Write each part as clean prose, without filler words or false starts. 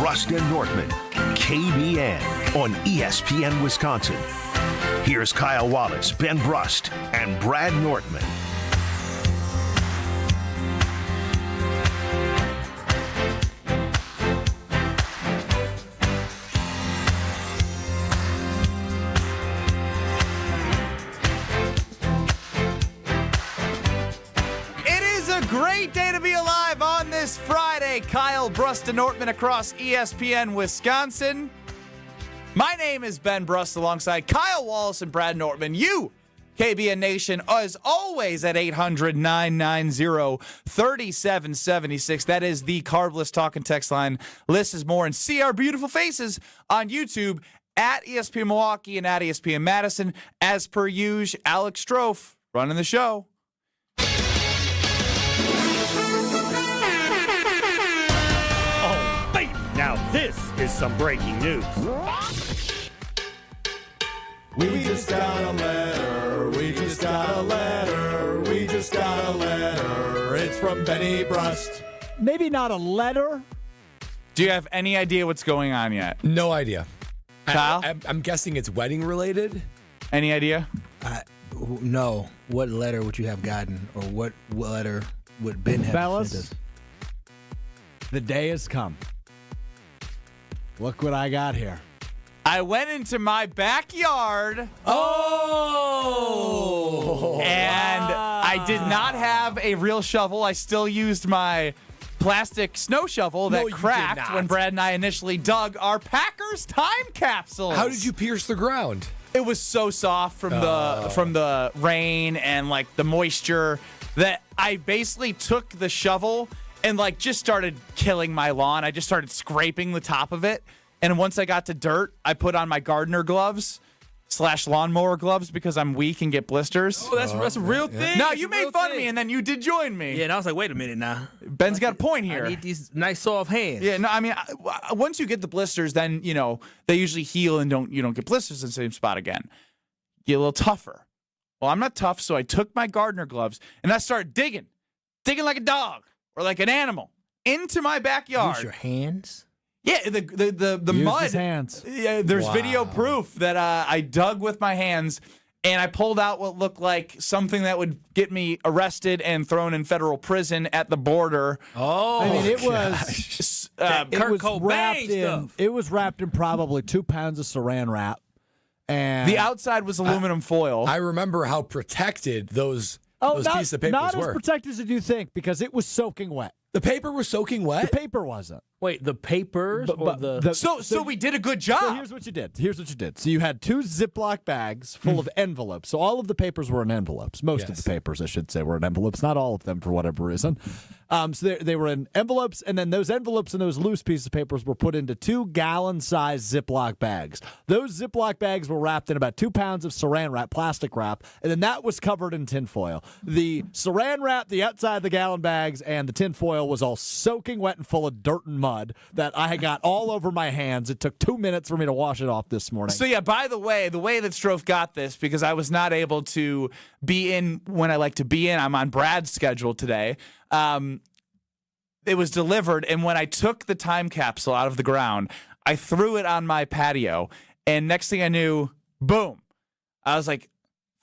Brust and Nortman, KBN on ESPN Wisconsin. Here's Kyle Wallace, Ben Brust, and Brad Nortman. Great day to be alive on this Friday. Kyle, Brust, and Nortman across ESPN Wisconsin. My name is Ben Brust alongside Kyle Wallace and Brad Nortman. You, KBN Nation, as always at 800-990-3776. That is the Carbless Talk and Text line. Listen more and see our beautiful faces on YouTube at ESPN Milwaukee and at ESPN Madison. As per usual, Alex Strofe running the show. Now this is some breaking news. We just got a letter, we just got a letter, we just got a letter. It's from Benny Brust. Maybe not a letter. Do you have any idea what's going on yet? No idea. Kyle? I'm guessing it's wedding related. Any idea? No. What letter would you have gotten, or what letter would Ben have Fellas, sent us? the day has come. Look what I got here. I went into my backyard. Oh! And I did not have a real shovel. I still used my plastic snow shovel that No, you did cracked not. when Brad and I initially dug our Packers time capsules. How did you pierce the ground? It was so soft from the rain and like the moisture that I basically took the shovel and like just started killing my lawn. I just started scraping the top of it. And once I got to dirt, I put on my gardener gloves / lawnmower gloves because I'm weak and get blisters. Oh, that's a real thing. No, That's you a made real fun of thing. me and then you did join me. Yeah, and I was like, wait a minute now. Ben's got a point here. I need these nice soft hands. Yeah, no, I mean, once you get the blisters, then, you know, they usually heal and you don't get blisters in the same spot again. Get a little tougher. Well, I'm not tough, so I took my gardener gloves and I started digging like a dog or like an animal into my backyard. Use your hands. Yeah, the Use mud. his hands. Yeah, there's video proof that I dug with my hands and I pulled out what looked like something that would get me arrested and thrown in federal prison at the border. Oh, I mean, it was Kurt Cobain stuff. It was wrapped in probably 2 pounds of saran wrap, and The outside was aluminum foil. I remember how protected those pieces of papers not were. as protected as you think because it was soaking wet. The paper was soaking wet? The paper wasn't. Wait, the papers But- or but the... So we did a good job. So here's what you did. So you had 2 Ziploc bags full of envelopes. So all of the papers were in envelopes. Most of the papers, I should say, were in envelopes. Not all of them, for whatever reason. So they were in envelopes, and then those envelopes and those loose pieces of papers were put into 2-gallon-sized Ziploc bags. Those Ziploc bags were wrapped in about 2 pounds of saran wrap, plastic wrap, and then that was covered in tinfoil. The saran wrap, the outside of the gallon bags, and the tinfoil was all soaking wet and full of dirt and mud that I had got all over my hands. It took 2 minutes for me to wash it off this morning. So, yeah, by the way that Strofe got this, because I was not able to be in when I like to be in. I'm on Brad's schedule today. It was delivered, and when I took the time capsule out of the ground, I threw it on my patio, and next thing I knew, boom. I was like,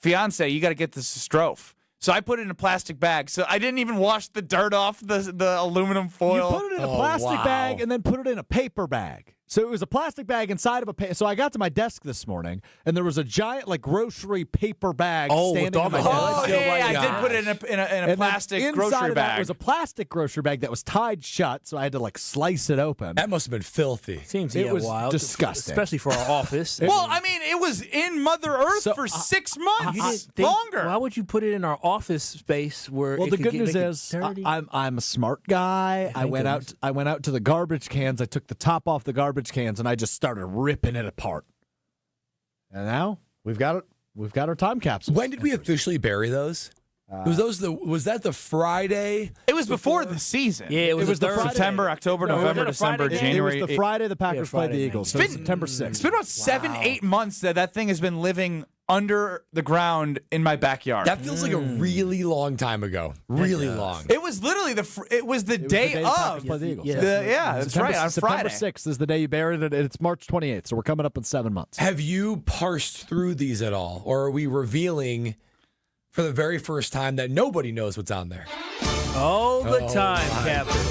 fiance, you got to get this to Strofe. So I put it in a plastic bag. So I didn't even wash the dirt off the aluminum foil. You put it in a plastic bag and then put it in a paper bag. So it was a plastic bag inside of a so I got to my desk this morning, and there was a giant, like, grocery paper bag standing on my desk. Oh, yeah, I did put it in a plastic grocery inside of that bag. was a plastic grocery bag that was tied shut, so I had to, like, slice it open. That must have been filthy. Seems It was wild. disgusting. Especially for our office. Well, I mean, it was in Mother Earth So, for 6 months. You didn't think- longer. Why would you put it in our office space where Well, it the could good get, news make it is dirty? I'm a smart guy. I went out to the garbage cans. I took the top off the garbage cans and I just started ripping it apart. And now we've got it. We've got our time capsules. When did we officially bury those? Was that the Friday? It was before the season. Yeah, it was the the Friday. September, October, No, November, was it a December, Friday? January. It was the Friday the Packers played the Friday Eagles. night. So September 6th. It's been about 7-8 months that thing has been living under the ground in my backyard. That feels like a really long time ago. Really long. It was literally the day the of. Packers play the Eagles. Yeah. That's right, on September Friday. 6th is the day you buried it, and it's March 28th, so we're coming up in 7 months. Have you parsed through these at all? Or are we revealing for the very first time that nobody knows what's on there? All the time, Captain.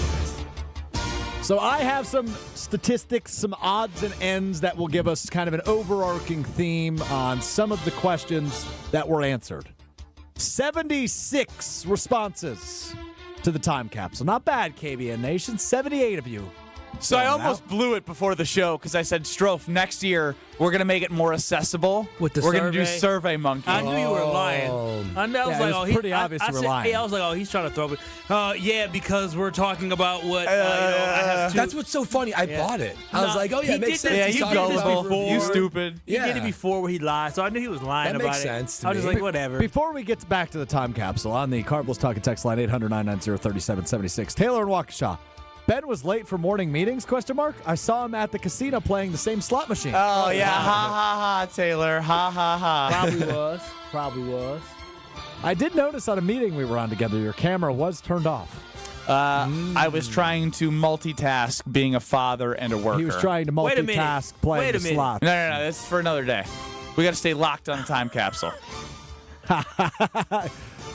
So I have some statistics, some odds and ends that will give us kind of an overarching theme on some of the questions that were answered. 76 responses to the time capsule. Not bad, KBN Nation. 78 of you. So I almost blew it before the show because I said, Strofe, next year we're going to make it more accessible. With the we're going to do survey? Survey Monkey. I knew you were lying. I know. I was Yeah, like, it was pretty obvious you were lying. I was like, oh, he's trying to throw it. Yeah, because we're talking about what I have to. That's what's so funny. I bought it. I was like, oh, yeah, he it makes did sense. that. Yeah, He's you talking about gullible. before. You stupid. He did it before where he lied, so I knew he was lying That about makes it. sense to I was just me. like, whatever. Before we get back to the time capsule, on the Cardinals Talking Text line 800-990-3776, Taylor and Waukesha. Ben was late for morning meetings, ? I saw him at the casino playing the same slot machine. Oh, yeah. Ha, ha, ha, Taylor. Ha, ha, ha. Probably was. I did notice on a meeting we were on together, your camera was turned off. I was trying to multitask being a father and a worker. He was trying to Wait a minute. multitask playing Wait the a minute. slots. No. That's for another day. We got to stay locked on the time capsule.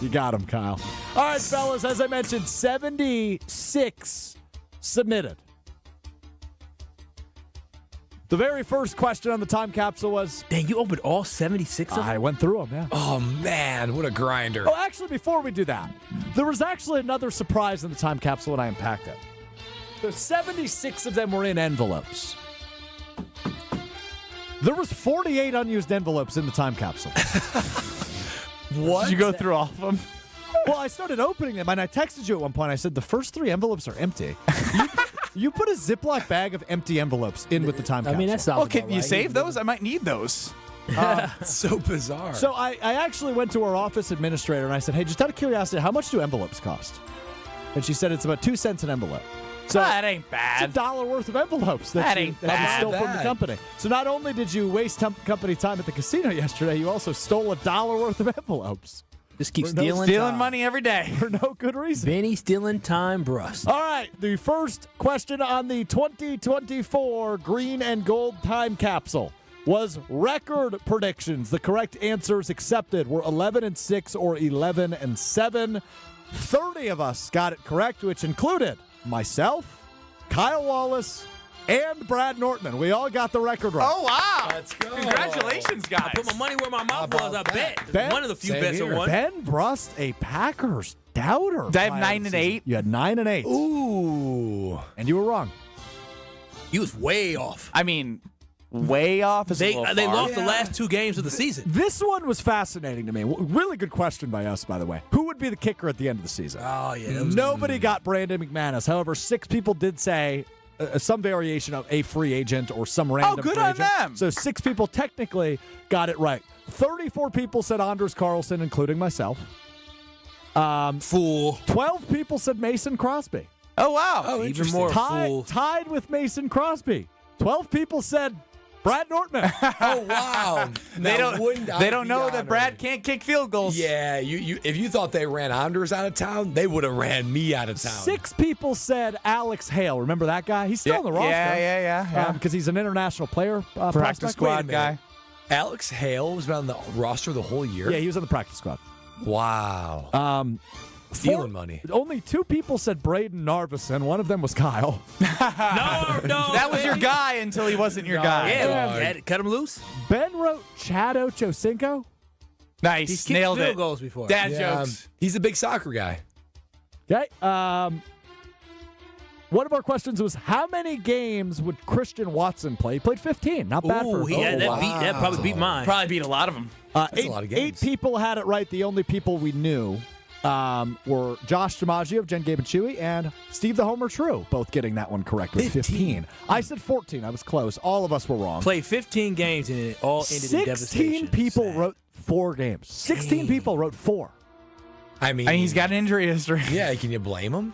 You got him, Kyle. All right, fellas, as I mentioned, 76 submitted. The very first question on the time capsule was... Dang, you opened all 76 of them? I went through them, yeah. Oh, man, what a grinder. Oh, actually, before we do that, there was actually another surprise in the time capsule when I unpacked it. So 76 of them were in envelopes. There was 48 unused envelopes in the time capsule. What? Did you go through all of them? Well, I started opening them, and I texted you at one point. I said, the first 3 envelopes are empty. You put a Ziploc bag of empty envelopes in with the time capsule. I mean, that sounds Well, can about you right. save those? I might need those. It's so bizarre. So I actually went to our office administrator, and I said, hey, just out of curiosity, how much do envelopes cost? And she said it's about 2 cents an envelope. So that ain't it's bad. $1 worth of envelopes That you ain't that you bad. stole from the company. So not only did you waste company time at the casino yesterday, you also stole $1 worth of envelopes Just keep For no stealing Stealing time. money every day. for no good reason. Benny stealing time, Brust. All right, the first question on the 2024 Green and Gold Time Capsule was record predictions. The correct answers accepted were 11-6 or 11-7. 30 of us got it correct, which included myself, Kyle Wallace, and Brad Nortman. We all got the record right. Oh, wow. Let's go. Congratulations, guys. Put my money where my mouth was, I bet. Ben? One of the few Same bets here. I won. Ben Brust, a Packers doubter. Did I have prior 9 to and the 8? season. You had 9 and 8. Ooh. And you were wrong. You was way off. I mean, way off is a They little they far. lost the last 2 games of the season. This one was fascinating to me. Really good question by us, by the way. Who would be the kicker at the end of the season? Oh, yeah. That was Nobody got Brandon McManus. However, 6 people did say some variation of a free agent or some random good free on agent. them. So 6 people technically got it right. 34 people said Anders Carlson, including myself. fool. 12 people said Mason Crosby. Oh, wow. Oh, Even interesting. more Tied, fool. tied with Mason Crosby. 12 people said Brad Nortman. Oh, wow. They Now, don't. wouldn't I They don't be know that honored? Brad can't kick field goals. Yeah, you. If you thought they ran Anders out of town, they would have ran me out of town. 6 people said Alex Hale. Remember that guy? He's still Yeah, on the roster. yeah. Because he's an international player. Practice prospect. Wait a squad minute. guy. Alex Hale was on the roster the whole year. Yeah, he was on the practice squad. Wow. Stealing money. Only 2 people said Braden Narvison. One of them was Kyle. No. That was your guy until he wasn't your guy. Yeah, cut him loose. Ben wrote Chad Ochocinco. Nice. He's kicked Nailed field it. goals before. Dad Yeah, jokes. he's a big soccer guy. Okay. One of our questions was, how many games would Christian Watson play? He played 15. Not bad for Ooh, a that probably beat mine. Probably beat a lot of them. That's eight, a lot of 8 games. people had it right. The only people we knew were Josh DiMaggio of Jen, Gabe, and Chewy, and Steve the Homer True, both getting that one correct with 15. I said 14. I was close. All of us were wrong. Played 15 games and it all ended in devastation. 16 people Sad. wrote 4 games. 16 people wrote 4. I mean, He's got an injury history. Yeah, can you blame him?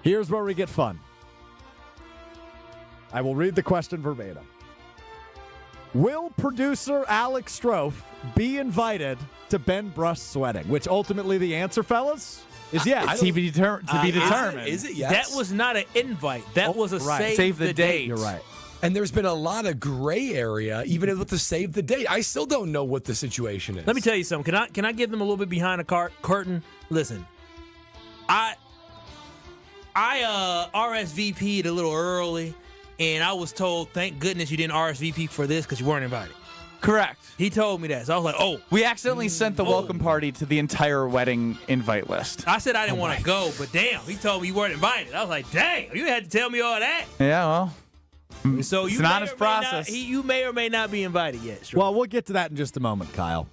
Here's where we get fun. I will read the question verbatim. Will producer Alex Strofe be invited to Ben Brust's wedding? Which ultimately the answer, fellas, is yes. To be determined. Is it yes? That was not an invite. That was a Save the date. You're right. And there's been a lot of gray area, even with the save the date. I still don't know what the situation is. Let me tell you something. Can I give them a little bit behind the curtain? Listen, I RSVP'd a little early, and I was told, thank goodness you didn't RSVP for this because you weren't invited. Correct. He told me that. So I was like, oh. We accidentally sent the welcome party to the entire wedding invite list. I said I didn't want to go, but damn, he told me you weren't invited. I was like, dang, you had to tell me all that. Yeah, well. So It's you an may honest or may not- process. you may or may not be invited yet. Sure. Well, we'll get to that in just a moment, Kyle.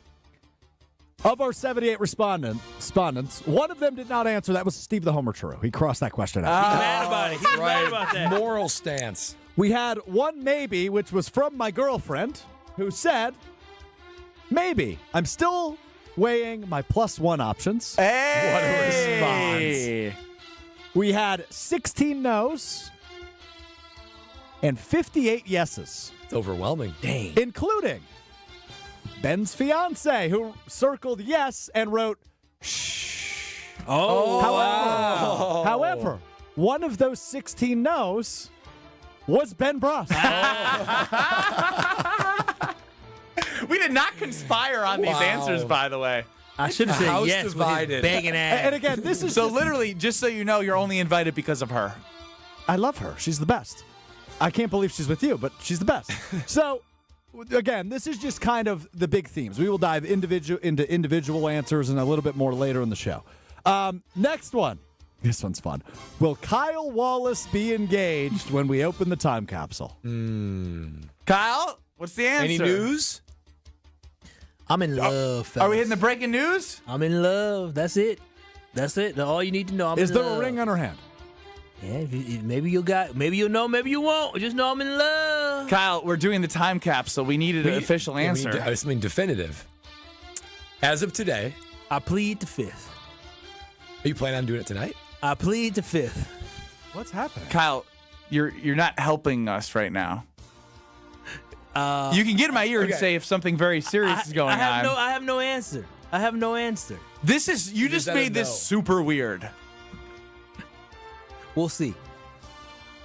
Of our 78 respondents, one of them did not answer. That was Steve the Homer Churro. He crossed that question out. He's mad about it. He's mad about that. Moral stance. We had one maybe, which was from my girlfriend, who said, maybe. I'm still weighing my +1 options. Hey! What a response. We had 16 no's and 58 yeses, It's overwhelming. Dang. including Ben's fiance, who circled yes and wrote shh. Oh, However, one of those 16 no's was Ben Brust. We did not conspire on these Wow. answers, by the way. I should have said House yes divided. with his begging ass. And again, this is So literally, just so you know, you're only invited because of her. I love her. She's the best. I can't believe she's with you, but she's the best. So, again, this is just kind of the big themes. We will dive into individual answers and a little bit more later in the show. Next one. This one's fun. Will Kyle Wallace be engaged when we open the time capsule? Kyle, what's the answer? Any news? I'm in love, fellas. Are we hitting the breaking news? I'm in love. That's it. That's it. All you need to know. I'm Is in there love. a ring on her hand? Yeah, maybe you'll know, maybe you won't. Just know I'm in love. Kyle, we're doing the time capsule. We needed an official answer. I mean, definitive. As of today, I plead the fifth. are you planning on doing it tonight? I plead the fifth. What's happening? Kyle, you're not helping us right now. You can get in my ear and say if something very serious is going on. I have no answer. I have no answer. This is you just that a made this no? super weird. We'll see.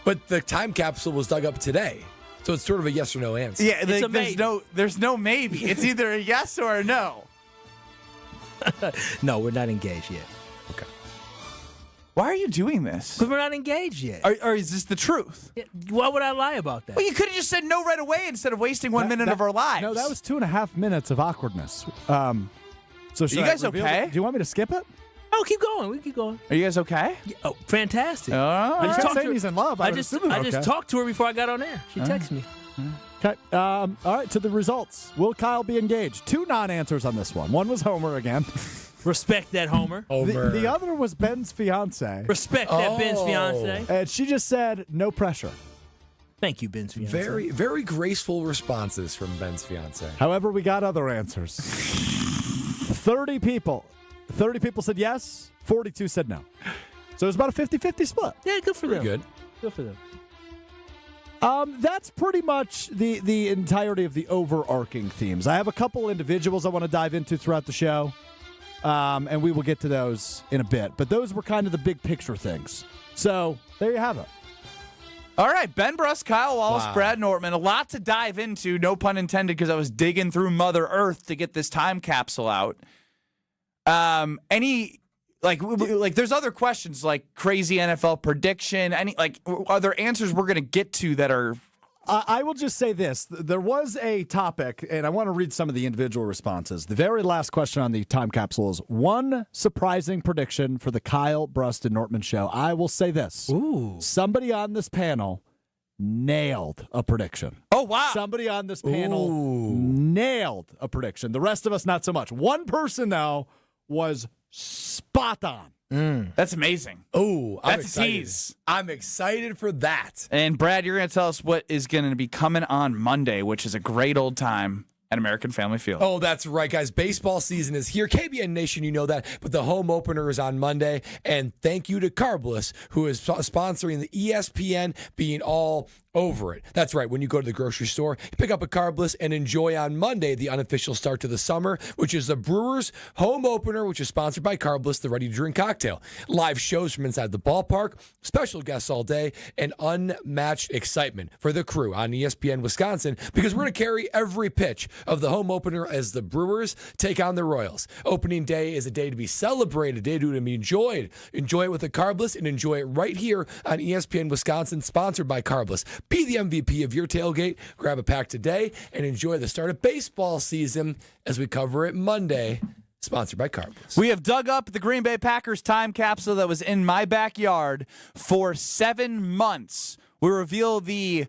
But the time capsule was dug up today, so it's sort of a yes or no answer. Yeah, It's a there's no maybe. It's either a yes or a no. No, we're not engaged yet. Why are you doing this? Because we're not engaged yet. Or is this the truth? Why would I lie about that? Well, you could have just said no right away instead of wasting 1 minute of our lives. No, that was 2.5 minutes of awkwardness. So should you I guys reveal okay? Do you want me to skip it? Oh, keep going. We keep going. Are you guys okay? Oh, fantastic. Oh, I just talked saying to- he's in love. I would just assume it's okay. talked to her before I got on air. She texted me. Okay. All right, to the results. Will Kyle be engaged? 2 non-answers on this one. One was Homer again. Respect that, Homer. The other was Ben's fiance. Respect that, Ben's fiance. And she just said, no pressure. Thank you, Ben's fiance. Very, very graceful responses from Ben's fiance. However, we got other answers. 30 people said yes, 42 said no. So it was about a 50-50 split. Yeah, good for them. Pretty good. Good for them. That's pretty much the entirety of the overarching themes. I have a couple individuals I want to dive into throughout the show, and we will get to those in a bit. But those were kind of the big picture things. So there you have it. All right, Ben Brust, Kyle Wallace, Wow. Brad Nortman. A lot to dive into, no pun intended, because I was digging through Mother Earth to get this time capsule out. There's other questions like crazy NFL prediction. Are there answers we're gonna get to that are? I will just say this. There was a topic, and I want to read some of the individual responses. The very last question on the time capsule is one surprising prediction for the Kyle, Brust, and Nortman show. I will say this. Ooh. Somebody on this panel nailed a prediction. Oh wow! Somebody on this panel nailed a prediction. The rest of us, not so much. One person, though, was spot on. That's amazing. Oh, I'm That's a excited. tease. I'm excited for that. And Brad, you're gonna tell us what is gonna be coming on Monday, which is a great old time at American Family Field. Oh, that's right, guys. Baseball season is here. KBN Nation, you know that. But the home opener is on Monday. And thank you to Carbless, who is sponsoring the ESPN being all over it. That's right. When you go to the grocery store, you pick up a Carbless and enjoy on Monday the unofficial start to the summer, which is the Brewers home opener, which is sponsored by Carbless, the ready-to-drink cocktail. Live shows from inside the ballpark, special guests all day, and unmatched excitement for the crew on ESPN Wisconsin, because we're going to carry every pitch of the home opener as the Brewers take on the Royals. Opening day is a day to be celebrated, a day to be enjoyed. Enjoy it with the Carbless and enjoy it right here on ESPN Wisconsin, sponsored by Carbless. Be the MVP of your tailgate. Grab a pack today and enjoy the start of baseball season as we cover it Monday. Sponsored by Carbless. We have dug up the Green Bay Packers time capsule that was in my backyard for 7 months. We reveal the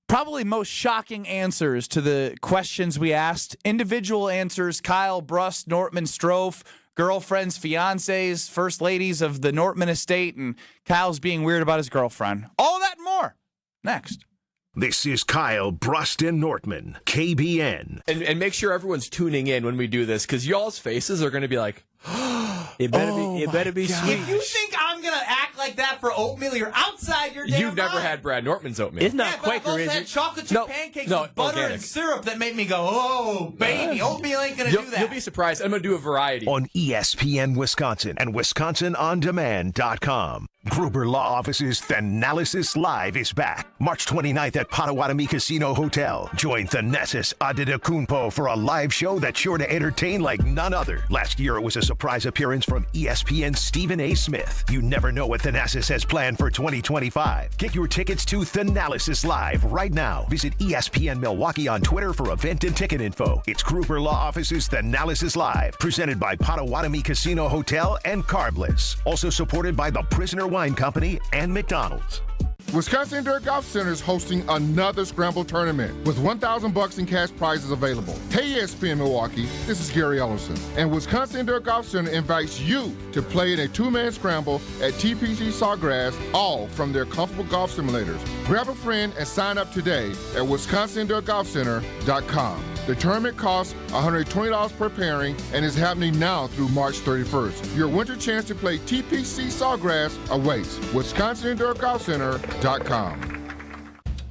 probably most shocking answers to the questions we asked. Individual answers, Kyle, Brust, Nortman, Strofe, girlfriends, fiancés, first ladies of the Nortman estate, and Kyle's being weird about his girlfriend. All that and more. Next. This is Kyle, Brust, and Nortman, KBN. And make sure everyone's tuning in when we do this, because y'all's faces are going to be like, it better be sweet. If you think I'm going to act like that for oatmeal, you're outside your damn You've never mind. had Brad Nortman's oatmeal. It's not Quaker, is it? I've also had chocolate chip pancakes with butter organic. and syrup that make me go, oh, baby, oatmeal ain't going to do that. You'll be surprised. I'm going to do a variety. On ESPN Wisconsin and WisconsinOnDemand.com. Gruber Law Office's Thanalysis Live is back. March 29th at Potawatomi Casino Hotel. Join Thanasis Adetokounmpo for a live show that's sure to entertain like none other. Last year, it was a surprise appearance from ESPN's Stephen A. Smith. You never know what Thanasis has planned for 2025. Get your tickets to Thanalysis Live right now. Visit ESPN Milwaukee on Twitter for event and ticket info. It's Gruber Law Office's Thanalysis Live, presented by Potawatomi Casino Hotel and Carbless. Also supported by the Prisoner Wine Company and McDonald's. Wisconsin Indoor Golf Center is hosting another Scramble tournament with $1,000 in cash prizes available. Hey ESPN Milwaukee, this is Gary Ellison, and Wisconsin Indoor Golf Center invites you to play in a two-man scramble at TPC Sawgrass, all from their comfortable golf simulators. Grab a friend and sign up today at WisconsinIndoorGolfCenter.com. The tournament costs $120 per pairing and is happening now through March 31st. Your winter chance to play TPC Sawgrass awaits. WisconsinIndoorGolfCenter.com.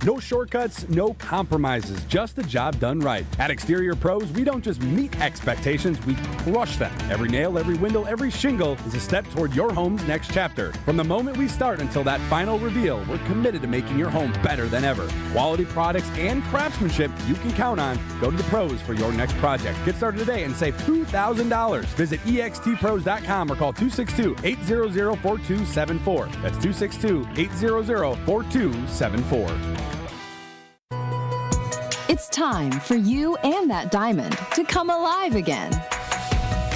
No shortcuts, no compromises, just the job done right. At Exterior Pros, we don't just meet expectations, we crush them. Every nail, every window, every shingle is a step toward your home's next chapter. From the moment we start until that final reveal, we're committed to making your home better than ever. Quality products and craftsmanship you can count on. Go to the pros for your next project. Get started today and save $2,000. Visit extpros.com or call 262-800-4274. That's 262-800-4274. It's time for you and that diamond to come alive again.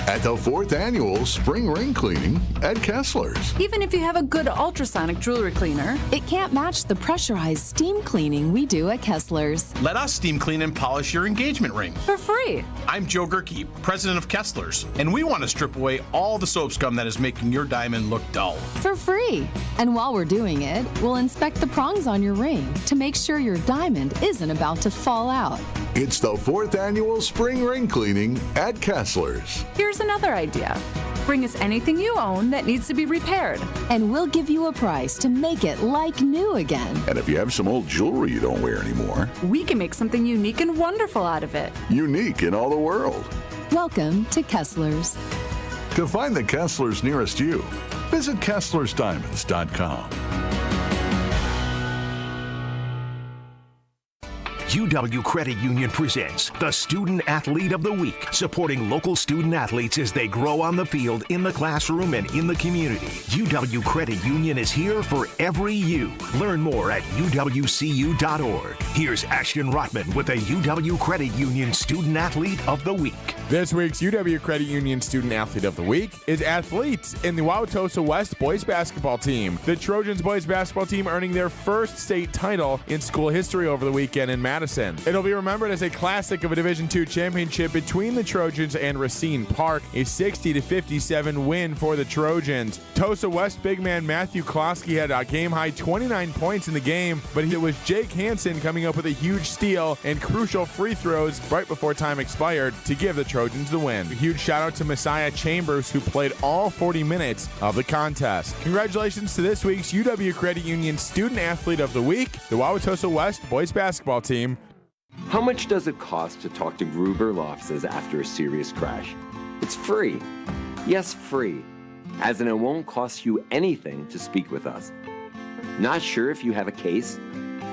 At the 4th Annual Spring Ring Cleaning at Kessler's. Even if you have a good ultrasonic jewelry cleaner, it can't match the pressurized steam cleaning we do at Kessler's. Let us steam clean and polish your engagement ring. For free. I'm Joe Gerke, president of Kessler's, and we want to strip away all the soap scum that is making your diamond look dull. For free. And while we're doing it, we'll inspect the prongs on your ring to make sure your diamond isn't about to fall out. It's the 4th Annual Spring Ring Cleaning at Kessler's. Here's another idea. Bring us anything you own that needs to be repaired. And we'll give you a price to make it like new again. And if you have some old jewelry you don't wear anymore, we can make something unique and wonderful out of it. Unique in all the world. Welcome to Kessler's. To find the Kessler's nearest you, visit Kessler'sDiamonds.com. UW Credit Union presents the Student Athlete of the Week, supporting local student athletes as they grow on the field, in the classroom, and in the community. UW Credit Union is here for every you. Learn more at uwcu.org. Here's Ashton Rotman with the UW Credit Union Student Athlete of the Week. This week's UW Credit Union Student Athlete of the Week is athlete in the Wauwatosa West boys basketball team. The Trojans boys basketball team earning their first state title in school history over the weekend in Madison. Madison. It'll be remembered as a classic of a Division II championship between the Trojans and Racine Park, a 60-57 win for the Trojans. Tosa West big man Matthew Klosky had a game-high 29 points in the game, but it was Jake Hansen coming up with a huge steal and crucial free throws right before time expired to give the Trojans the win. A huge shout-out to Messiah Chambers, who played all 40 minutes of the contest. Congratulations to this week's UW Credit Union Student Athlete of the Week, the Wauwatosa West boys basketball team. How much does it cost to talk to Gruber Law Offices after a serious crash? It's free. Yes, free. As in, it won't cost you anything to speak with us. Not sure if you have a case?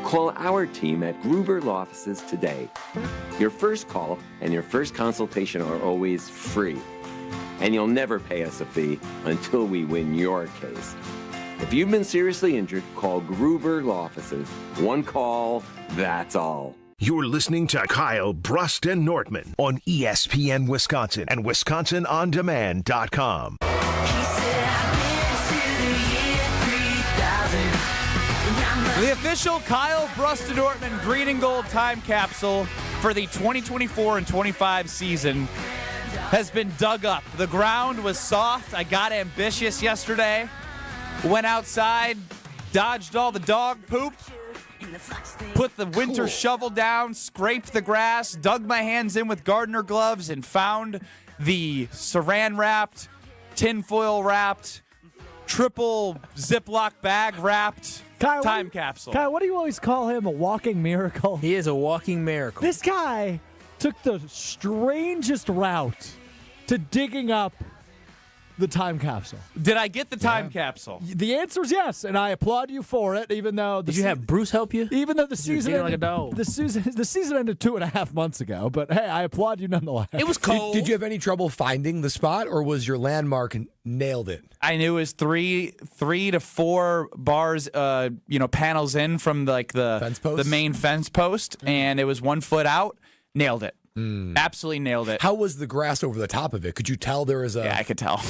Call our team at Gruber Law Offices today. Your first call and your first consultation are always free. And you'll never pay us a fee until we win your case. If you've been seriously injured, call Gruber Law Offices. One call, that's all. You're listening to Kyle Brust and Nortman on ESPN Wisconsin and WisconsinOnDemand.com. The official Kyle Brust and Nortman green and gold time capsule for the 2024 and 25 season has been dug up. The ground was soft. I got ambitious yesterday. Went outside, dodged all the dog poop, put the winter shovel down, scraped the grass, dug my hands in with gardener gloves, and found the saran-wrapped, tinfoil wrapped, triple Ziploc bag wrapped time capsule. Kyle, what do you always call him? A walking miracle? He is a walking miracle. This guy took the strangest route to digging up the time capsule. Did I get the time capsule? The answer is yes, and I applaud you for it. Even though did you have Bruce help you? Even though the season ended, like a dog. the season ended 2.5 months ago. But hey, I applaud you nonetheless. It was cold. Did you have any trouble finding the spot, or was your landmark nailed it? I knew it was three to four bars, panels in from the fence post? the main fence post, and it was 1 foot out. Nailed it. Absolutely nailed it. How was the grass over the top of it? Could you tell there was a... Yeah, I could tell.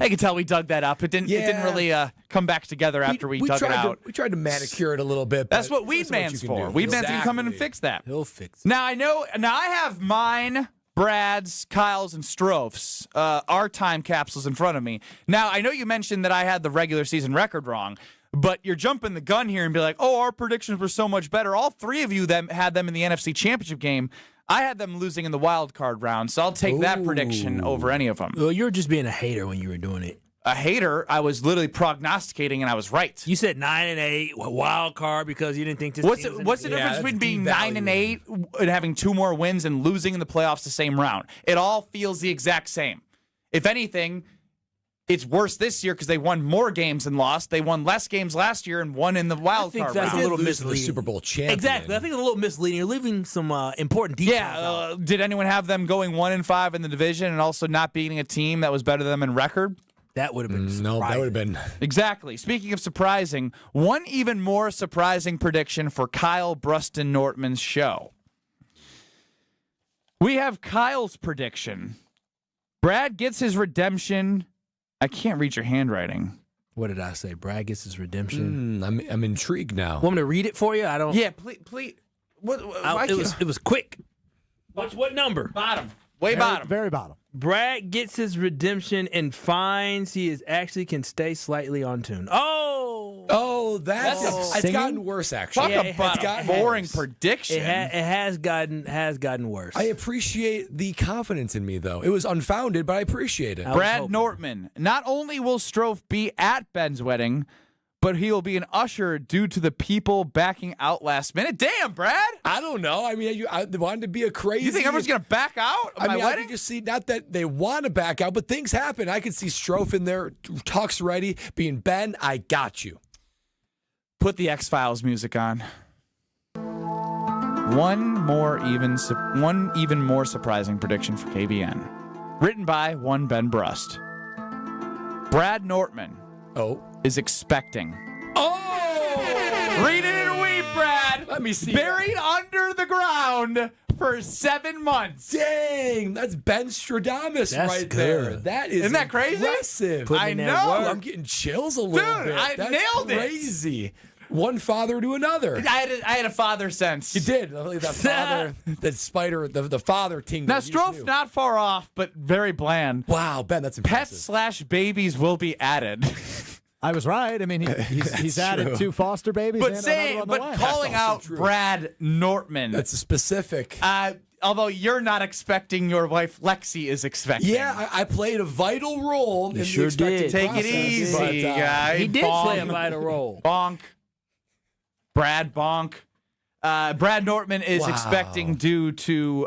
I could tell we dug that up. It didn't really come back together after we dug it out. We tried to manicure it a little bit. That's what Weed Man's for. Weed Man's can come in and fix that. He'll fix it. Now, I have mine, Brad's, Kyle's, and Stroph's, our time capsules in front of me. Now, I know you mentioned that I had the regular season record wrong, but you're jumping the gun here and be like, oh, our predictions were so much better. All three of you had them in the NFC Championship game. I had them losing in the wild card round, so I'll take that prediction over any of them. Well, you were just being a hater when you were doing it. A hater? I was literally prognosticating, and I was right. You said 9-8 wild card because you didn't think this. What's the difference between being 9-8 and having 2 more wins and losing in the playoffs the same round? It all feels the exact same. If anything, it's worse this year because they won more games and lost. They won less games last year and won in the wild card round. That's a little misleading. The Super Bowl champion. Exactly. I think it's a little misleading. You're leaving some important details. Yeah. Did anyone have them going 1-5 in the division and also not beating a team that was better than them in record? That would have been surprising. No, that would have been. Exactly. Speaking of surprising, one even more surprising prediction for Kyle Bruston Nortman's show. We have Kyle's prediction. Brad gets his redemption. I can't read your handwriting. What did I say? Brad gets his redemption. I'm intrigued now. Want me to read it for you? I don't. Yeah, please. It was quick. What number? Bottom. Way bottom. Very bottom. Brad gets his redemption and finds he can stay slightly on tune. It's gotten worse, actually. Talk about a boring prediction. It has gotten worse. I appreciate the confidence in me, though. It was unfounded, but I appreciate it. Brad Nortman. Not only will Strofe be at Ben's wedding, but he will be an usher due to the people backing out last minute. Damn, Brad! I don't know. I mean, I wanted to be a crazy... You think everyone's going to back out of my wedding? I can just see, not that they want to back out, but things happen. I can see Strofe in there, Tuck's ready, being Ben, I got you. Put the X-Files music on. One even more surprising prediction for KBN. Written by one Ben Brust. Brad Nortman is expecting. Read it in a weep, Brad. Let me see. Buried under the ground for 7 months. Dang, that's Ben Stradamus right good. there. That is Isn't that crazy? impressive. I know. I'm getting chills a little bit. I That's nailed it. crazy. one father to another. I had a father sense. You did. That father, that spider, the father tingle. Now, Strofe, not far off, but very bland. Wow, Ben, that's impressive. Pets/babies will be added. I was right. I mean, he's added 2 foster babies. But and another on the way. calling out Brad Nortman. That's a specific. Although you're not expecting, your wife Lexi is expecting. Yeah, I played a vital role in the expecting Take process. it easy, But, guy. He did play a vital role. Bonk. Brad Bonk. Brad Nortman is expecting due to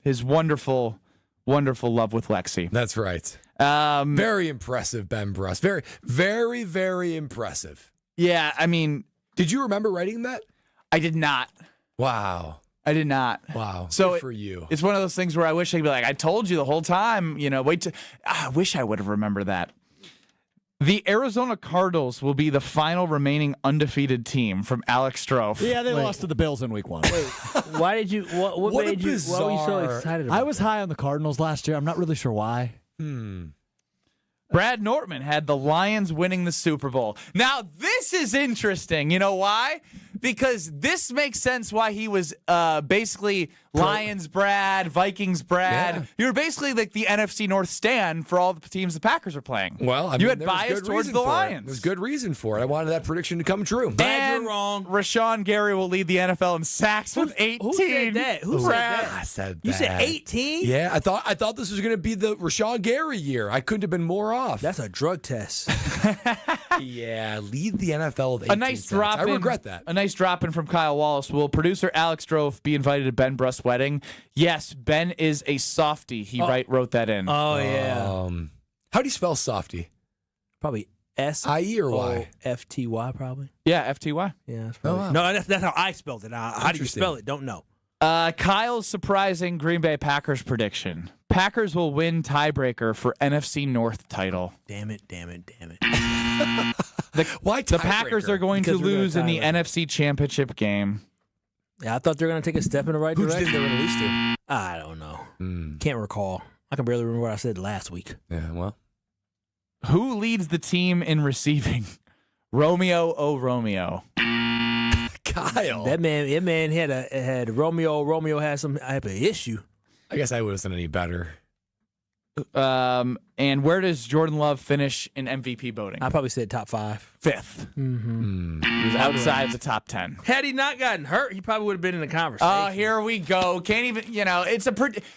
his wonderful, wonderful love with Lexi. That's right. Very impressive, Ben Bruss. Very, very, very impressive. Yeah, I mean... Did you remember writing that? I did not. Wow. I did not. Wow. So good for you. It's one of those things where I wish I could be like, I told you the whole time, I wish I would have remembered that. The Arizona Cardinals will be the final remaining undefeated team from Alex Strofe. Yeah, they lost to the Bills in week 1. Wait, why did you? What made you? Why were you so excited about I was high on the Cardinals last year. I'm not really sure why. Brad Nortman had the Lions winning the Super Bowl. Now, this is interesting. You know why? Because this makes sense why he was basically Lions Brad, Vikings Brad. Yeah. You were basically like the NFC North stand for all the teams the Packers were playing. Well, you had bias towards the Lions. There's good reason for it. I wanted that prediction to come true. And you're wrong. Rashawn Gary will lead the NFL in sacks with 18. Who said that? Who said that? I said that. You said 18? Yeah, I thought this was going to be the Rashawn Gary year. I couldn't have been more off. That's a drug test. Yeah, lead the NFL with 18 A nice sacks. drop. I regret that. A nice drop in from Kyle Wallace. Will producer Alex Strofe be invited to Ben Bruss' wedding? Yes, Ben is a softie. He wrote that in. Oh yeah. How do you spell softie? Probably S-I-E or Y? F-T-Y probably. Yeah, FTY. Yeah. That's probably, No, that's how I spelled it. How do you spell it? Don't know. Kyle's surprising Green Bay Packers prediction. Packers will win tiebreaker for NFC North title. Damn it. Why the Packers are going to Because we're gonna lose in the tie it. NFC Championship game. Yeah, I thought they were going to take a step in the right Who do you direction. think they were going to lose to? I don't know. Can't recall. I can barely remember what I said last week. Yeah, well. Who leads the team in receiving? Romeo Romeo. Kyle. That man had Romeo. Romeo had some type of issue. I guess I would have done any better. And where does Jordan Love finish in MVP voting? I probably said top 5. 5th. He was outside the top 10. Had he not gotten hurt, he probably would have been in the conversation. Oh, here we go. Can't even, it's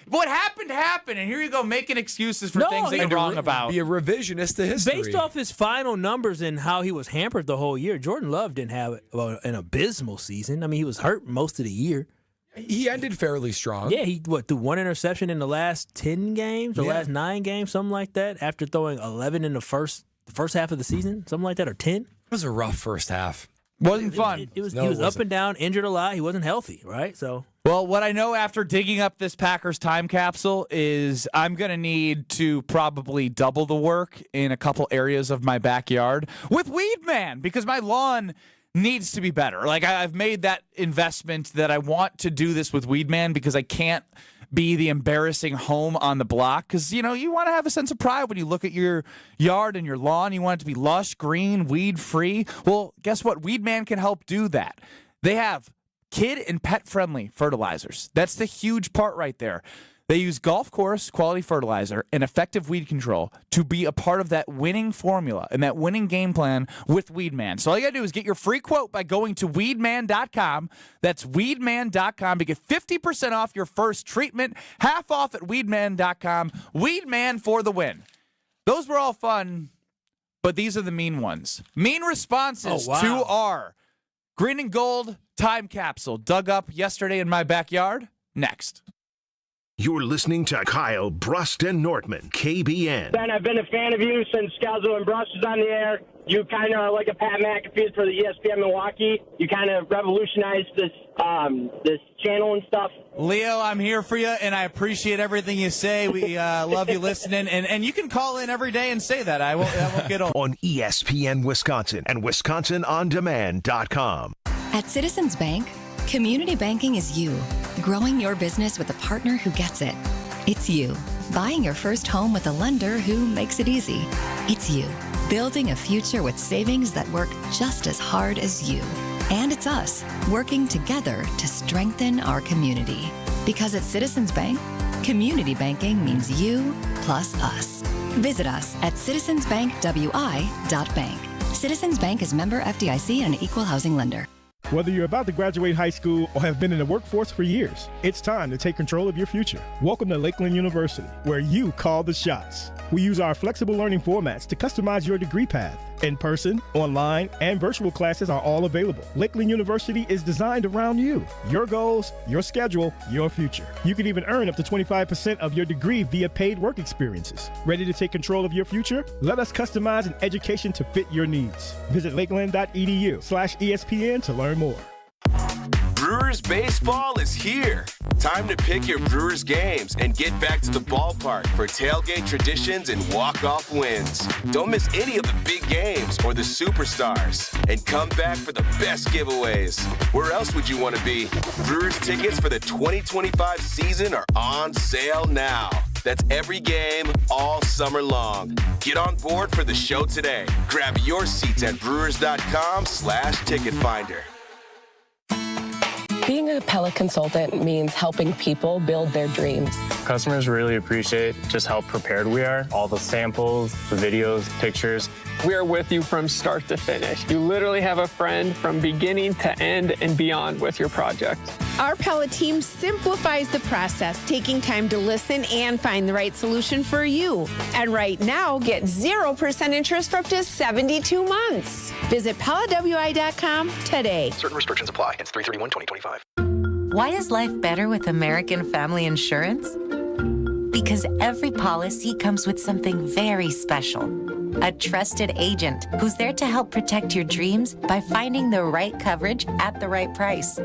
what happened, and here you go making excuses for things that you're wrong about. Be a revisionist to history. Based off his final numbers and how he was hampered the whole year, Jordan Love didn't have an abysmal season. I mean, he was hurt most of the year. He ended fairly strong. Yeah, he threw 1 interception in the last 10 games or last 9 games, something like that, after throwing 11 in the first half of the season, something like that, or 10. It was a rough first half. Wasn't fun. He was up and down, injured a lot. He wasn't healthy, right? So, well, what I know after digging up this Packers time capsule is I'm going to need to probably double the work in a couple areas of my backyard with Weed Man because my lawn needs to be better. Like I've made that investment that I want to do this with Weed Man because I can't be the embarrassing home on the block because, you want to have a sense of pride when you look at your yard and your lawn. You want it to be lush, green, weed-free. Well, guess what? Weed Man can help do that. They have kid and pet-friendly fertilizers. That's the huge part right there. They use golf course quality fertilizer and effective weed control to be a part of that winning formula and that winning game plan with Weedman. So all you got to do is get your free quote by going to weedman.com. That's weedman.com to get 50% off your first treatment, half off at weedman.com. Weedman for the win. Those were all fun, but these are the mean ones. Mean responses to our green and gold time capsule dug up yesterday in my backyard. Next. You're listening to Kyle Brust and Nortman, KBN. Ben, I've been a fan of you since Scalzo and Brust was on the air. You kind of are like a Pat McAfee for the ESPN Milwaukee. You kind of revolutionized this channel and stuff. Leo, I'm here for you, and I appreciate everything you say. We love you listening, and you can call in every day and say that. I won't get old. On ESPN Wisconsin and WisconsinOnDemand.com. At Citizens Bank, community banking is you, growing your business with a partner who gets it. It's you, buying your first home with a lender who makes it easy. It's you, building a future with savings that work just as hard as you. And it's us, working together to strengthen our community. Because at Citizens Bank, community banking means you plus us. Visit us at citizensbankwi.bank. Citizens Bank is member FDIC and an equal housing lender. Whether you're about to graduate high school or have been in the workforce for years, it's time to take control of your future. Welcome to Lakeland University, where you call the shots. We use our flexible learning formats to customize your degree path. In-person, online, and virtual classes are all available. Lakeland University is designed around you, your goals, your schedule, your future. You can even earn up to 25% of your degree via paid work experiences. Ready to take control of your future? Let us customize an education to fit your needs. Visit lakeland.edu/ESPN to learn more. Brewers baseball is here. Time to pick your Brewers games and get back to the ballpark for tailgate traditions and walk-off wins. Don't miss any of the big games or the superstars. And come back for the best giveaways. Where else would you want to be? Brewers tickets for the 2025 season are on sale now. That's every game all summer long. Get on board for the show today. Grab your seats at brewers.com/ticket finder. Being a Pella consultant means helping people build their dreams. Customers really appreciate just how prepared we are. All the samples, the videos, pictures. We're with you from start to finish. You literally have a friend from beginning to end and beyond with your project. Our Pella team simplifies the process, taking time to listen and find the right solution for you. And right now, get 0% interest for up to 72 months. Visit PellaWI.com today. Certain restrictions apply. It's 3/31/2025. Why is life better with American Family Insurance? Because every policy comes with something very special. A trusted agent who's there to help protect your dreams by finding the right coverage at the right price.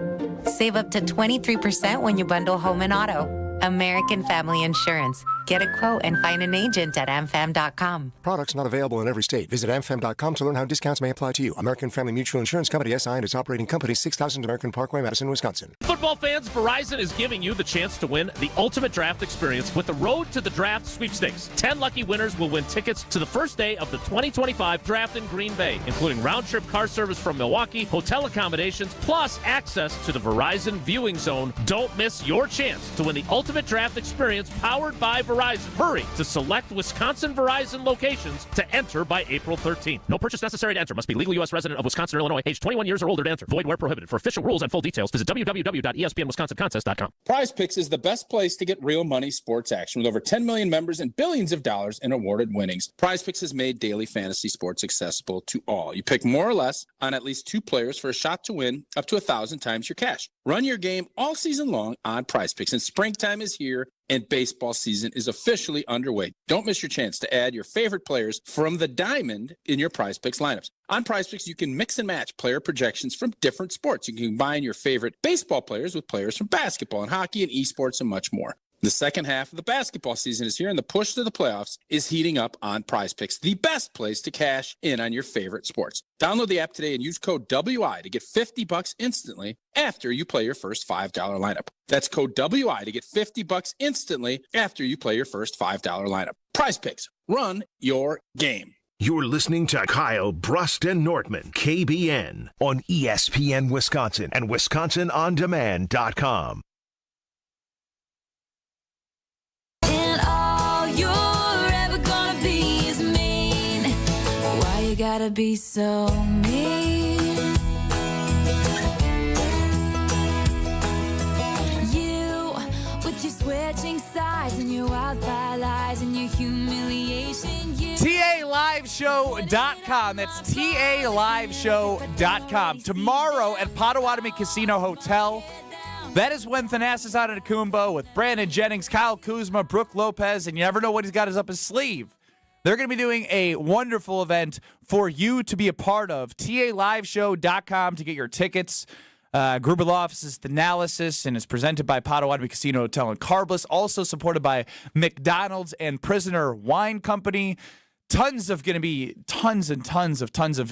Save up to 23% when you bundle home and auto. American Family Insurance. Get a quote and find an agent at amfam.com. Products not available in every state. Visit amfam.com to learn how discounts may apply to you. American Family Mutual Insurance Company, SI, and its operating company, 6000 American Parkway, Madison, Wisconsin. Football fans, Verizon is giving you the chance to win the ultimate draft experience with the Road to the Draft sweepstakes. 10 lucky winners will win tickets to the first day of the 2025 draft in Green Bay, including round-trip car service from Milwaukee, hotel accommodations, plus access to the Verizon viewing zone. Don't miss your chance to win the ultimate draft experience powered by Verizon. Hurry to select Wisconsin Verizon locations to enter by April 13th. No purchase necessary to enter. Must be legal U.S. resident of Wisconsin or Illinois, age 21 years or older to enter. Void where prohibited. For official rules and full details, visit www.espnwisconsincontest.com. Prize Picks is the best place to get real money sports action with over 10 million members and billions of dollars in awarded winnings. Prize Picks has made daily fantasy sports accessible to all. You pick more or less on at least 2 players for a shot to win up to 1,000 times your cash. Run your game all season long on Prize Picks, and springtime is here and baseball season is officially underway. Don't miss your chance to add your favorite players from the diamond in your Prize Picks lineups. On Prize Picks, you can mix and match player projections from different sports. You can combine your favorite baseball players with players from basketball and hockey and esports and much more. The second half of the basketball season is here, and the push to the playoffs is heating up on Prize Picks, the best place to cash in on your favorite sports. Download the app today and use code WI to get $50 instantly after you play your first $5 lineup. That's code WI to get $50 instantly after you play your first $5 lineup. Prize Picks, run your game. You're listening to Kyle, Brust, and Nortman, KBN, on ESPN Wisconsin and WisconsinOnDemand.com. You gotta be so mean. You, with your switching sides and your wildfire lies and your humiliation. TALiveshow.com. That's TALiveshow.com. Tomorrow at Potawatomi Casino Hotel, that is when Thanasis Antetokounmpo with Brandon Jennings, Kyle Kuzma, Brooke Lopez, and you never know what he's got up his sleeve. They're going to be doing a wonderful event for you to be a part of. TALiveshow.com to get your tickets. Gruber Law Office's Thanalysis and is presented by Potawatomi Casino Hotel and Carbliss. Also supported by McDonald's and Prisoner Wine Company. Tons of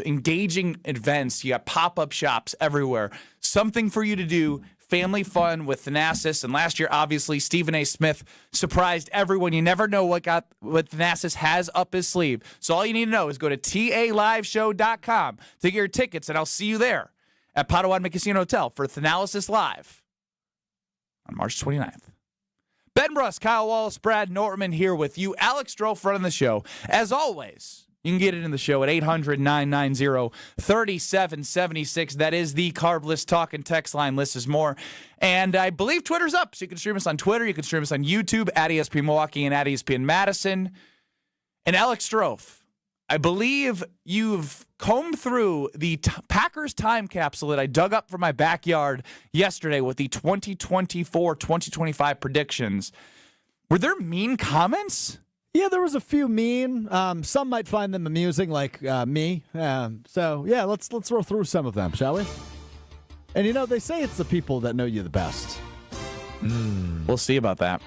engaging events. You got pop-up shops everywhere. Something for you to do. family fun with Thanasis. And last year, obviously, Stephen A. Smith surprised everyone. You never know what Thanasis has up his sleeve. So all you need to know is go to taliveshow.com to get your tickets, and I'll see you there at Potawatomi Casino Hotel for Thanasis Live on March 29th. Ben Bruss, Kyle Wallace, Brad Nortman here with you. Alex Strofe running the show. As always, you can get it in the show at 800-990-3776. That is the Carbless Talk and Text line. List is more. And I believe Twitter's up, so you can stream us on Twitter. You can stream us on YouTube at ESPN Milwaukee and at ESPN Madison. And Alex Strofe, I believe you've combed through the Packers time capsule that I dug up from my backyard yesterday with the 2024-2025 predictions. Were there mean comments? Yeah, there was a few mean. Some might find them amusing, like me. So, yeah, let's roll through some of them, shall we? And, they say it's the people that know you the best. We'll see about that.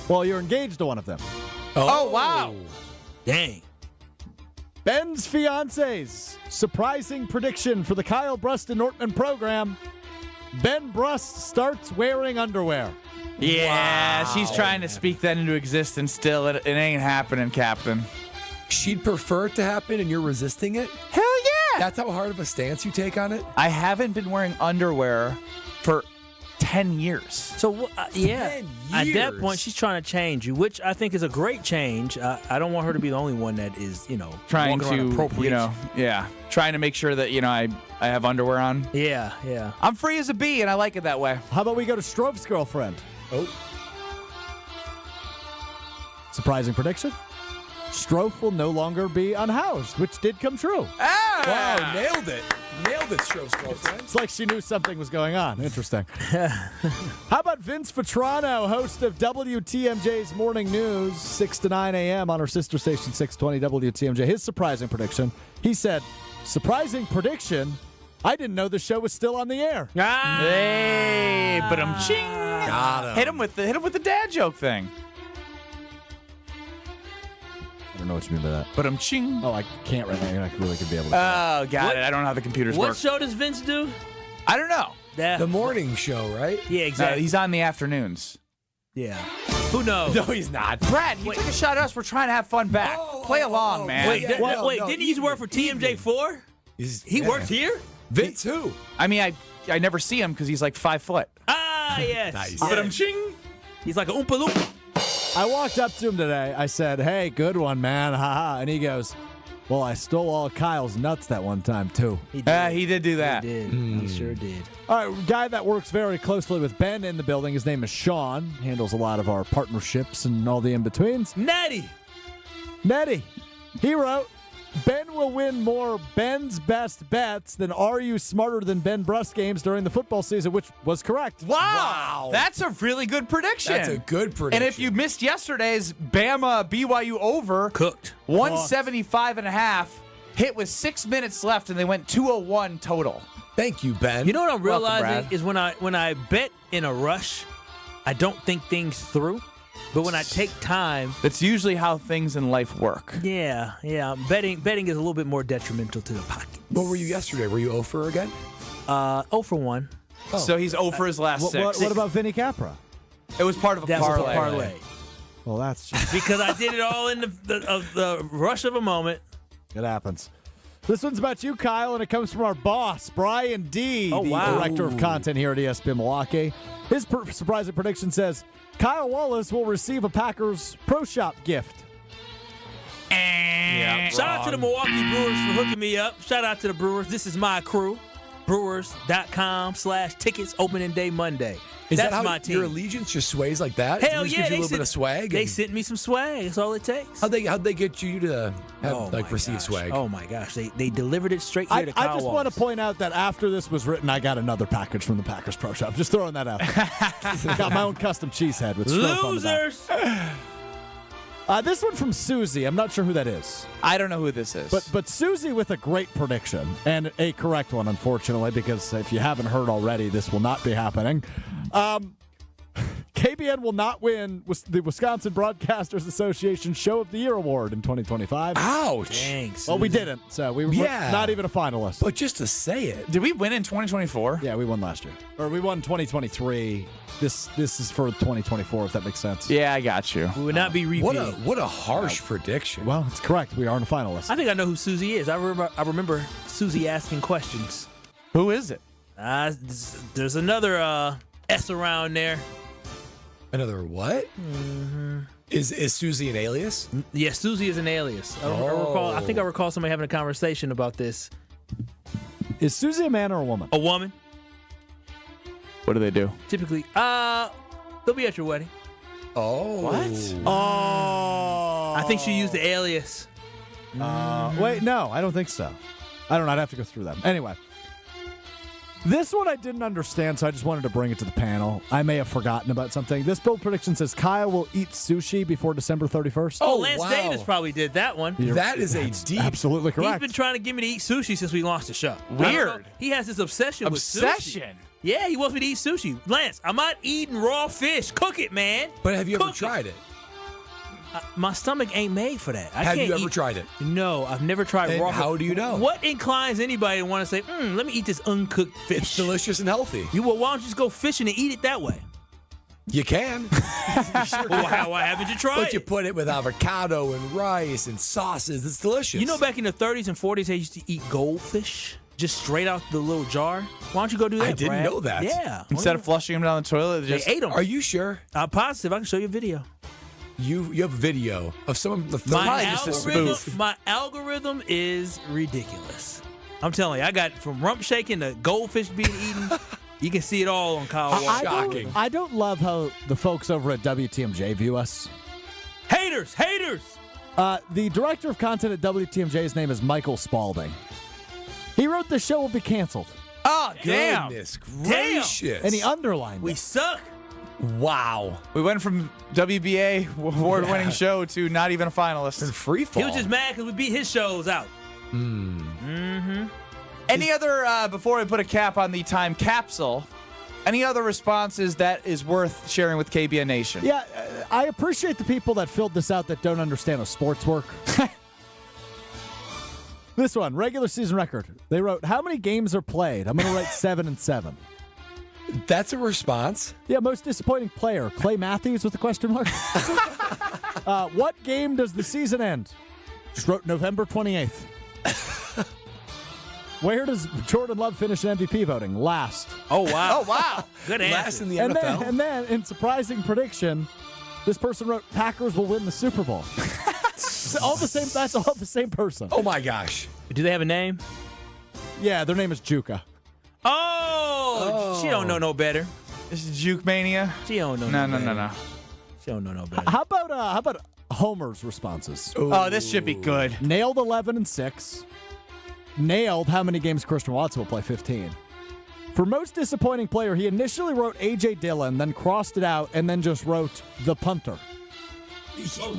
Well, you're engaged to one of them. Oh wow. Dang. Ben's fiance's surprising prediction for the Kyle Bruston Nortman program. Ben Brust starts wearing underwear. Yeah, she's trying to speak that into existence still. It ain't happening, Captain. She'd prefer it to happen and you're resisting it? Hell yeah! That's how hard of a stance you take on it? I haven't been wearing underwear for 10 years. So, yeah, at that point, she's trying to change you, which I think is a great change. I don't want her to be the only one that is, trying to, trying to make sure that, I have underwear on. Yeah. I'm free as a bee, and I like it that way. How about we go to Strofe's girlfriend? Oh. Surprising prediction? Strofe will no longer be unhoused, which did come true. Wow, nailed it. Nailed it, Strofe's girlfriend. It's like she knew something was going on. Interesting. How about Vince Vitrano, host of WTMJ's Morning News, 6 to 9 a.m. on our sister station, 620 WTMJ. His surprising prediction, he said, surprising prediction, I didn't know the show was still on the air. Hey, but ching. Got him. Hit him with the dad joke thing. I don't know what you mean by that. But ching. Oh, I can't right now. You're not really going to be able to. Oh, got it. I don't know how the computers work. What show does Vince do? I don't know. The morning show, right? Yeah, exactly. He's on the afternoons. Yeah. Who knows? No, he's not. Brad, he took a shot at us. We're trying to have fun back. Play along, man. Wait, didn't he used to work for TMJ4? He works here? Vince who? I mean, I never see him because he's like 5 foot. Ah, yes. Nice. But ching. He's like a Oompa Loompa. I walked up to him today. I said, hey, good one, man. Ha-ha. And he goes, well, I stole all Kyle's nuts that one time, too. He did do that. He did. He sure did. All right, guy that works very closely with Ben in the building. His name is Sean. Handles a lot of our partnerships and all the in-betweens. Nettie. He wrote, Ben will win more Ben's best bets than Are You Smarter Than Ben Brust games during the football season, which was correct. Wow. That's a really good prediction. That's a good prediction. And if you missed yesterday's Bama BYU over, cooked 175.5, hit with 6 minutes left, and they went 201 total. Thank you, Ben. You know what I'm realizing Welcome, Brad. is when I bet in a rush, I don't think things through. But when I take time, that's usually how things in life work. Yeah. Betting is a little bit more detrimental to the pocket. What were you yesterday? Were you 0 for again? 0 for 1. Oh. So he's 0 for his last 6. What about Vinny Capra? It was part of a parlay. Well, that's just because I did it all in the rush of a moment. It happens. This one's about you, Kyle, and it comes from our boss, Brian D., the director of content here at ESPN Milwaukee. His surprising prediction says, Kyle Wallace will receive a Packers Pro Shop gift. Shout out to the Milwaukee Brewers for hooking me up. Shout out to the Brewers. This is my crew. Brewers.com/tickets opening day Monday. Is That's that how my team. your allegiance just sways like that? Hell Gives yeah. you a little bit of swag? They sent me some swag. That's all it takes. How'd they get you to have receive swag? Oh my gosh. They delivered it straight here to Kyle I just want to point out that after this was written, I got another package from the Packers Pro Shop. Just throwing that out there. Got my own custom cheese head with Strofe on the back. Losers! This one from Susie. I'm not sure who that is. I don't know who this is. But Susie with a great prediction, and a correct one, unfortunately, because if you haven't heard already, this will not be happening. KBN will not win the Wisconsin Broadcasters Association Show of the Year Award in 2025. Ouch. Thanks. Well, we didn't, so we were not even a finalist. But just to say it. Did we win in 2024? Yeah, we won last year. Or we won 2023. This is for 2024, if that makes sense. Yeah, I got you. We would not be repeating. What a harsh prediction. Well, it's correct. We aren't a finalist. I think I know who Susie is. I remember Susie asking questions. Who is it? There's another S around there. Another what? Mm-hmm. Is Susie an alias? Yes, Susie is an alias. I think I recall somebody having a conversation about this. Is Susie a man or a woman? A woman. What do they do? Typically, they'll be at your wedding. Oh. What? Oh. I think she used the alias. Wait, no, I don't think so. I don't know. I'd have to go through them. Anyway. This one I didn't understand, so I just wanted to bring it to the panel. I may have forgotten about something. This bold prediction says Kyle will eat sushi before December 31st. Oh, Lance Davis probably did that one. That is a deep. Absolutely correct. He's been trying to get me to eat sushi since we launched the show. Weird. He has this obsession with sushi. Yeah, he wants me to eat sushi. Lance, I'm not eating raw fish. Cook it, man. But have you ever tried it? My stomach ain't made for that. Have you ever tried it? No, I've never tried And raw. how do you know? What inclines anybody to want to say, let me eat this uncooked fish? It's delicious and healthy. Why don't you just go fishing and eat it that way? You can. Why haven't you tried But it? you put it with avocado and rice and sauces. It's delicious. You know, back in the 30s and 40s, they used to eat goldfish just straight out the little jar. Why don't you go do that, I didn't Brad? know that. Yeah. Instead of flushing them down the toilet, They ate them. Are you sure? I'm positive. I can show you a video. You have video of some of the My algorithm is ridiculous. I'm telling you, I got from rump shaking to goldfish being eaten. You can see it all on Kyle Walker. Shocking. I don't love how the folks over at WTMJ view us. Haters. The director of content at WTMJ's name is Michael Spalding. He wrote the show will be canceled. Oh, damn. Goodness gracious. And he underlined We it. suck. Wow. We went from WBA award-winning show to not even a finalist. And free fall. He was just mad because we beat his shows out. Any other, before we put a cap on the time capsule, any other responses that is worth sharing with KBN Nation? Yeah, I appreciate the people that filled this out that don't understand how sports work. This one, regular season record. They wrote, how many games are played? I'm going to write 7 and 7. That's a response. Yeah, most disappointing player, Clay Matthews with a question mark. What game does the season end? Just wrote November 28th. Where does Jordan Love finish in MVP voting? Last. Oh, wow. Oh, wow. Good answer. Last in the NFL. And then, in surprising prediction, this person wrote Packers will win the Super Bowl. All the same. That's all the same person. Oh my gosh. Do they have a name? Yeah, their name is Juka. Oh, she don't know no better. This is Juke Mania? She don't know No. She don't know no better. How about Homer's responses? Oh, this should be good. Nailed 11 and 6. Nailed how many games Christian Watson will play, 15. For most disappointing player, he initially wrote A.J. Dillon, then crossed it out, and then just wrote the punter.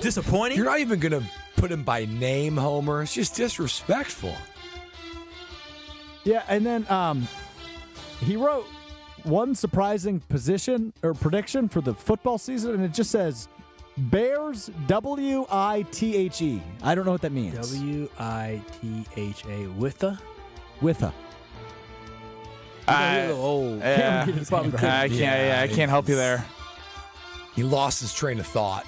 Disappointing? You're not even going to put him by name, Homer. It's just disrespectful. Yeah, and then he wrote one surprising position or prediction for the football season, and it just says Bears Withe. I don't know what that means. Witha. Witha. I can't help you there. He lost his train of thought.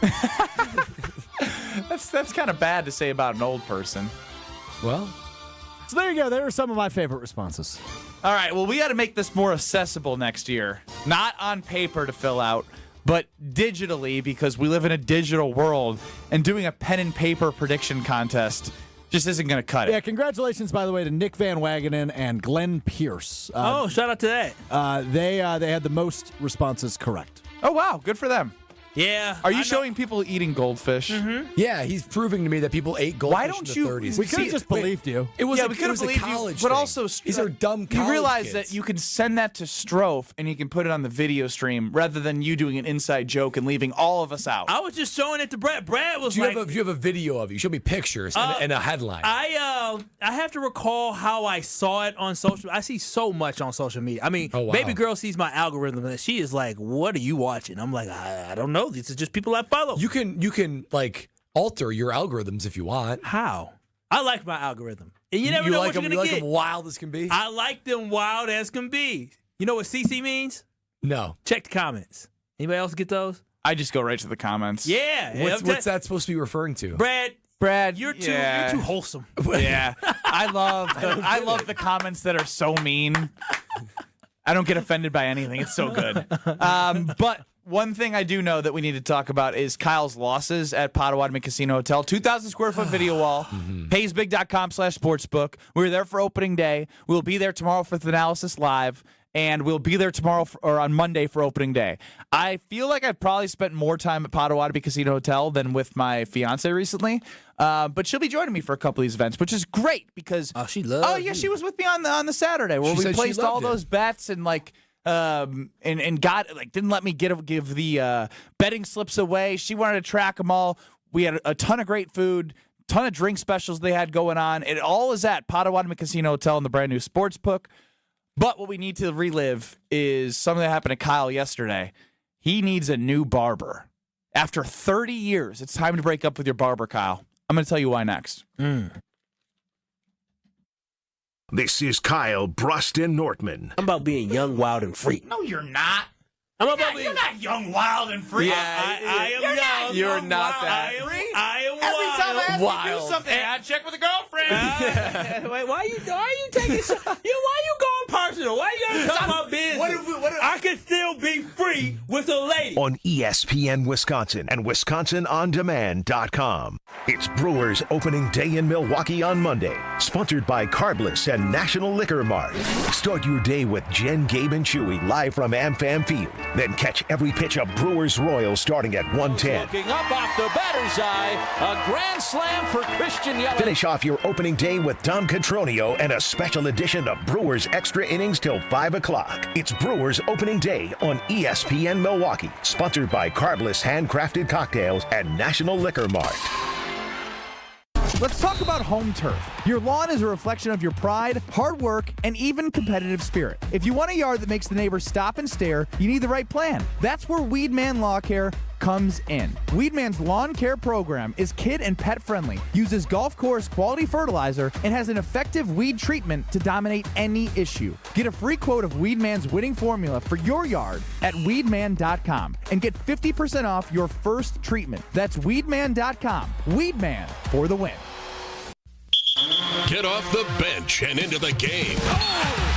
That's kind of bad to say about an old person. Well, so there you go. There are some of my favorite responses. All right, well, we got to make this more accessible next year. Not on paper to fill out, but digitally, because we live in a digital world, and doing a pen and paper prediction contest just isn't going to cut it. Yeah, congratulations, by the way, to Nick Van Wagenen and Glenn Pierce. Shout out to that. They had the most responses correct. Oh, wow. Good for them. Yeah. Are you showing people eating goldfish? Mm-hmm. Yeah, he's proving to me that people ate goldfish Why don't in the you? 30s. We could have just believed you. It was yeah, a, we it could have was a believed you, college but thing. also These are dumb college You realize kids. that you can send that to Strofe and you can put it on the video stream rather than you doing an inside joke and leaving all of us out. I was just showing it to Brad. Brad was Do you, like, have a, do you have a video of it? You show me pictures and a headline. I have to recall how I saw it on social. I see so much on social media. I mean, Oh, wow. baby girl sees my algorithm and she is like, "What are you watching?" I'm like, I don't know. These are just people I follow. You can like alter your algorithms if you want. How? I like my algorithm. And you never know like what you're them, going to you get. like them wild as can be? I like them wild as can be. You know what CC means? No. Check the comments. Anybody else get those? I just go right to the comments. Yeah. What's that supposed to be referring to? Brad, you're too wholesome. Yeah, I love the comments that are so mean. I don't get offended by anything. It's so good. But one thing I do know that we need to talk about is Kyle's losses at Potawatomi Casino Hotel. 2,000 square foot video wall. PaysBig.com/sportsbook. We were there for opening day. We'll be there tomorrow for the analysis live. And we'll be there tomorrow or on Monday for opening day. I feel like I've probably spent more time at Potawatomi Casino Hotel than with my fiance recently. But she'll be joining me for a couple of these events, which is great because she loves. Oh yeah, she was with me on the Saturday where She we said she placed all loved it. those bets and like and got like didn't let me give the betting slips away. She wanted to track them all. We had a ton of great food. Ton of drink specials they had going on. It all is at Potawatomi Casino Hotel in the brand new sportsbook. But what we need to relive is something that happened to Kyle yesterday. He needs a new barber. After 30 years, it's time to break up with your barber, Kyle. I'm going to tell you why next. This is Kyle Bruston Nortman. I'm about being young, wild, and free. No, you're not. You're not young, wild, and free. I am young. You're not that. I am Every wild. time I ask you to Wild. do something, I had to check with a girlfriend. Wait, why you taking why you going personal? Why you gotta talk about business? I can still be free with a lady. On ESPN Wisconsin and WisconsinOnDemand.com. It's Brewers opening day in Milwaukee on Monday. Sponsored by Carbless and National Liquor Mart. Start your day with Jen, Gabe, and Chewy live from AmFam Field. Then catch every pitch of Brewers Royals starting at 1:10. Looking up off the batter's eye, a grand slam for Christian Yelich. Finish off your opening day with Dom Catronio and a special edition of Brewers Extra Innings till 5 o'clock. It's Brewers opening day on ESPN Milwaukee. Sponsored by Carbless Handcrafted Cocktails and National Liquor Mart. Let's talk about home turf. Your lawn is a reflection of your pride, hard work, and even competitive spirit. If you want a yard that makes the neighbors stop and stare, you need the right plan. That's where Weedman Lawn Care comes in. Weedman's lawn care program is kid and pet friendly, uses golf course quality fertilizer, and has an effective weed treatment to dominate any issue. Get a free quote of Weedman's winning formula for your yard at weedman.com and get 50% off your first treatment. That's weedman.com. Weedman for the win. Get off the bench and into the game.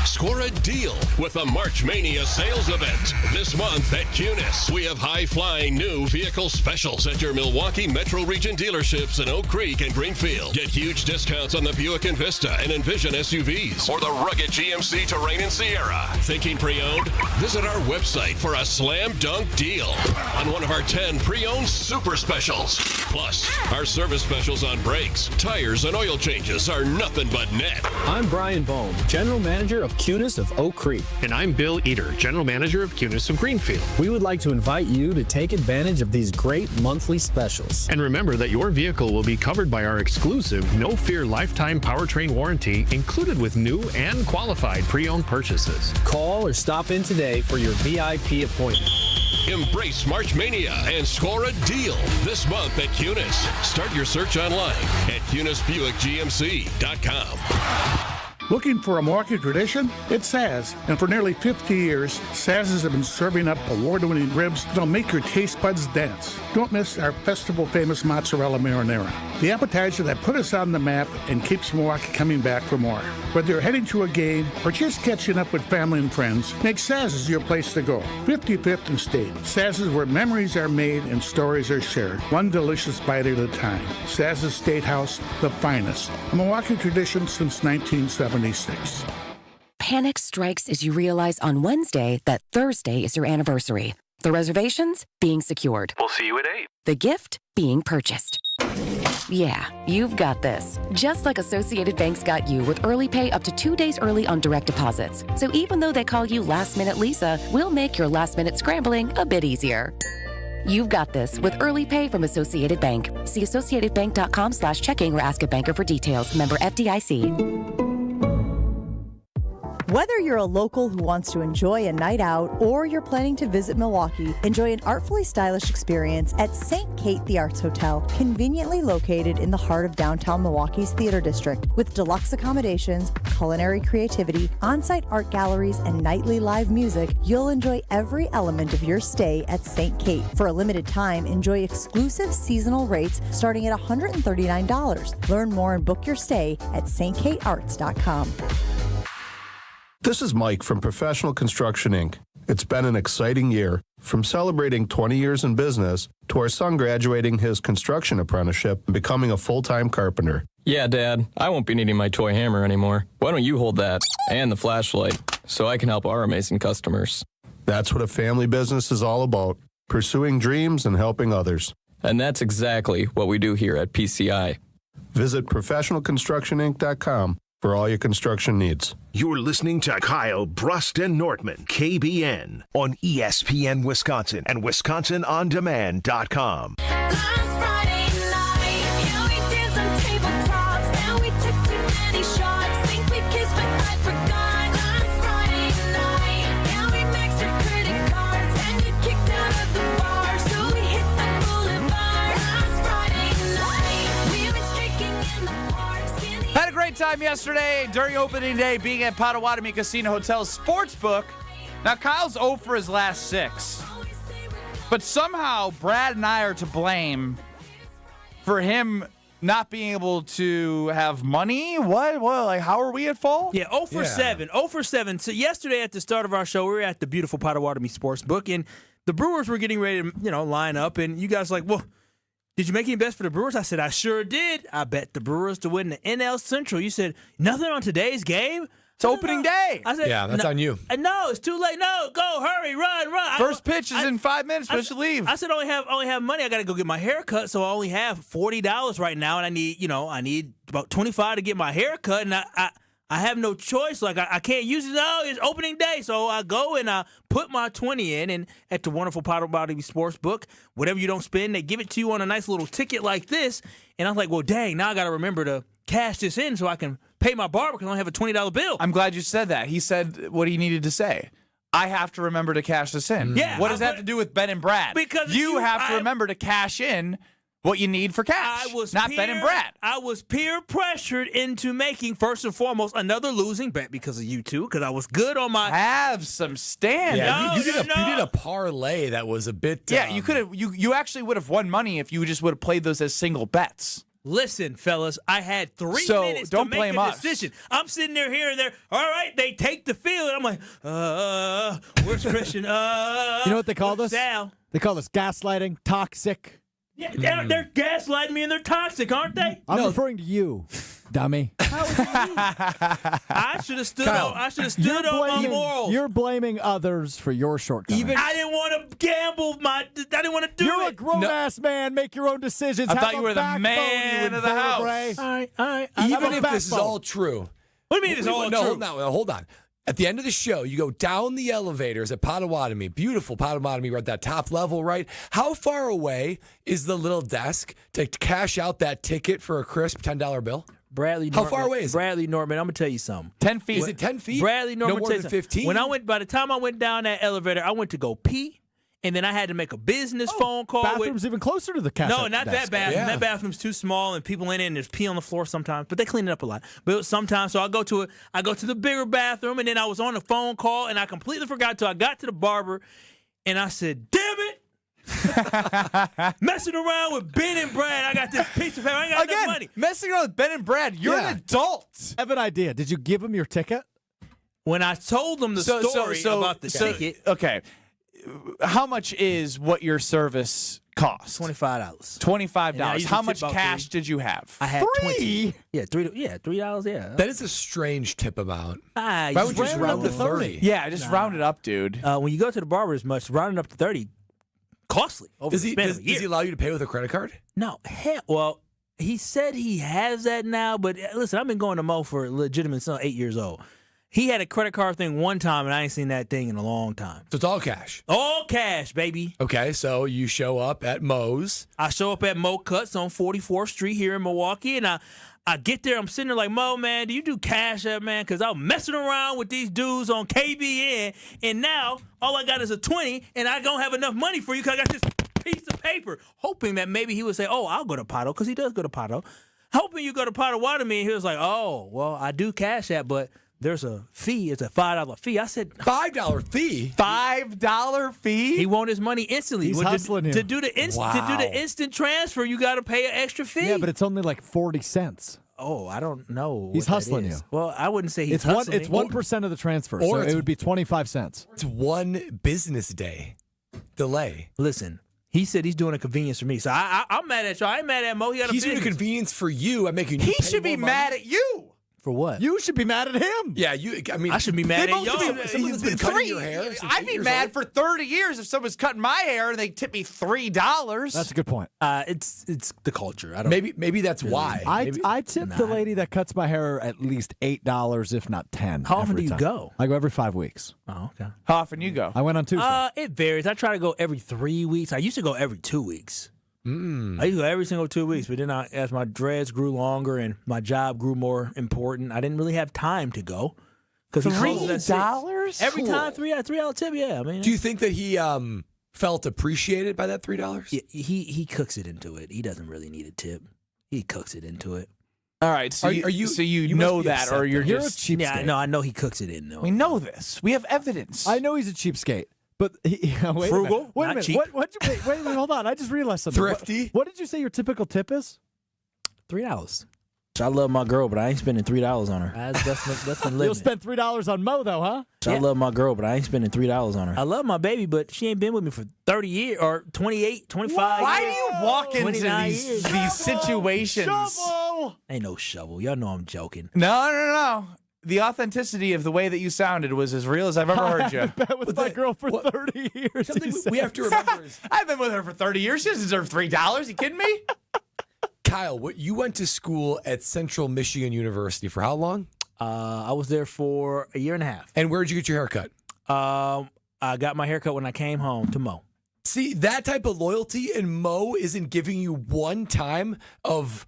Score a deal with the March Mania sales event. This month at Cunis, we have high-flying new vehicle specials at your Milwaukee Metro Region dealerships in Oak Creek and Greenfield. Get huge discounts on the Buick Envista and Envision SUVs or the rugged GMC Terrain and Sierra. Thinking pre-owned? Visit our website for a slam dunk deal on one of our 10 pre-owned super specials. Plus, our service specials on brakes, tires, and oil changes are nothing but net. I'm Brian Bohm, General Manager of Cunis of Oak Creek. And I'm Bill Eater, General Manager of Cunis of Greenfield. We would like to invite you to take advantage of these great monthly specials. And remember that your vehicle will be covered by our exclusive No Fear lifetime powertrain warranty included with new and qualified pre-owned purchases. Call or stop in today for your VIP appointment. Embrace March Mania and score a deal this month at Cunis. Start your search online at CunisBuickGMC.com. Looking for a Milwaukee tradition? It's Saz. And for nearly 50 years, Saz's have been serving up award-winning ribs that'll make your taste buds dance. Don't miss our festival-famous mozzarella marinara, the appetizer that put us on the map and keeps Milwaukee coming back for more. Whether you're heading to a game or just catching up with family and friends, make Saz's your place to go. 55th and State. Saz's, where memories are made and stories are shared, one delicious bite at a time. Saz's State House, the finest. A Milwaukee tradition since 1976. Panic strikes as you realize on Wednesday that Thursday is your anniversary. The reservations being secured. We'll see you at 8. The gift being purchased. Yeah, you've got this. Just like Associated Bank's got you with early pay up to 2 days early on direct deposits. So even though they call you Last Minute Lisa, we'll make your last minute scrambling a bit easier. You've got this with early pay from Associated Bank. See associatedbank.com/checking or ask a banker for details. Member FDIC. Whether you're a local who wants to enjoy a night out or you're planning to visit Milwaukee, enjoy an artfully stylish experience at St. Kate the Arts Hotel, conveniently located in the heart of downtown Milwaukee's Theater District. With deluxe accommodations, culinary creativity, on-site art galleries, and nightly live music, you'll enjoy every element of your stay at St. Kate. For a limited time, enjoy exclusive seasonal rates starting at $139. Learn more and book your stay at stkatearts.com. This is Mike from Professional Construction, Inc. It's been an exciting year, from celebrating 20 years in business to our son graduating his construction apprenticeship and becoming a full-time carpenter. Yeah, Dad, I won't be needing my toy hammer anymore. Why don't you hold that and the flashlight so I can help our amazing customers? That's what a family business is all about, pursuing dreams and helping others. And that's exactly what we do here at PCI. Visit ProfessionalConstructionInc.com for all your construction needs. You're listening to Kyle, Brust, and Nortman, KBN, on ESPN Wisconsin and WisconsinOnDemand.com. Time yesterday during opening day being at Potawatomi Casino Hotel Sportsbook. Now, Kyle's 0 for his last 6. But somehow Brad and I are to blame for him not being able to have money. What? Like, how are we at fault? Yeah, 0 for 7. 0 for 7. So yesterday at the start of our show, we were at the beautiful Potawatomi Sportsbook, and the Brewers were getting ready to, line up, and you guys were like, well, did you make any bets for the Brewers? I said, I sure did. I bet the Brewers to win the NL Central. You said, nothing on today's game? It's opening day. I said, yeah, that's on you. No, it's too late. No, go, hurry, run. First pitch is in 5 minutes. But should leave. I said, I only have money. I got to go get my hair cut, so I only have $40 right now, and I need about $25 to get my hair cut, and I have no choice. Like, I can't use it. No, it's opening day. So I go and I put my 20 in, and at the wonderful Potawatomi Sportsbook, whatever you don't spend, they give it to you on a nice little ticket like this. And I was like, well, dang, now I got to remember to cash this in so I can pay my barber because I only have a $20 bill. I'm glad you said that. He said what he needed to say. I have to remember to cash this in. Yeah. What does that have to do with Ben and Brad? Because you have to remember to cash in what you need for cash, Ben and Brad. I was peer pressured into making, first and foremost, another losing bet because of you two, because I was good on my... Have some stand. Yeah, you did a parlay that was a bit... Yeah, you could have. You actually would have won money if you just would have played those as single bets. Listen, fellas, I had 3 minutes don't to make blame a us. decision. I'm sitting there here and there. All right, they take the field. I'm like, where's Christian? You know what they call this? Sal? They call this gaslighting, toxic. Yeah, they're gaslighting me and they're toxic, aren't they? I'm referring to you, dummy. I should have stood on my morals. You're blaming others for your shortcomings. I didn't want to gamble. I didn't want to do it. You're a grown-ass man. Make your own decisions. I thought you were the man of the house. All right. Even if this is all true. What do you mean it's all true? Hold on. At the end of the show, you go down the elevators at Potawatomi, beautiful Potawatomi, we're at that top level, right? How far away is the little desk to cash out that ticket for a crisp $10 bill? Bradley How Norman, far away is Bradley Norman, I'm going to tell you something. 10 feet. Is it 10 feet? Bradley Norman, no more than 15? By the time I went down that elevator, I went to go pee. And then I had to make a business phone call. Bathroom's even closer to the cash. No, not desk. that bathroom. Yeah. That bathroom's too small, and people in it, and there's pee on the floor sometimes. But they clean it up a lot. But sometimes, so I go to the bigger bathroom, and then I was on a phone call, and I completely forgot till I got to the barber, and I said, "Damn it, messing around with Ben and Brad. I got this piece of paper. I ain't got enough money. Messing around with Ben and Brad. You're an adult. I have an idea. Did you give him your ticket? When I told them the story about the ticket, okay. How much is what your service cost? $25. $25. How much cash did you have? I had $3. 20. Yeah, $3. Yeah. That is a strange tip amount. Why would you just round to 30? Yeah, just round it up, dude. When you go to the barber as much, rounding up to 30, costly. Does he allow you to pay with a credit card? No. Well, he said he has that now, but listen, I've been going to Mo for legitimate son, 8 years old. He had a credit card thing one time, and I ain't seen that thing in a long time. So it's all cash? All cash, baby. Okay, so you show up at Mo's. I show up at Mo Cuts on 44th Street here in Milwaukee, and I get there. I'm sitting there like, Mo, man, do you do Cash App, man? Because I'm messing around with these dudes on KBN, and now all I got is a 20, and I don't have enough money for you because I got this piece of paper, hoping that maybe he would say, oh, I'll go to Pato, because he does go to Pato. Hoping you go to Potawatomi, and he was like, oh, well, I do Cash App, but there's a fee. It's a $5 fee. I said, $5 fee? $5 fee? He want his money instantly. He's hustling you. To do the instant transfer, you got to pay an extra fee. Yeah, but it's only like 40 cents. Oh, I don't know. He's hustling you. Well, I wouldn't say he's It's hustling. It's 1% of the transfer, or so it would be 25 cents. It's 1 business day delay. Listen, he said he's doing a convenience for me, so I'm mad at you. I ain't mad at Mo. He's doing a convenience for you. I'm making you He pay should be more mad money. at you. For what? You should be mad at him. Yeah, I should be mad at y'all. Someone's been cutting your hair. I'd be mad for 30 years if someone's cutting my hair and they tip me $3. That's a good point. It's the culture. I don't. Maybe that's why. I tip the lady that cuts my hair at least $8, if not 10. How often do you time. go? I go every 5 weeks. Oh, okay. How often you go? I went on Tuesday. It varies. I try to go every 3 weeks. I used to go every 2 weeks. I used to go every single 2 weeks, but then as my dreads grew longer and my job grew more important, I didn't really have time to go. $3 every time? $3 tip. Yeah, I mean. Do you think that he felt appreciated by that $3? Yeah, he cooks it into it. He doesn't really need a tip. He cooks it into it. All right, so you know that, or you're a just cheapskate. Yeah, I know he cooks it in though. We know this. We have evidence. I know he's a cheapskate. But wait frugal, wait a not minute. cheap. What'd you wait a minute, hold on. I just realized something. Thrifty. What did you say your typical tip is? $3. I love my girl, but I ain't spending $3 on her. That's been living. You'll spend $3 on Mo, though, huh? I love my girl, but I ain't spending $3 on her. I love my baby, but she ain't been with me for 30 years or 28, 25 Why years. do you walk into 29 these years. situations? Shovel! Ain't no shovel. Y'all know I'm joking. No. The authenticity of the way that you sounded was as real as I've ever heard you. I've been with my girl for 30 years. Something we have to remember is I've been with her for 30 years. She doesn't deserve $3. You kidding me? Kyle, you went to school at Central Michigan University for how long? I was there for a year and a half. And where did you get your haircut? I got my haircut when I came home to Mo. See, that type of loyalty, and Mo isn't giving you one time of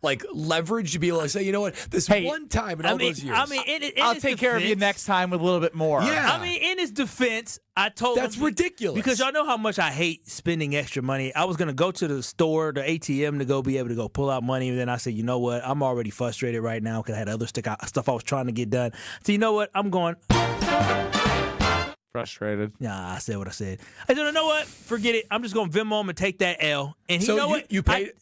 like leverage to be able to say, you know what, this one time in all those years. I mean, I'll take care of you next time with a little bit more. Yeah. I mean, in his defense, I told That's him ridiculous. because y'all know how much I hate spending extra money. I was gonna go to the store, the ATM, to go be able to go pull out money, and then I said, you know what, I'm already frustrated right now because I had other stuff I was trying to get done. So you know what, I'm going. Frustrated. Nah, I said what I said. I said, you know what? Forget it. I'm just going to Venmo him and take that L. And So you know you- what? you paid-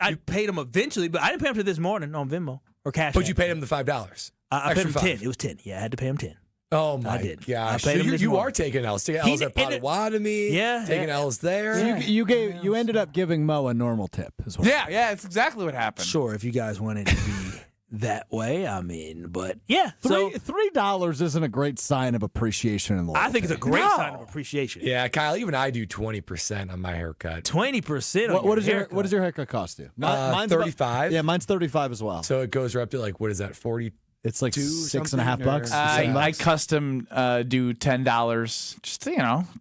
I paid him eventually, but I didn't pay him till this morning on Venmo or Cash But App. you paid him the $5. I paid him Extra 10. $5. It was 10. Yeah, I had to pay him 10. Oh my did. gosh! I paid So him this you morning. are taking L's. Taking L's at Potawatomi. Yeah, taking L's there. So you ended up giving Mo a normal tip as well. Yeah, it's exactly what happened. Sure, if you guys want it to be that way, I mean, but yeah. So $3 isn't a great sign of appreciation in life. I think it's a great sign of appreciation. Yeah, Kyle. Even I do 20% on my haircut. 20%. What does your haircut cost you? Mine's about- 35. Yeah, mine's 35 as well. So it goes up to like, what is that? 40. It's like $6.50. I custom do $10, just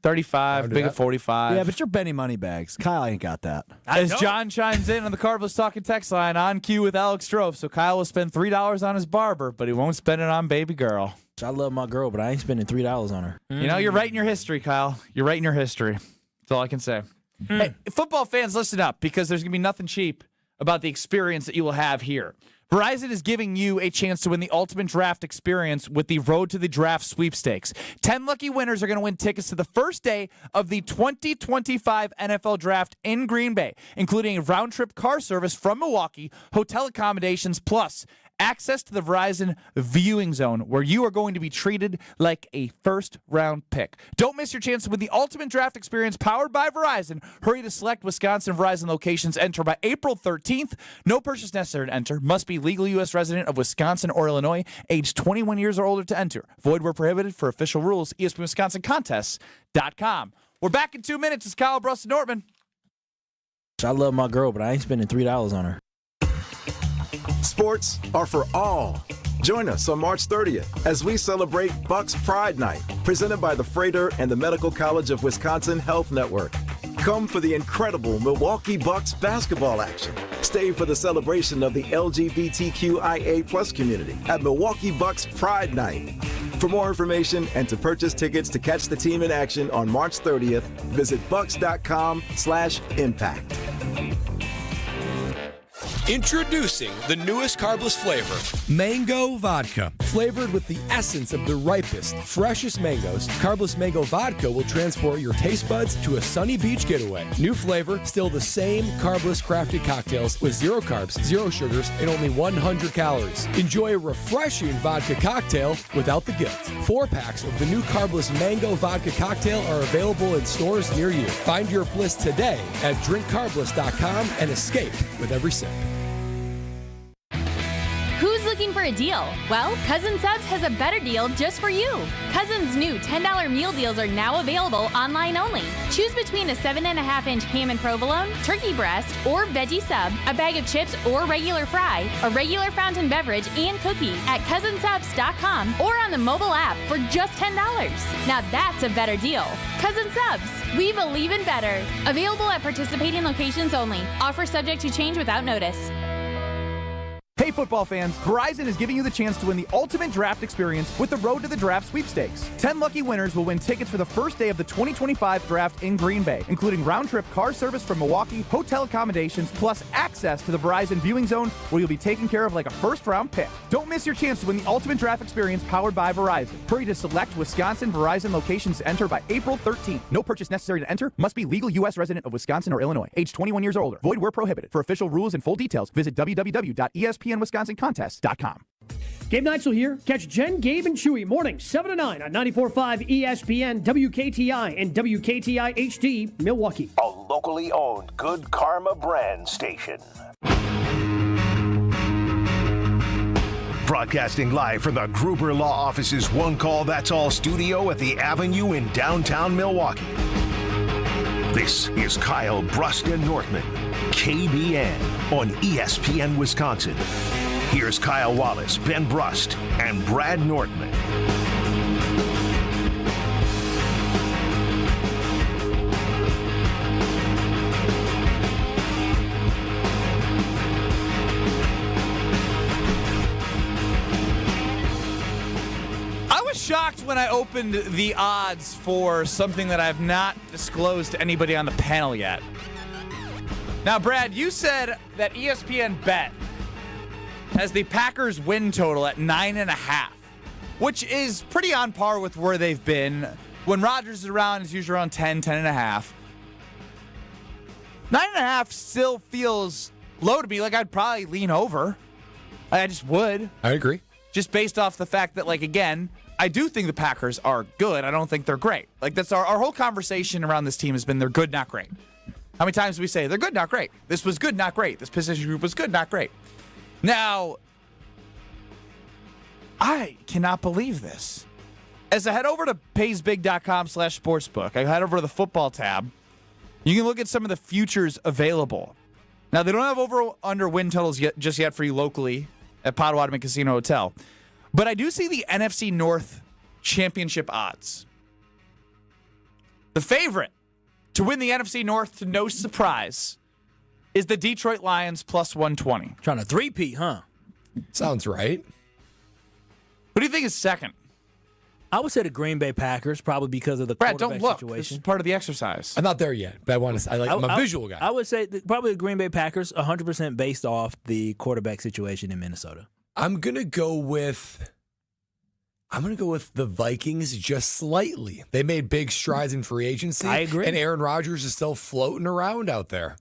35, big of 45. Yeah, but you're Benny Moneybags. Kyle ain't got that. As John chimes in on the Cardinals Talking text line, on cue with Alex Strofe. So Kyle will spend $3 on his barber, but he won't spend it on baby girl. I love my girl, but I ain't spending $3 on her. You're writing your history, Kyle. You're writing your history. That's all I can say. Hey, football fans, listen up, because there's going to be nothing cheap about the experience that you will have here. Verizon is giving you a chance to win the ultimate draft experience with the Road to the Draft sweepstakes. 10 lucky winners are going to win tickets to the first day of the 2025 NFL Draft in Green Bay, including a round-trip car service from Milwaukee, hotel accommodations, plus access to the Verizon viewing zone, where you are going to be treated like a first-round pick. Don't miss your chance to win the ultimate draft experience powered by Verizon. Hurry to select Wisconsin Verizon locations. Enter by April 13th. No purchase necessary to enter. Must be legal U.S. resident of Wisconsin or Illinois, age 21 years or older to enter. Void where prohibited. For official rules, ESPN Wisconsin Contests.com. We're back in 2 minutes. It's Kyle, Bruss, and Nortman. I love my girl, but I ain't spending $3 on her. Sports are for all. Join us on March 30th as we celebrate Bucks Pride Night, presented by the Freighter and the Medical College of Wisconsin Health Network. Come for the incredible Milwaukee Bucks basketball action. Stay for the celebration of the LGBTQIA+ community at Milwaukee Bucks Pride Night. For more information and to purchase tickets to catch the team in action on March 30th, visit bucks.com/impact. Introducing the newest carbless flavor, Mango Vodka. Flavored with the essence of the ripest, freshest mangoes, Carbless Mango Vodka will transport your taste buds to a sunny beach getaway. New flavor, still the same carbless crafted cocktails with 0 carbs, 0 sugars, and only 100 calories. Enjoy a refreshing vodka cocktail without the guilt. 4 packs of the new Carbless Mango Vodka cocktail are available in stores near you. Find your bliss today at drinkcarbless.com and escape with every sip. Who's looking for a deal? Well, Cousin Subs has a better deal just for you. Cousin's new $10 meal deals are now available online only. Choose between a 7.5-inch ham and provolone, turkey breast, or veggie sub, a bag of chips or regular fry, a regular fountain beverage, and cookie at cousinsubs.com or on the mobile app for just $10. Now that's a better deal. Cousin Subs, we believe in better. Available at participating locations only. Offer subject to change without notice. Hey football fans, Verizon is giving you the chance to win the ultimate draft experience with the Road to the Draft sweepstakes. 10 lucky winners will win tickets for the first day of the 2025 draft in Green Bay, including round-trip car service from Milwaukee, hotel accommodations, plus access to the Verizon viewing zone where you'll be taken care of like a first-round pick. Don't miss your chance to win the ultimate draft experience powered by Verizon. Hurry to select Wisconsin Verizon locations to enter by April 13th. No purchase necessary to enter. Must be legal U.S. resident of Wisconsin or Illinois, age 21 years or older. Void where prohibited. For official rules and full details, visit www.espnwisconsincontest.com. Gabe Neitzel here. Catch Jen, Gabe, and Chewy mornings 7 to 9 on 94.5 ESPN, WKTI, and WKTI HD, Milwaukee. A locally owned Good Karma brand station. Broadcasting live from the Gruber Law Office's One Call That's All studio at the Avenue in downtown Milwaukee. This is Kyle Brust and Nortman, KBN on ESPN Wisconsin. Here's Kyle Wallace, Ben Brust, and Brad Nortman. I was shocked when I opened the odds for something that I've not disclosed to anybody on the panel yet. Now, Brad, you said that ESPN bet has the Packers win total at 9.5, which is pretty on par with where they've been. When Rodgers is around, it's usually around 10.5. 9.5 still feels low to me. Like, I'd probably lean over. I just would. I agree. Just based off the fact that, like, again, I do think the Packers are good. I don't think they're great. Like, that's our whole conversation around this team has been they're good, not great. How many times do we say they're good, not great? This was good, not great. This position group was good, not great. Now, I cannot believe this. As I head over to paysbig.com/sportsbook, I head over to the football tab. You can look at some of the futures available. Now, they don't have over-under win totals just yet for you locally at Potawatomi Casino Hotel. But I do see the NFC North championship odds. The favorite to win the NFC North, to no surprise, is the Detroit Lions plus 120. Trying to three-peat, huh? Sounds right. Who do you think is second? I would say the Green Bay Packers, probably because of the Brad, quarterback don't look. situation. This is part of the exercise. I'm not there yet, but I'm a visual guy. I would say probably the Green Bay Packers, 100% based off the quarterback situation in Minnesota. I'm gonna go with the Vikings just slightly. They made big strides in free agency. I agree. And Aaron Rodgers is still floating around out there.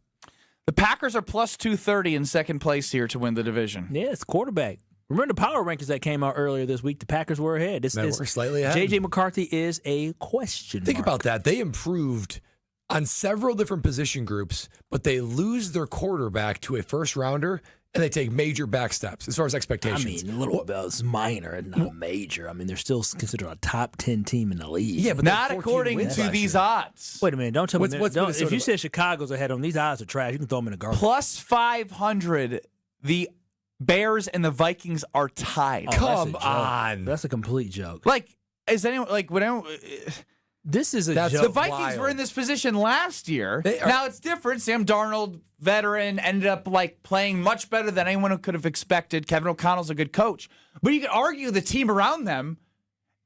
The Packers are plus 230 in second place here to win the division. Yeah, it's quarterback. Remember the power rankings that came out earlier this week? The Packers were ahead. We're slightly ahead. J.J. McCarthy is a question mark. Think about that. They improved on several different position groups, but they lose their quarterback to a first-rounder, and they take major back steps as far as expectations. I mean, a little bit it's minor and not major. I mean, they're still considered a top 10 team in the league. Yeah, but not according to these odds. Wait a minute. Don't tell me. If you Minnesota? said Chicago's ahead of them, these odds are trash. You can throw them in the garbage. Plus 500, the Bears and the Vikings are tied. Come on. That's a complete joke. Like, is anyone like when anyone, this is a joke. the Vikings were in this position last year. Now it's different. Sam Darnold, veteran, ended up like playing much better than anyone could have expected. Kevin O'Connell's a good coach, but you could argue the team around them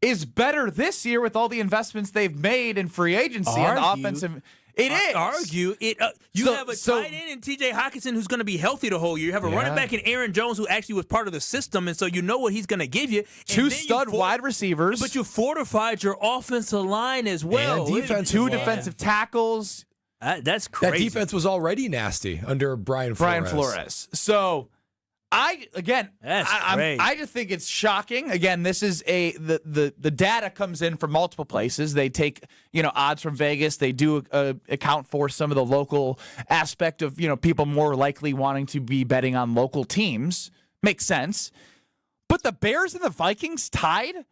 is better this year with all the investments they've made in free agency on the offensive. It is. Argue it. You have a tight end in T.J. Hockenson who's going to be healthy the whole year. You have a running back in Aaron Jones who actually was part of the system, and so you know what he's going to give you. Two stud wide receivers. But you fortified your offensive line as well. And defense. Two defensive tackles. That's crazy. That defense was already nasty under Brian Flores. So, I just think it's shocking. Again, this is the data comes in from multiple places. They take odds from Vegas. They do account for some of the local aspect of people more likely wanting to be betting on local teams. Makes sense. But the Bears and the Vikings tied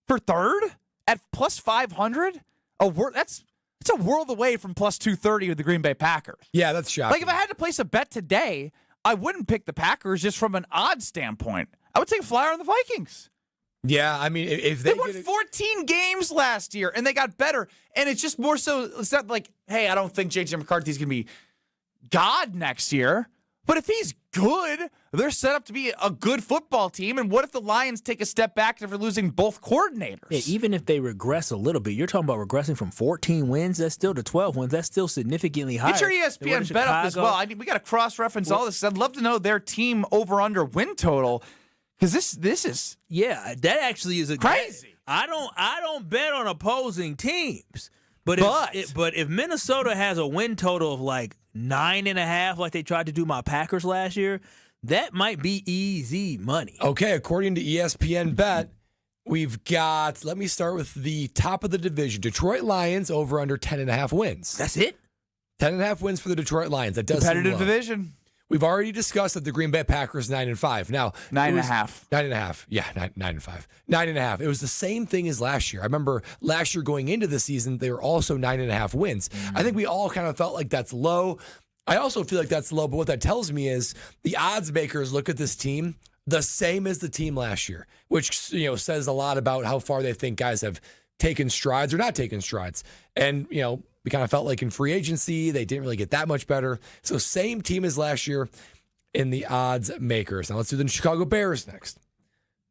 for third at plus 500. That's a world away from plus 230 with the Green Bay Packers. Yeah, that's shocking. Like if I had to place a bet today, I wouldn't pick the Packers just from an odds standpoint. I would take a flyer on the Vikings. Yeah, I mean, if they won 14 games last year and they got better, and it's just more so. It's not like, hey, I don't think J.J. McCarthy's going to be God next year. But if he's good, they're set up to be a good football team. And what if the Lions take a step back after losing both coordinators? Yeah, even if they regress a little bit, you're talking about regressing from 14 wins. That's still to 12 wins. That's still significantly higher. Get your ESPN bet up as well. We got to cross-reference all this. I'd love to know their team over/under win total because this is that actually is crazy. I don't bet on opposing teams, but if Minnesota has a win total of like 9.5, like they tried to do my Packers last year, that might be easy money. Okay, according to ESPN Bet, we've got, let me start with the top of the division. Detroit Lions over under 10.5 wins. That's it? 10.5 wins for the Detroit Lions. That does competitive division. We've already discussed that the Green Bay Packers 9-5. Now 9.5. 9.5. Yeah, 9-5. 9.5. It was the same thing as last year. I remember last year going into the season, they were also 9.5 wins. I think we all kind of felt like that's low. I also feel like that's low, but what that tells me is the odds makers look at this team the same as the team last year, which says a lot about how far they think guys have taken strides or not taken strides. And we kind of felt like in free agency, they didn't really get that much better. So same team as last year in the odds makers. Now let's do the Chicago Bears next.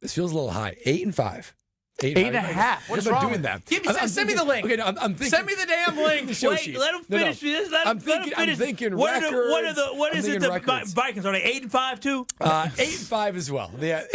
This feels a little high. 8-5. 8.5. What's wrong doing with that? Send me the link. Okay, no, I'm thinking. Send me the damn link. Wait, let him finish this. I'm thinking what records. What is it? The Vikings, are they 8-5 too? 8-5 as well. 8.5?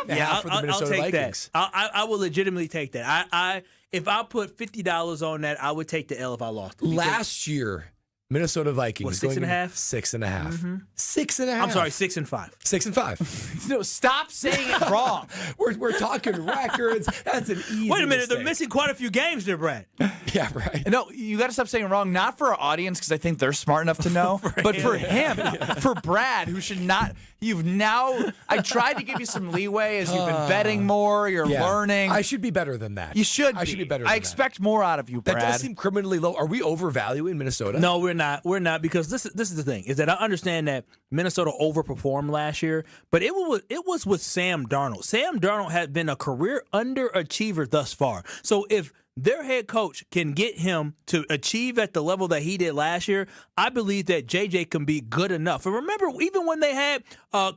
Yeah, for the Minnesota I'll take Vikings. that. I will legitimately take that. If I put $50 on that, I would take the L if I lost it. Last year, Minnesota Vikings. 6.5? 6.5. 6.5. I'm sorry, 6-5. 6-5. No, stop saying it wrong. We're talking records. That's an easy Wait a minute, mistake. they're missing quite a few games there, Brad. Yeah, right. No, you got to stop saying it wrong. Not for our audience because I think they're smart enough to know, but for him, for Brad, who should not. I tried to give you some leeway as you've been betting more. You're learning. I should be better than that. You should. I should be better. I expect more out of you, Brad. That does seem criminally low. Are we overvaluing Minnesota? No, we're not. We're not because this is the thing is that I understand that Minnesota overperformed last year, but it was with Sam Darnold. Sam Darnold had been a career underachiever thus far. So if their head coach can get him to achieve at the level that he did last year, I believe that JJ can be good enough. And remember, even when they had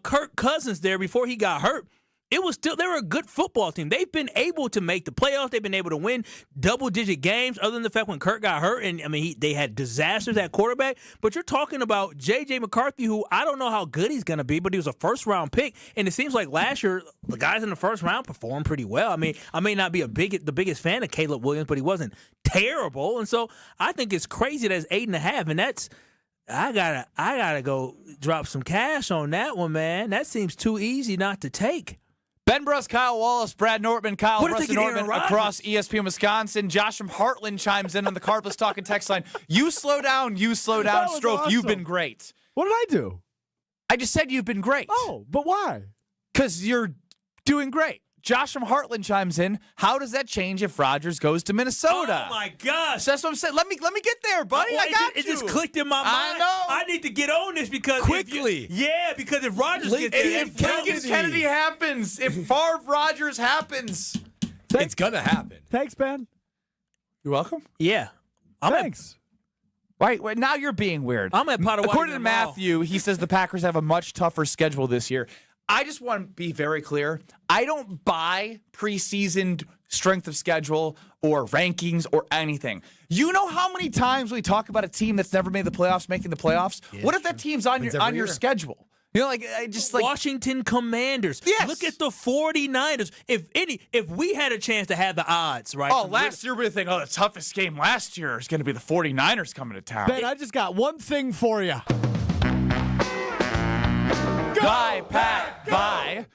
Kirk Cousins there before he got hurt, it was still they were a good football team. They've been able to make the playoffs. They've been able to win double-digit games, other than the fact when Kirk got hurt. And they had disasters at quarterback. But you're talking about J.J. McCarthy, who I don't know how good he's going to be, but he was a first-round pick. And it seems like last year the guys in the first round performed pretty well. I mean, I may not be the biggest fan of Caleb Williams, but he wasn't terrible. And so I think it's crazy that it's 8.5, and I gotta go drop some cash on that one, man. That seems too easy not to take. Ben Bruss, Kyle Wallace, Brad Nortman, Kyle What if Bruss they and get Aaron Nortman Rodgers? across ESPN Wisconsin. Josh from Heartland chimes in on the Carpless Talking text line. You slow down, That was Strofe. You've awesome. been great. What did I do? I just said you've been great. Oh, but why? Because you're doing great. Josh from Heartland chimes in. How does that change if Rodgers goes to Minnesota? Oh my gosh! So that's what I'm saying. Let me get there, buddy. Well, I got it you. just clicked in my mind. I know. I need to get on this because Quickly. because if Rodgers gets there, If Lincoln Kennedy happens, if Favre Rodgers happens, it's gonna happen. Thanks, Ben. You're welcome. Yeah. Thanks. Wait, now you're being weird. I'm at Potawatomi According to tomorrow. Matthew, he says the Packers have a much tougher schedule this year. I just want to be very clear. I don't buy preseason strength of schedule or rankings or anything. You know how many times we talk about a team that's never made the playoffs making the playoffs? What if that team's on your schedule? You know, I just like Washington Commanders. Yes. Look at the 49ers. If we had a chance to have the odds, right? Oh, last year we were thinking, the toughest game last year is going to be the 49ers coming to town. Ben, I just got one thing for you. Bye, Pat. Bye.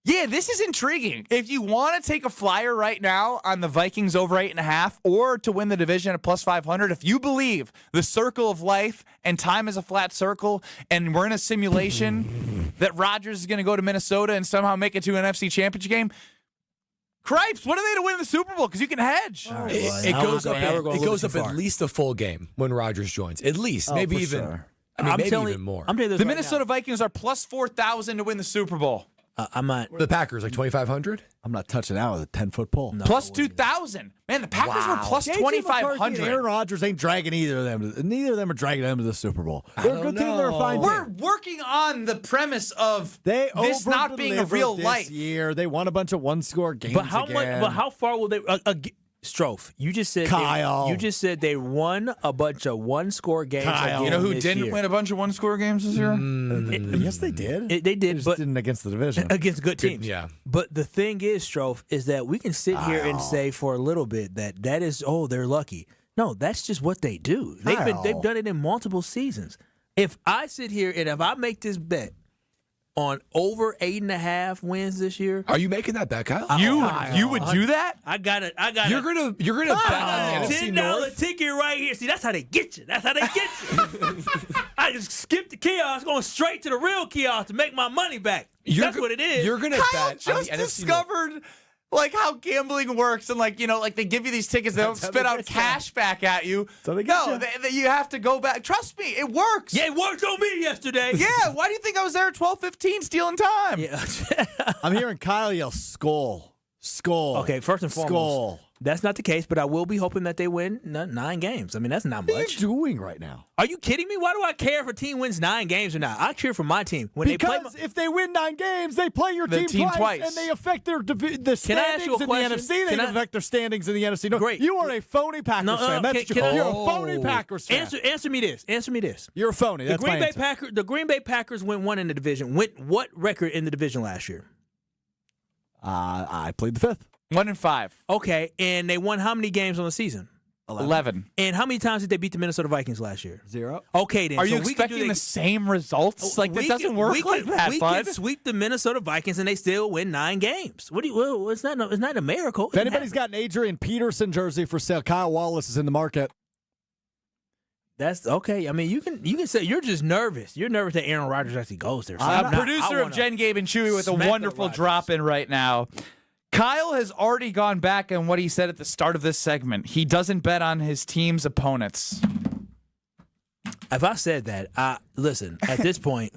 Yeah, this is intriguing. If you want to take a flyer right now on the Vikings over 8.5 or to win the division at plus 500, if you believe the circle of life and time is a flat circle and we're in a simulation that Rodgers is going to go to Minnesota and somehow make it to an NFC championship game, cripes, what are they to win the Super Bowl? Because you can hedge. It goes up at least a full game when Rodgers joins. At least. Maybe even. Sure. I mean, I'm maybe telling even more. I'm telling you this The right Minnesota Vikings are plus 4,000 to win the Super Bowl. I'm not. The Packers, like 2,500? I'm not touching that with a 10-foot pole. No. Plus 2,000. Man, the Packers were plus JJ McCarthy and 2,500. Aaron Rodgers ain't dragging either of them. Neither of them are dragging them to the Super Bowl. They're a good team. They're a fine We're team. working on the premise of They this not being a real this life. year. They won a bunch of one-score games. But how much? again. But how far will they? Strofe, you just said Kyle. you just said they won a bunch of one-score games. Kyle. again You know who this didn't year. win a bunch of one-score games this year? Yes, they did. They did, just but didn't against the division. against good teams. Yeah. But the thing is, Strofe, is that we can sit here and say for a little bit that is, they're lucky. No, that's just what they do. They've done it in multiple seasons. If I sit here and if I make this bet on over 8.5 wins this year, Are you making that bet, Kyle? You would do that? I got it. You're gonna bet on the NFC $10 North? ticket right here. See, that's how they get you. I just skipped the kiosk, going straight to the real kiosk to make my money back. That's what it is. You're gonna Kyle bet on the just NFC North. discovered like how gambling works and like they give you these tickets, they don't That's how spit they out get cash back at you. how they get No, you. you have to go back. Trust me, it works. Yeah, it worked on me yesterday. Yeah, why do you think I was there at 12:15 stealing time? Yeah. I'm hearing Kyle yell, "Skull, skull." Okay, first and foremost, skull. that's not the case, but I will be hoping that they win 9 games. I mean, that's not What are you much. doing right now? Are you kidding me? Why do I care if a team wins 9 games or not? I cheer for my team. When Because if they win 9 games, they play your The team twice. and they affect their the Can I ask standings you a in the question? NFC. They Can I- affect their standings in the NFC. No, Great. You are a phony Packers fan. That's can I- you're a phony Packers fan. Answer me this. Answer me this. You're a phony. That's my answer. The Green Bay Packers went 1 in the division. Went what record in the division last year? I played the 5th. 1-5. Okay, and they won how many games on the season? 11. And how many times did they beat the Minnesota Vikings last year? 0. Okay, then. Are so you we can do expecting the same results? Like, that we doesn't can- work we like can- that, We bud. can sweep the Minnesota Vikings and they still win 9 games. What do you? Well, it's not a miracle. If anybody's got an Adrian Peterson jersey for sale, Kyle Wallace is in the market. That's okay. I mean, you can say you're just nervous. You're nervous that Aaron Rodgers actually goes there. So Producer of Jen, Gabe, and Chewy with a smack the wonderful Rodgers. drop in right now. Kyle has already gone back on what he said at the start of this segment. He doesn't bet on his team's opponents. If I said that, listen. At this point,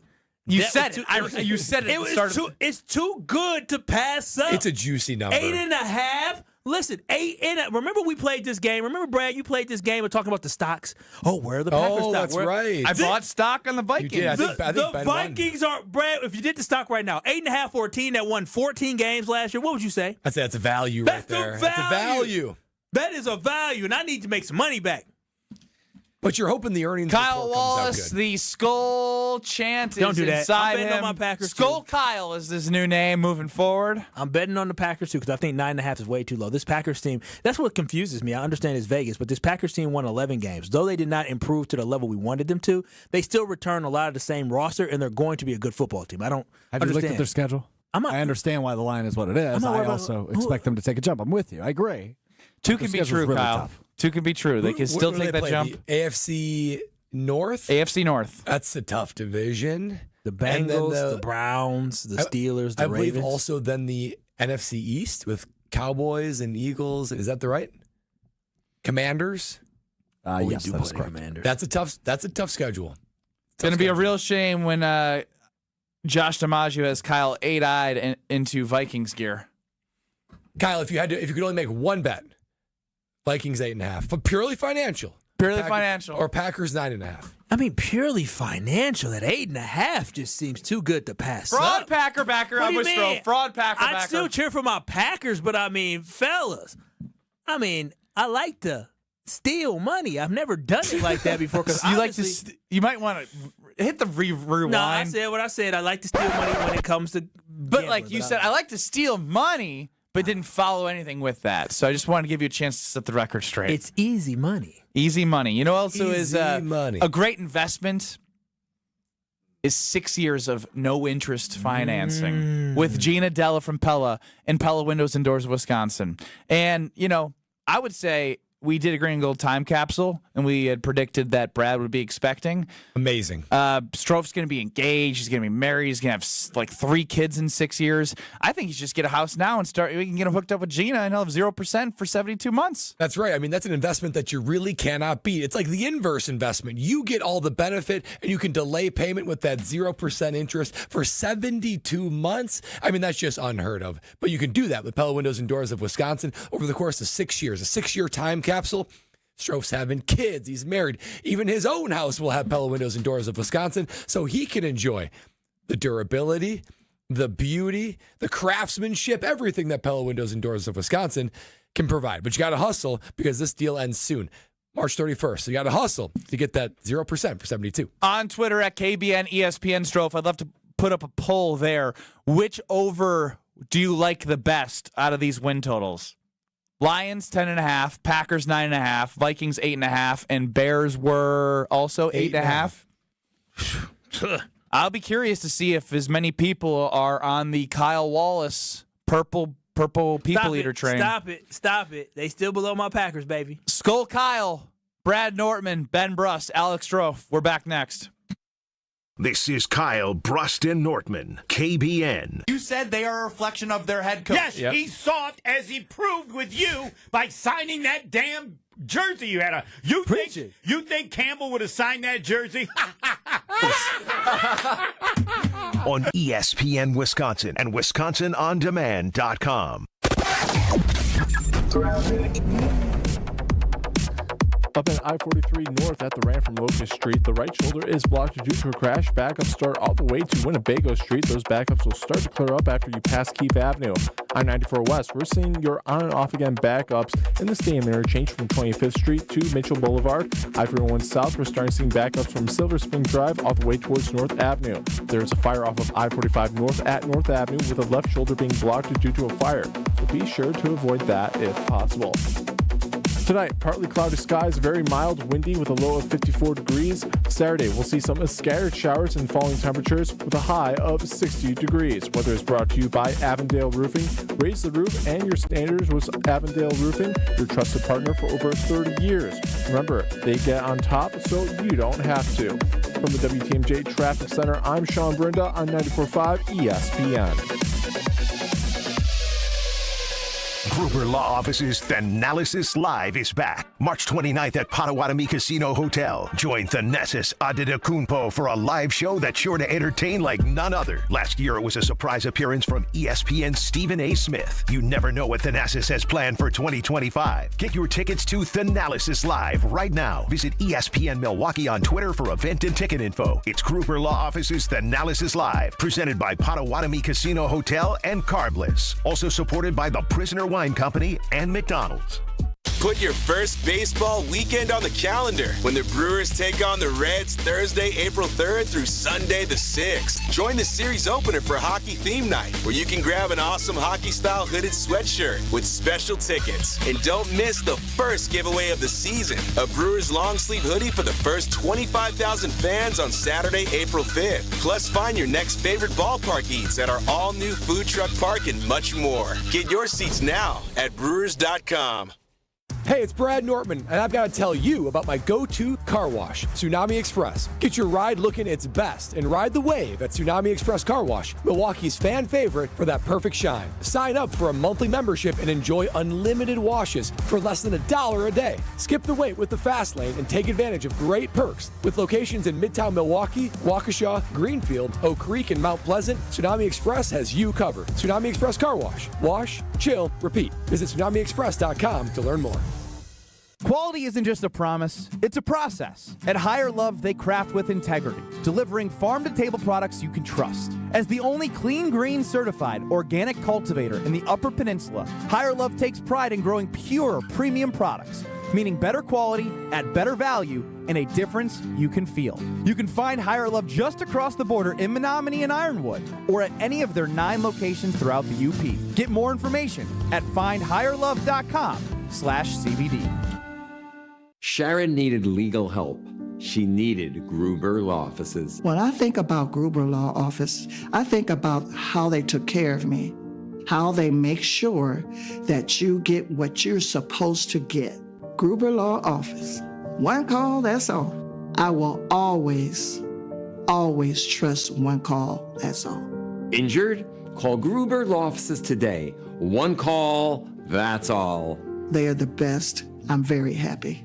You that said was it. You said it at the was start too. It's too good to pass up. It's a juicy number. 8.5. Listen, 8. Remember we played this game. Remember, Brad, you played this game and talking about the stocks. Oh, where are the Packers stocks? That's right. I bought stock on the Vikings. did. I think The Ben Vikings are, Brad, if you did the stock right now, 8.5 for a team that won 14 games last year, what would you say? I'd say that's a value That's right there. a That's a value. value. That is a value, and I need to make some money back. But you're hoping the earnings Kyle report comes out Wallace, good. the Skull chant Don't is do that. inside I'm betting him. on my Packers, Skull too. Kyle is his new name moving forward. I'm betting on the Packers, too, because I think 9.5 is way too low. This Packers team, that's what confuses me. I understand it's Vegas, but this Packers team won 11 games. Though they did not improve to the level we wanted them to, they still return a lot of the same roster, and they're going to be a good football team. I don't Have understand. you looked at their schedule? I understand why the line is what it is. I also expect them to take a jump. I'm with you. I agree. Two can be true, really Kyle. tough. Two can be true. They can still What do take they that play? jump. The AFC North? AFC North. That's a tough division. The And then Bengals, the Browns, the Steelers, the I Ravens. believe also then the NFC East with Cowboys and Eagles. Is that the right? Commanders? Yes, that is correct. Commanders. That's a tough schedule. It's going to be a real shame when Josh DiMaggio has Kyle 8-eyed into Vikings gear. Kyle, if you could only make one bet, Vikings 8.5, but purely financial. Financial. Or Packers 9.5. I mean, purely financial. That 8.5 just seems too good to pass Fraud up. Packer backer. What I'm do you with mean? Stro. Fraud Packer backer. I'd still cheer for my Packers, but I mean, fellas, I like to steal money. I've never done it like that before. Because you like to. You might want to hit the rewind. No, I said what I said. I like to steal money when it comes to. But like you said, I like to steal money, but didn't follow anything with that. So I just wanted to give you a chance to set the record straight. It's easy money. Easy money. You know what also is Easy money. a great investment is 6 years of no interest financing with Gina Della from Pella and Pella Windows and Doors of Wisconsin. And, I would say we did a green and gold time capsule, and we had predicted that Brad would be expecting. Amazing. Strove's going to be engaged. He's going to be married. He's going to have like 3 kids in 6 years. I think he should just get a house now and start. We can get him hooked up with Gina, and he'll have 0% for 72 months. That's right. I mean, that's an investment that you really cannot beat. It's like the inverse investment. You get all the benefit, and you can delay payment with that 0% interest for 72 months. I mean, that's just unheard of. But you can do that with Pella Windows and Doors of Wisconsin over the course of 6 years. A 6-year time capsule. Strove's having kids. He's married. Even his own house will have Pella Windows and Doors of Wisconsin, so he can enjoy the durability, the beauty, the craftsmanship, everything that Pella Windows and Doors of Wisconsin can provide. But you got to hustle because this deal ends soon. March 31st. So you got to hustle to get that 0% for 72. On Twitter at KBN ESPN Strove, I'd love to put up a poll there. Which over do you like the best out of these win totals? Lions 10.5, Packers 9.5, Vikings 8.5, and Bears were also 8.5. I'll be curious to see if as many people are on the Kyle Wallace purple people eater train. Stop it. They still below my Packers, baby. Skull Kyle, Brad Nortman, Ben Bruss, Alex Strofe. We're back next. This is Kyle Bruston Nortman, KBN. You said they are a reflection of their head coach. Yes, he saw it as he proved with you by signing that damn jersey you had on. You think Campbell would have signed that jersey? On ESPN Wisconsin and WisconsinOnDemand.com. Up at I-43 North at the ramp from Locust Street, the right shoulder is blocked due to a crash. Backups start all the way to Winnebago Street. Those backups will start to clear up after you pass Keefe Avenue. I-94 West, we're seeing your on and off again backups in the stadium interchange from 25th Street to Mitchell Boulevard. I-301 South, we're starting seeing backups from Silver Spring Drive all the way towards North Avenue. There's a fire off of I-45 North at North Avenue with the left shoulder being blocked due to a fire. So be sure to avoid that if possible. Tonight, partly cloudy skies, very mild, windy with a low of 54 degrees. Saturday, we'll see some scattered showers and falling temperatures with a high of 60 degrees. Weather is brought to you by Avondale Roofing. Raise the roof and your standards with Avondale Roofing, your trusted partner for over 30 years. Remember, they get on top so you don't have to. From the WTMJ Traffic Center, I'm Sean Brinda on 94.5 ESPN. Gruber Law Office's Thanalysis Live is back. March 29th at Potawatomi Casino Hotel. Join Thanasis Adetokunbo for a live show that's sure to entertain like none other. Last year, it was a surprise appearance from ESPN's Stephen A. Smith. You never know what Thanasis has planned for 2025. Get your tickets to Thanalysis Live right now. Visit ESPN Milwaukee on Twitter for event and ticket info. It's Gruber Law Office's Thanalysis Live, presented by Potawatomi Casino Hotel and Carbless. Also supported by the Prisoner Wine Company and McDonald's. Put your first baseball weekend on the calendar when the Brewers take on the Reds Thursday, April 3rd through Sunday the 6th. Join the series opener for Hockey Theme Night, where you can grab an awesome hockey-style hooded sweatshirt with special tickets. And don't miss the first giveaway of the season, a Brewers long-sleeve hoodie for the first 25,000 fans on Saturday, April 5th. Plus, find your next favorite ballpark eats at our all-new food truck park and much more. Get your seats now at brewers.com. Hey, it's Brad Nortman, and I've got to tell you about my go-to car wash, Tsunami Express. Get your ride looking its best and ride the wave at Tsunami Express Car Wash, Milwaukee's fan favorite for that perfect shine. Sign up for a monthly membership and enjoy unlimited washes for less than $1 a day. Skip the wait with the fast lane and take advantage of great perks. With locations in Midtown Milwaukee, Waukesha, Greenfield, Oak Creek, and Mount Pleasant, Tsunami Express has you covered. Tsunami Express Car Wash. Wash, chill, repeat. Visit TsunamiExpress.com to learn more. Quality isn't just a promise, it's a process. At Higher Love, they craft with integrity, delivering farm-to-table products you can trust. As the only clean green certified organic cultivator in the Upper Peninsula, Higher Love takes pride in growing pure premium products, meaning better quality at better value and a difference you can feel. You can find Higher Love just across the border in Menominee and Ironwood, or at any of their 9 locations throughout the UP. Get more information at findhigherlove.com/CBD. Sharon needed legal help. She needed Gruber Law Offices. When I think about Gruber Law Office, I think about how they took care of me, how they make sure that you get what you're supposed to get. Gruber Law Office. One call, that's all. I will always trust one call, that's all. Injured? Call Gruber Law Offices today. One call, that's all. They are the best. I'm very happy.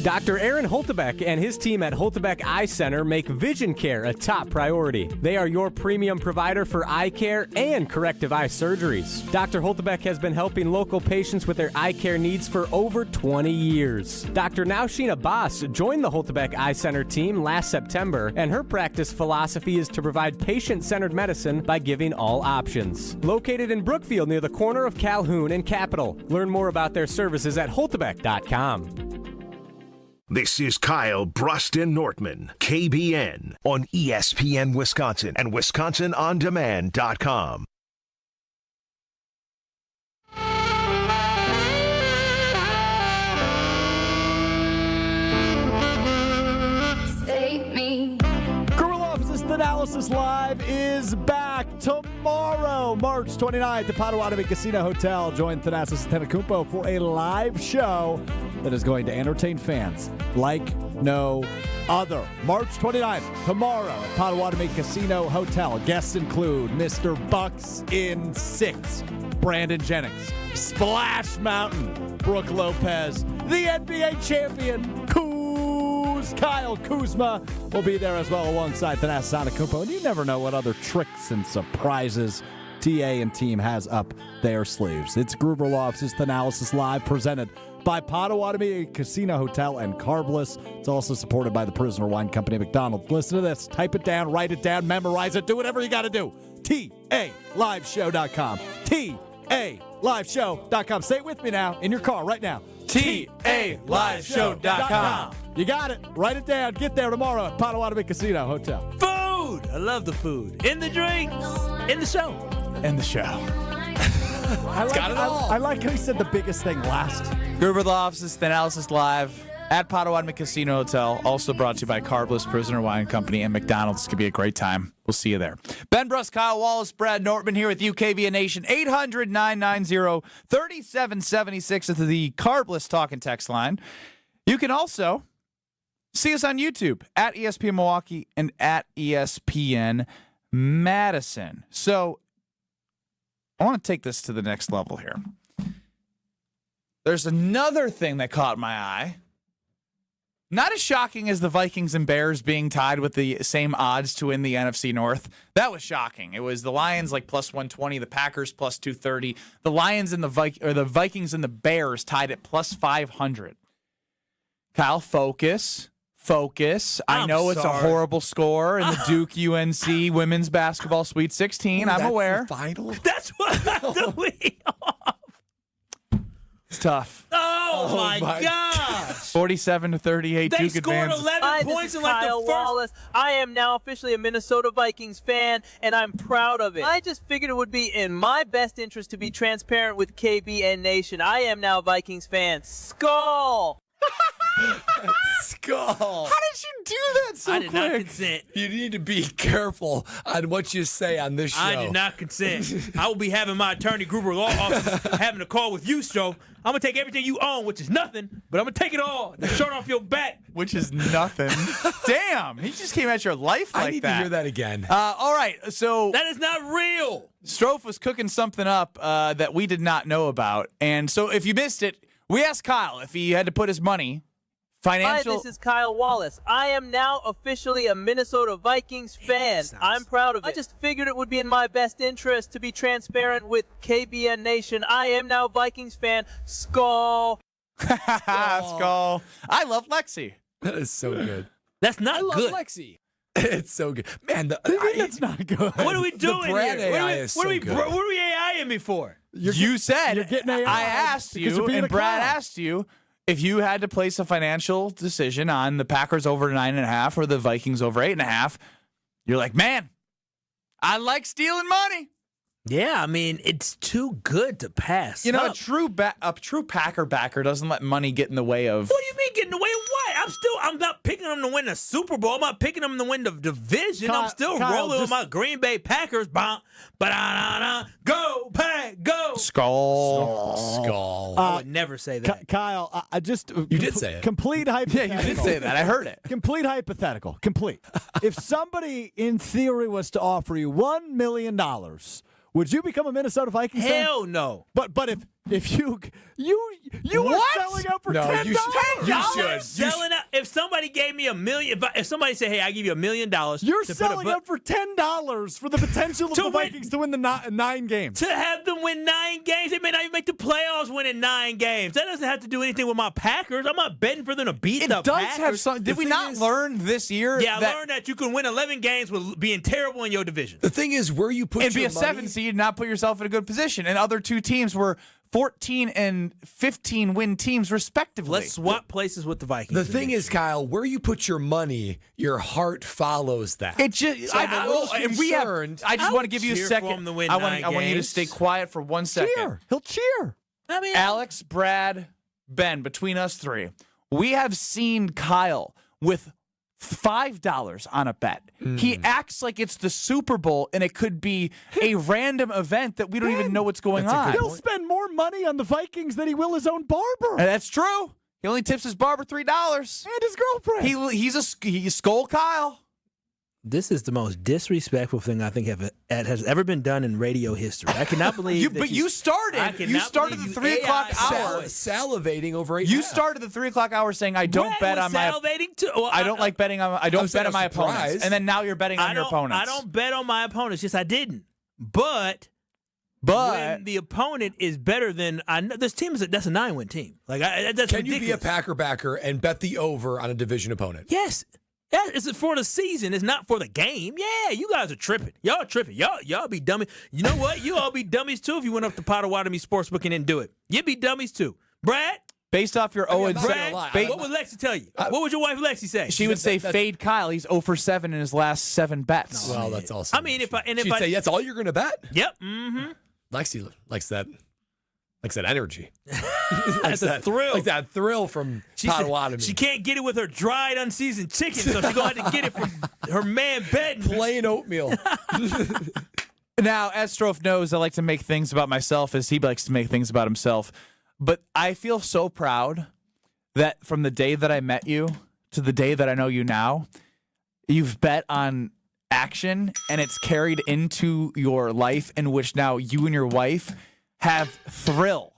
Dr. Aaron Holtebeck and his team at Holtebeck Eye Center make vision care a top priority. They are your premium provider for eye care and corrective eye surgeries. Dr. Holtebeck has been helping local patients with their eye care needs for over 20 years. Dr. Nausheen Abbas joined the Holtebeck Eye Center team last September, and her practice philosophy is to provide patient-centered medicine by giving all options. Located in Brookfield near the corner of Calhoun and Capitol. Learn more about their services at holtebeck.com. This is Kyle Broston Nortman, KBN, on ESPN Wisconsin and WisconsinOnDemand.com. Save me. Gruber Office's Analysis Live is back tomorrow, March 29th at Potawatomi Casino Hotel. Join Thanasis Antetokounmpo for a live show that is going to entertain fans like no other. March 29th, tomorrow at Potawatomi Casino Hotel. Guests include Mr. Bucks in 6, Brandon Jennings, Splash Mountain, Brooke Lopez, the NBA champion, Kyle Kuzma will be there as well alongside Thanasis Antetokounmpo. And you never know what other tricks and surprises TA and team has up their sleeves. It's Gruber Law Office's Analysis Live, presented by Potawatomi Casino Hotel and Carbliss. It's also supported by the Prisoner Wine Company, McDonald's. Listen to this. Type it down, write it down, memorize it, do whatever you got to do. TALiveshow.com. TALiveshow.com. Say it with me now in your car right now. TALiveshow.com. You got it. Write it down. Get there tomorrow at Potawatomi Casino Hotel. Food! I love the food. In the drinks. In the show. In the show. I like how he said the biggest thing last. Gruber Law Office's Analysis Live at Potawatomi Casino Hotel. Also brought to you by Carbliss, Prisoner Wine Company, and McDonald's. It's going to be a great time. We'll see you there. Ben Bruss, Kyle Wallace, Brad Nortman here with you, KVN Nation. 800-990-3776 is the Carbliss talk and text line. You can also see us on YouTube at ESPN Milwaukee and at ESPN Madison. So I want to take this to the next level here. There's another thing that caught my eye. Not as shocking as the Vikings and Bears being tied with the same odds to win the NFC North. That was shocking. It was the Lions like plus 120, the Packers plus 230, the Lions and the Vikings and the Bears tied at plus 500. Kyle, focus. I know it's a horrible score in the Duke UNC women's basketball Sweet 16. I'm aware. Final? That's what I'm doing. It's tough. Oh, my gosh. 47-38. They Duke scored advances. 11 Hi, points this is in like Kyle the first. Wallace. I am now officially a Minnesota Vikings fan, and I'm proud of it. I just figured it would be in my best interest to be transparent with KBN Nation. I am now a Vikings fan. Skull! Skull. How did you do that so I did quick? not consent. You need to be careful on what you say on this show. I did not consent. I will be having my attorney Gruber Law Office having a call with you, Stro. I'm going to take everything you own, which is nothing, but I'm going to take it all. The shirt off your back. Which is nothing. Damn, he just came at your life like that. I need to hear that again. All right, so that is not real. Strofe was cooking something up that we did not know about. And so if you missed it, we asked Kyle if he had to put his money, financial. Hi, this is Kyle Wallace. I am now officially a Minnesota Vikings fan. I'm proud of it. I just figured it would be in my best interest to be transparent with KBN Nation. I am now a Vikings fan. Skull. Skull. I love Lexi. That is so good. That's not I love good. Lexi. It's so good. Man, That's not good. What are we doing Brad here? AI is what so are we good. What are we AIing me for? You said, you're getting AI I asked because you, you're being and a Brad clown. asked you if you had to place a financial decision on the Packers over 9.5 or the Vikings over 8.5. You're like, man, I like stealing money. Yeah, I mean, it's too good to pass. You know, up. a true Packer backer doesn't let money get in the way of. What do you mean getting away with what? I'm not picking them to win the Super Bowl. I'm not picking them to win the division. I'm still rolling with my Green Bay Packers. Go, Pack, go. Skull. I would never say that. Kyle, I just You did say it. Complete hypothetical. Yeah, you did say that. I heard it. Complete hypothetical. Complete. If somebody in theory was to offer you $1 million, would you become a Minnesota Vikings fan? Hell no. But if you were What? selling out for No, $10, you should. Selling out. If somebody gave me $1 million, if somebody said, "Hey, I give you $1 million," You're to selling put a, out for $10 for the potential of To the win- Vikings to win the 9 games. to have them win 9 games. They may not even make the playoffs winning 9 games. That doesn't have to do anything with my Packers. I'm not betting for them to beat the It does Packers. have some. Did we not learn this year? Yeah, I that learned that you can win 11 games with being terrible in your division. The thing is, where you put and be your a money, 7 seed, and not put yourself in a good position. And other two teams were 14 and 15 win teams respectively. Let's swap places with the Vikings. The thing is, Kyle, where you put your money, your heart follows that. It just, So I'm a little and we have. concerned. I just want to give you a cheer for second. him to win I 9 want you to games. stay quiet for 1 second. Cheer. He'll cheer. I mean, Alex, Brad, Ben, between us three, we have seen Kyle with $5 on a bet. He acts like it's the Super Bowl and it could be a random event that we don't even know what's going on. He'll spend more money on the Vikings than he will his own barber. And that's true. He only tips his barber $3. And his girlfriend. He's Skull Kyle. this is the most disrespectful thing I think has ever been done in radio history. I cannot believe you started. You started the 3 o'clock hour salivating over 8. You started the 3 o'clock hour saying I don't bet on my. Salivating too. Well, I don't like betting on. I don't bet on my surprised. opponents. And then now you're betting on your opponents. I don't bet on my opponents. Yes, I didn't. But when the opponent is better than I know, this team that's a 9-win team. Like that's Can ridiculous. you be a Packer backer and bet the over on a division opponent? Yes. Yeah, it's for the season. It's not for the game. Yeah, you guys are tripping. Y'all tripping. Y'all be dummies. You know what? You all be dummies too if you went up to Potawatomi Sportsbook and didn't do it. You'd be dummies too. Brad? Based off your 0 and Brad, what would Lexi tell you? What would your wife Lexi say? She would say fade Kyle. He's 0 for 7 in his last 7 bets. Well, that's also. I mean, if I She'd say that's all you're going to bet. Yep. Mm-hmm. Lexi likes that energy. That's a thrill. Like that thrill from Potawatomi. She can't get it with her dried, unseasoned chicken, so she's going to have to get it from her man betting. Plain oatmeal. Now, as Strofe knows, I like to make things about myself as he likes to make things about himself. But I feel so proud that from the day that I met you to the day that I know you now, you've bet on action, and it's carried into your life in which now you and your wife have thrill.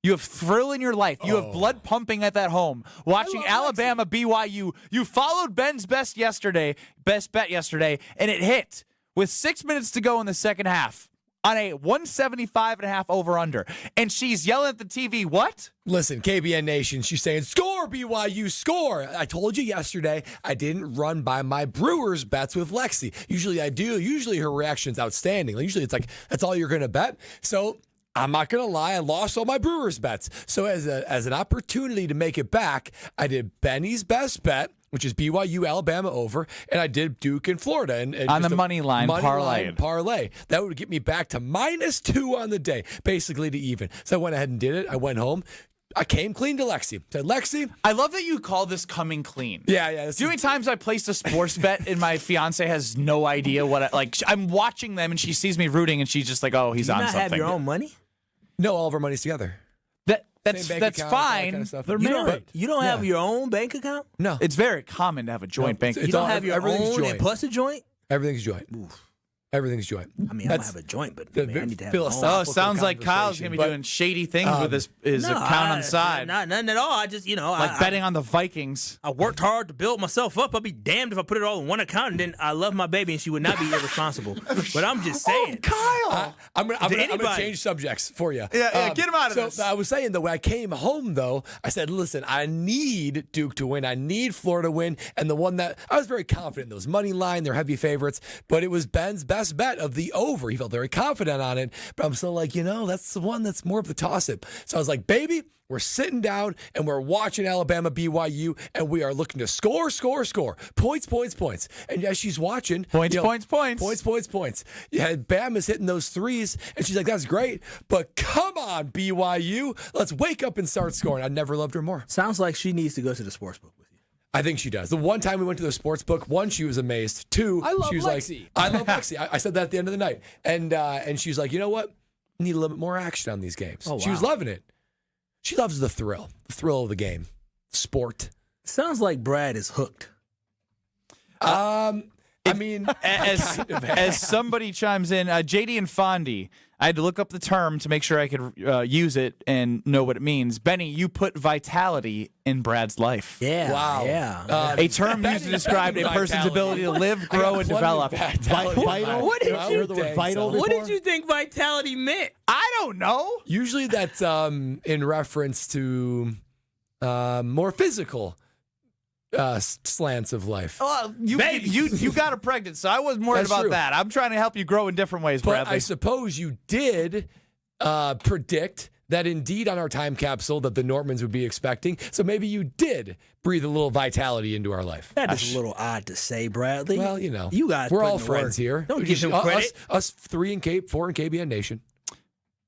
You have thrill in your life. You have blood pumping at that home. Watching Alabama BYU. You followed Ben's best bet yesterday, and it hit with 6 minutes to go in the second half on a 175.5 over-under. And she's yelling at the TV, what? Listen, KBN Nation, she's saying, score, BYU, score. I told you yesterday I didn't run by my Brewers bets with Lexi. Usually I do. Usually her reaction's outstanding. Usually it's like, that's all you're going to bet. So I'm not going to lie, I lost all my Brewers bets. So as an opportunity to make it back, I did Benny's best bet, which is BYU Alabama over, and I did Duke and Florida. And on the money line parlay. That would get me back to -2 on the day, basically to even. So I went ahead and did it. I went home. I came clean to Lexi. Said, Lexi. I love that you call this coming clean. Yeah. Do you know how many times I placed a sports bet and my fiance has no idea what I'm watching them and she sees me rooting and she's just like, oh, he's on something. Do you not have your own money? No, all of our money's together. That's account, fine. Kind of stuff. They're married. You don't have your own bank account? No. It's very common to have a joint bank account. You don't have your everything's own joint. and plus a joint? Everything's joint. Oof. Everything's joint. I mean, I don't have a joint, but I need to have my own. Oh, sounds like Kyle's going to be doing shady things with his account on the side. Nothing at all. I just, like betting on the Vikings. I worked hard to build myself up. I'd be damned if I put it all in one account and then I love my baby and she would not be irresponsible. But I'm just saying. Kyle! I'm going to change subjects for you. Yeah, get him out of this. So I was saying, though, when I came home, though, I said, listen, I need Duke to win. I need Florida to win. And the one that I was very confident in, those money line, they're heavy favorites. But it was Ben's best bet of the over. He felt very confident on it. But I'm still like, that's the one that's more of the toss-up. So I was like, baby, we're sitting down and we're watching Alabama BYU and we are looking to score. Points. And as she's watching. Points. Yeah, Bama's hitting those threes and she's like, that's great. But come on, BYU. Let's wake up and start scoring. I never loved her more. Sounds like she needs to go to the sports book with you. I think she does. The one time we went to the sports book, one, she was amazed. Two, she was Lexi. like, I love Lexi. I said that at the end of the night. And she was like, you know what? I need a little bit more action on these games. Oh, wow. She was loving it. She loves the thrill of the game, sport. Sounds like Brad is hooked. I mean, as somebody chimes in, JD and Fondy, I had to look up the term to make sure I could use it and know what it means. Benny, you put vitality in Brad's life. Yeah. Wow. Yeah. A term used to describe a person's ability to live, grow, and develop. Vital. What did you the word vital? What before? did you think vitality meant? I don't know. Usually that's in reference to more physical slants of life. Oh, you got her pregnant, so I wasn't worried That's about true. that. I'm trying to help you grow in different ways, But Bradley. I suppose you did predict that indeed on our time capsule that the Nortmans would be expecting. So maybe you did breathe a little vitality into our life. That is a little odd to say, Bradley. Well, you guys, we're all putting the friends work. here. Don't give him credit. Us 4 in KBN Nation.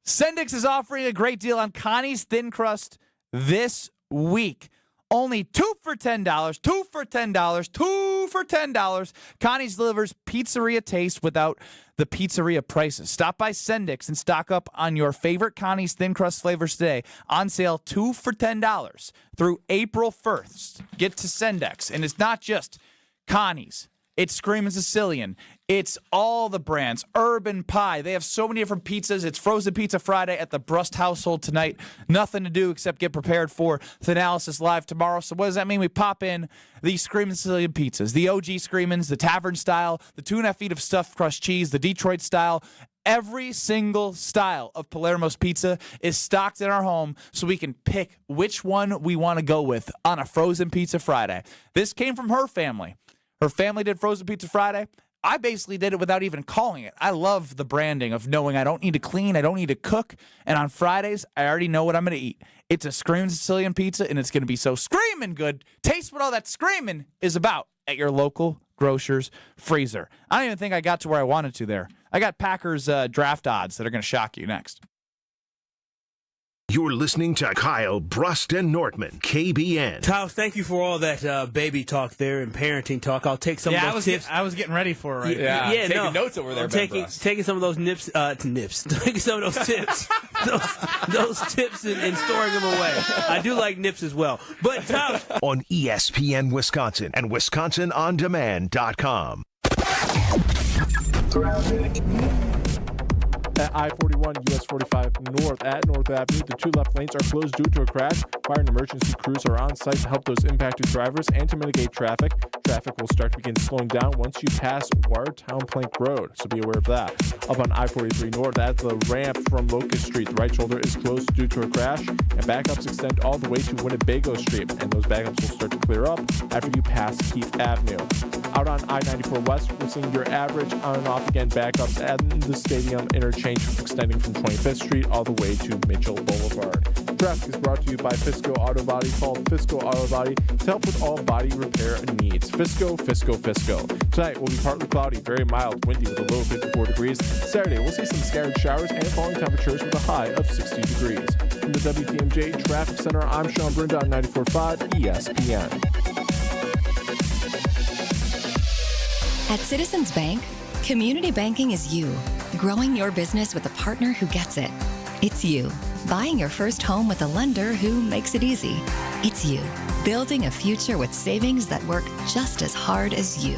Sendix is offering a great deal on Connie's Thin Crust this week. Only 2 for $10, 2 for $10, 2 for $10. Connie's delivers pizzeria taste without the pizzeria prices. Stop by Sendix and stock up on your favorite Connie's Thin Crust flavors today. On sale 2 for $10 through April 1st. Get to Sendix. And it's not just Connie's. It's Screamin' Sicilian. It's all the brands. Urban Pie. They have so many different pizzas. It's Frozen Pizza Friday at the Brust household tonight. Nothing to do except get prepared for Thanalysis Live tomorrow. So what does that mean? We pop in the Screamin' Sicilian pizzas. The OG Screamin's, the Tavern style, the 2.5 feet of stuffed crust cheese, the Detroit style. Every single style of Palermo's pizza is stocked in our home so we can pick which one we want to go with on a Frozen Pizza Friday. This came from her family. Her family did Frozen Pizza Friday. I basically did it without even calling it. I love the branding of knowing I don't need to clean, I don't need to cook, and on Fridays, I already know what I'm going to eat. It's a Screamin' Sicilian pizza, and it's going to be so screaming good. Taste what all that screaming is about at your local grocer's freezer. I don't even think I got to where I wanted to there. I got Packers draft odds that are going to shock you next. You're listening to Kyle, Brust, and Nortman, KBN. Tyler, thank you for all that baby talk there and parenting talk. I'll take some of those tips. I was getting ready for it right Yeah, taking notes over there, I'm taking some of those taking some of those tips, those tips and storing them away. I do like nips as well. But Tyler, On ESPN Wisconsin and WisconsinOnDemand.com. At I-41 US 45 North at North Avenue, the 2 left lanes are closed due to a crash. Fire and emergency crews are on site to help those impacted drivers and to mitigate traffic. Traffic will start to begin slowing down once you pass Watertown Plank Road, so be aware of that. Up on I-43 North at the ramp from Locust Street, the right shoulder is closed due to a crash, and backups extend all the way to Winnebago Street, and those backups will start to clear up after you pass Keith Avenue. Out on I-94 West, we're seeing your average on and off again backups at the stadium interchange extending from 25th Street all the way to Mitchell Boulevard. Traffic is brought to you by Fisco Auto Body. Call Fisco Auto Body to help with all body repair needs. Fisco, Fisco, Fisco. Tonight will be partly cloudy, very mild, windy with a low of 54 degrees. Saturday, we'll see some scattered showers and falling temperatures with a high of 60 degrees. From the WTMJ Traffic Center, I'm Sean Brinda on 94.5 ESPN. At Citizens Bank, community banking is you, growing your business with a partner who gets it. It's you, buying your first home with a lender who makes it easy. It's you, building a future with savings that work just as hard as you.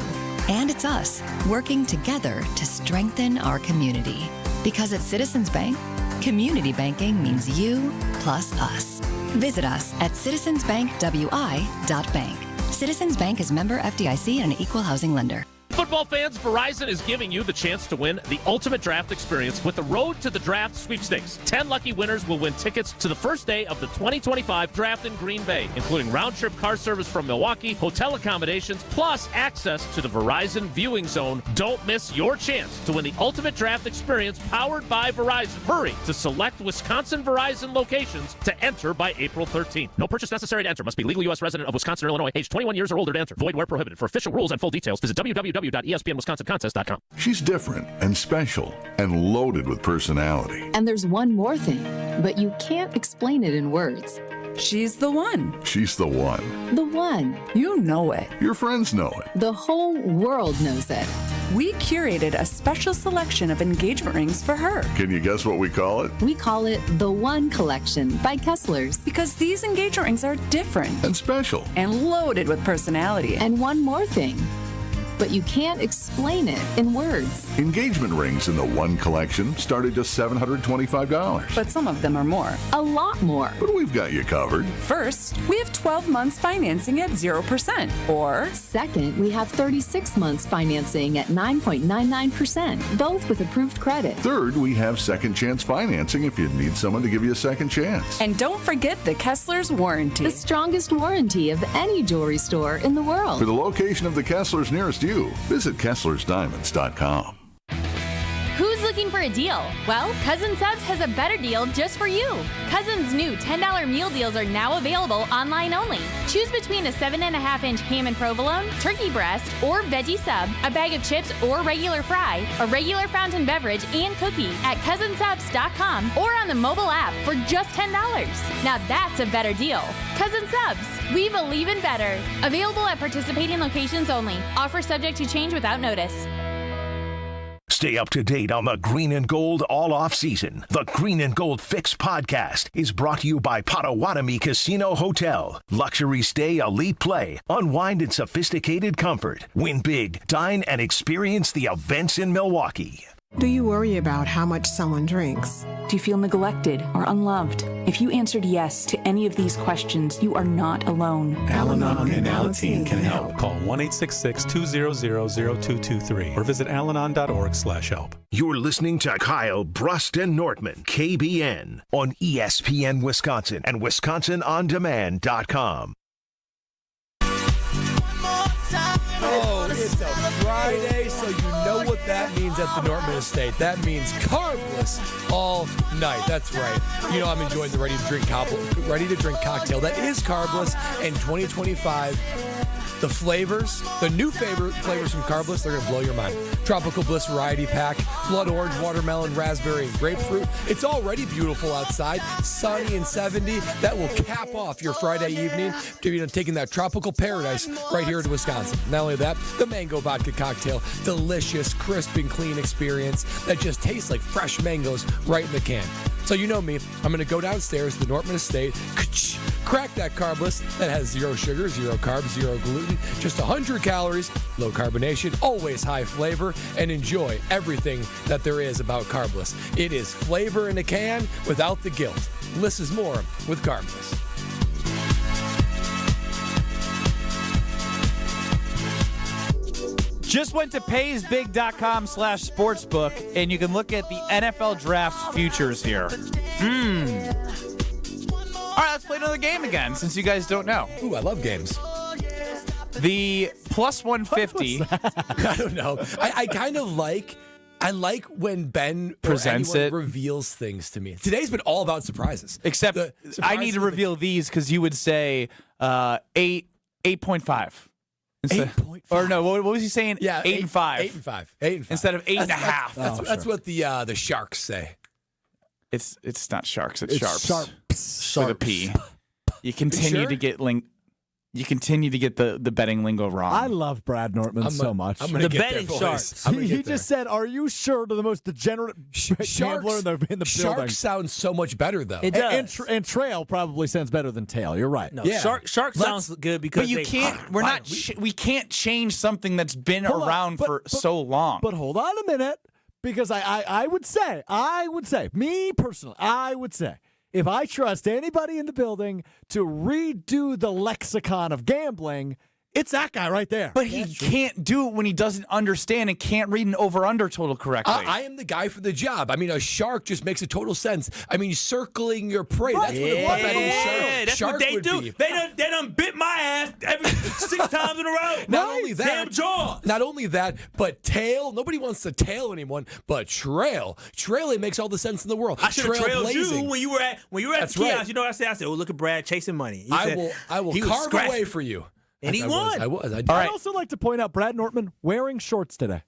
And it's us, working together to strengthen our community. Because at Citizens Bank, community banking means you plus us. Visit us at citizensbankwi.bank. Citizens Bank is member FDIC and an equal housing lender. Football fans, Verizon is giving you the chance to win the ultimate draft experience with the Road to the Draft sweepstakes. 10 lucky winners will win tickets to the first day of the 2025 draft in Green Bay, including round-trip car service from Milwaukee, hotel accommodations, plus access to the Verizon viewing zone. Don't miss your chance to win the ultimate draft experience powered by Verizon. Hurry to select Wisconsin Verizon locations to enter by April 13th. No purchase necessary to enter. Must be legal U.S. resident of Wisconsin or Illinois, age 21 years or older to enter. Void where prohibited. For official rules and full details, visit www.espnwisconsincontest.com. She's different and special and loaded with personality. And there's one more thing, but you can't explain it in words. She's the one. She's the one. The one. You know it. Your friends know it. The whole world knows it. We curated a special selection of engagement rings for her. Can you guess what we call it? We call it the One Collection by Kessler's. Because these engagement rings are different. And special. And loaded with personality. And one more thing. But you can't explain it in words. Engagement rings in the One Collection start at just $725. But some of them are more. A lot more. But we've got you covered. First, we have 12 months financing at 0%. Or second, we have 36 months financing at 9.99%, both with approved credit. Third, we have second chance financing if you need someone to give you a second chance. And don't forget the Kessler's warranty. The strongest warranty of any jewelry store in the world. For the location of the Kessler's nearest you, visit KesslersDiamonds.com. Who's looking for a deal? Well, Cousin Subs has a better deal just for you. Cousin's new $10 meal deals are now available online only. Choose between a 7.5-inch ham and provolone, turkey breast, or veggie sub, a bag of chips or regular fry, a regular fountain beverage, and cookie at cousinsubs.com or on the mobile app for just $10. Now that's a better deal. Cousin Subs, we believe in better. Available at participating locations only. Offer subject to change without notice. Stay up to date on the Green and Gold all off season. The Green and Gold Fix podcast is brought to you by Potawatomi Casino Hotel. Luxury stay, elite play, unwind in sophisticated comfort. Win big, dine, and experience the events in Milwaukee. Do you worry about how much someone drinks? Do you feel neglected or unloved? If you answered yes to any of these questions, you are not alone. Al-Anon and Alateen can help. Call 1-866-200-0223 or visit alanon.org/help. You're listening to Kyle Brust and Nortman, KBN, on ESPN Wisconsin and WisconsinOnDemand.com. Oh, it's a Friday, so you know what that means at the Nortman Estate. That means carbless all night. That's right. You know I'm enjoying the ready-to-drink cocktail that is carbless in 2025. The flavors, the new favorite flavors from Carbliss, they're going to blow your mind. Tropical Bliss Variety Pack, Blood Orange, Watermelon, Raspberry, and Grapefruit. It's already beautiful outside, sunny and 70. That will cap off your Friday evening to taking that tropical paradise right here in Wisconsin. Not only that, the Mango Vodka Cocktail, delicious, crisp, and clean experience that just tastes like fresh mangoes right in the can. So you know me, I'm going to go downstairs to the Nortman Estate, crack that Carbliss that has 0 sugar, 0 carbs, 0 gluten, just 100 calories, low carbonation, always high flavor, and enjoy everything that there is about Carbliss. It is flavor in a can without the guilt. Less is more with Carbliss. Just went to paysbig.com/sportsbook, and you can look at the NFL draft futures here. All right, let's play another game again, since you guys don't know. Ooh, I love games. The plus 150. I don't know. I kind of like. I like when Ben presents or it, reveals things to me. Today's been all about surprises. Except I need to reveal these because you would say 8.5. 8.5. Or no, what was he saying? Yeah, 8 and 5. 8 and 5. 8 and 5. Instead of 8.5. That's what the Sharks say. It's not Sharks. It's Sharps. Sharps. With a P. You continue to get You continue to get the betting lingo wrong. I love Brad Nortman so much. I'm gonna get betting Sharks. He just said, "Are you sure?" to the most degenerate gambler in the building. Sharks sounds so much better though. It does. And Trail probably sounds better than Tail. You're right. No, Shark sounds good because but you can't. We can't change something that's been around for so long. But hold on a minute, because I would say, me personally, I would say, if I trust anybody in the building to redo the lexicon of gambling, it's that guy right there. But he can't do it when he doesn't understand and can't read an over-under total correctly. I am the guy for the job. I mean, a shark just makes a total sense. I mean, circling your prey. That's what a betting that's shark what they would do. be. They done bit my ass every 6 times in a row. Not only that, damn jaws. Not only that, but tail. Nobody wants to tail anyone, but trail. Trailing makes all the sense in the world. I should have trailed Trailblazing. you when you were at That's the kiosk. right. You know what I said? I said, "Oh, look at Brad chasing money." He I said, will he was carve scratching. away for you. And he won. I was. I'd also like to point out Brad Nortman wearing shorts today.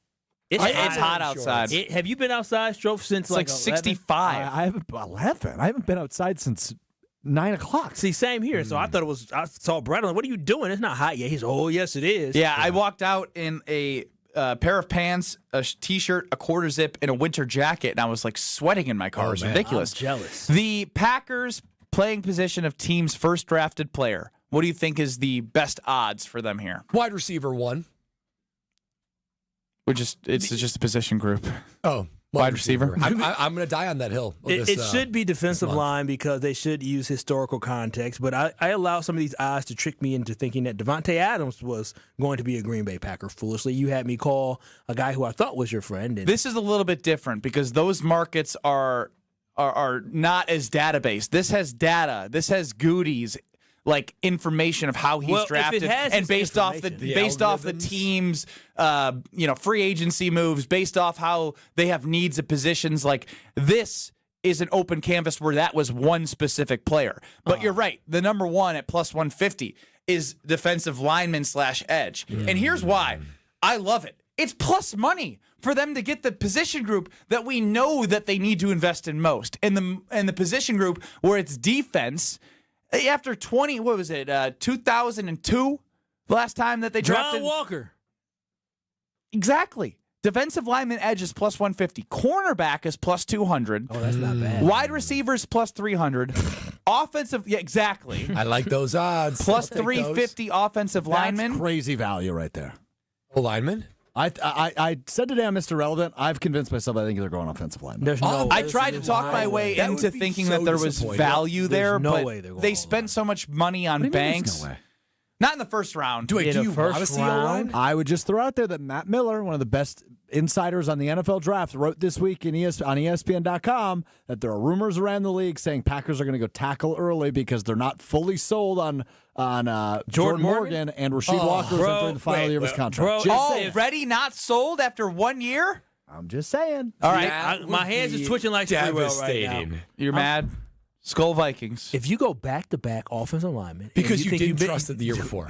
It's hot outside. Have you been outside, Strofe, since It's like 65. I haven't 11. I haven't been outside since 9 o'clock. See, same here. So I thought it was. I saw Brad. I'm like, what are you doing? It's not hot yet. He's. Oh, yes, it is. Yeah, I walked out in a pair of pants, a T-shirt, a quarter zip, and a winter jacket, and I was like sweating in my car. It was ridiculous. I'm jealous. The Packers playing position of team's first drafted player. What do you think is the best odds for them here? Wide receiver 1. It's just a position group. Oh, wide receiver. I'm going to die on that hill. It should be defensive line because they should use historical context. But I allow some of these odds to trick me into thinking that Devontae Adams was going to be a Green Bay Packer. Foolishly, you had me call a guy who I thought was your friend. And This is a little bit different because those markets are not as database. This has data. This has goodies. Like information of how he's drafted, and based off the team's, free agency moves, based off how they have needs at positions. Like this is an open canvas where that was one specific player. But you're right. The number one at plus 150 is defensive lineman / edge, and here's why I love it. It's plus money for them to get the position group that we know that they need to invest in most, and the position group where it's defense. After 2002, the last time that they drafted John Walker. Exactly. Defensive lineman edge is plus 150. Cornerback is plus 200. Oh, that's not bad. Wide receivers plus 300. Offensive, exactly. I like those odds. Plus 350 offensive lineman. That's crazy value right there. A lineman? I said today on Mr. Relevant, I've convinced myself I think they're going offensive lineman. There's no I tried to talk my way into thinking that there was value there, no but way they're going they spent so much money on Banks. No way. Not in the first round. Do you want to see a line? I would just throw out there that Matt Miller, one of the best insiders on the NFL draft, wrote this week on ESPN.com that there are rumors around the league saying Packers are going to go tackle early because they're not fully sold on Jordan Morgan and Rasheed Walker is entering the final year of his contract. Already not sold after 1 year? I'm just saying. All right. My hands are twitching like devastating. Right now. You're mad? Skull Vikings. If you go back-to-back offensive linemen. Because you didn't trust it the year before.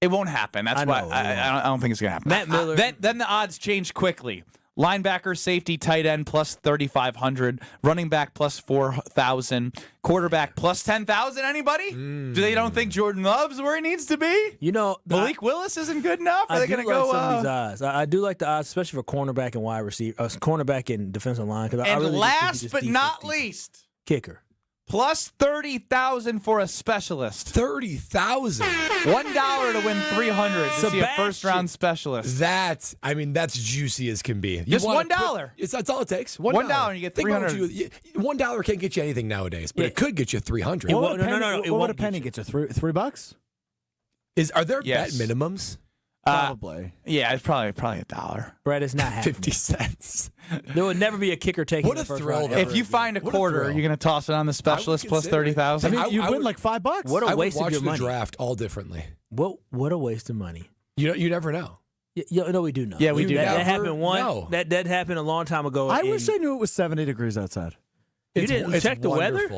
It won't happen. That's why I don't think it's going to happen. Matt Miller. Then the odds change quickly. Linebacker, safety, tight end plus 3,500. Running back plus 4,000. Quarterback plus 10,000. Anybody? Do they don't think Jordan Love's where he needs to be? You know, Malik Willis isn't good enough. Are they going to go? Some of these odds. I do like the odds, especially for cornerback and wide receiver, cornerback and defensive line. And I really last but not least, kicker. Plus 30,000 for a specialist. 30,000. $1 to win 300 to see a first-round specialist. That's juicy as can be. Just $1. That's all it takes. $1 and you get 300. $1 can't get you anything nowadays, but it could get you 300. What would a penny get you? $3? Are there bet minimums? Probably. Yeah, it's probably $1. Brad, it's not happening. 50 cents. There would never be a kicker taking What the a first thrill, round. though. If you find a quarter, you're going to toss it on the specialist plus 30,000. I mean, you win like $5. What a I would waste of watch your the money. draft all differently. What a waste of money. You never know. No, we do know. Yeah, we do. That happened know. That happened a long time ago. I wish I knew it was 70 degrees outside. You didn't check the weather?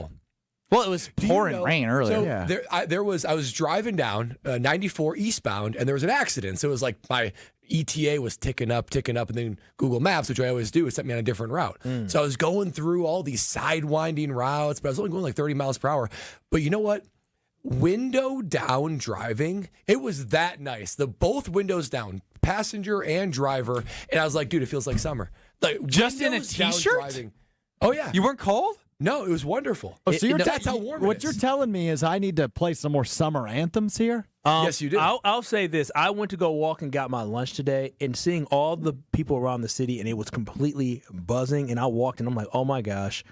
Well, it was pouring rain earlier. So Yeah. I was driving down 94 eastbound, and there was an accident. So it was like my ETA was ticking up, and then Google Maps, which I always do, sent me on a different route. So I was going through all these side-winding routes, but I was only going like 30 miles per hour. But you know what? Window down driving, it was that nice. Both windows down, passenger and driver, and I was like, dude, it feels like summer. Like just in a windows down t-shirt? driving. Oh yeah, You weren't cold? no, it was wonderful. Oh, so That's how warm it What is. you're telling me is I need to play some more summer anthems here? Yes, you did. I'll say this. I went to go walk and got my lunch today, and seeing all the people around the city, and it was completely buzzing, and I walked, and I'm like, oh, my gosh.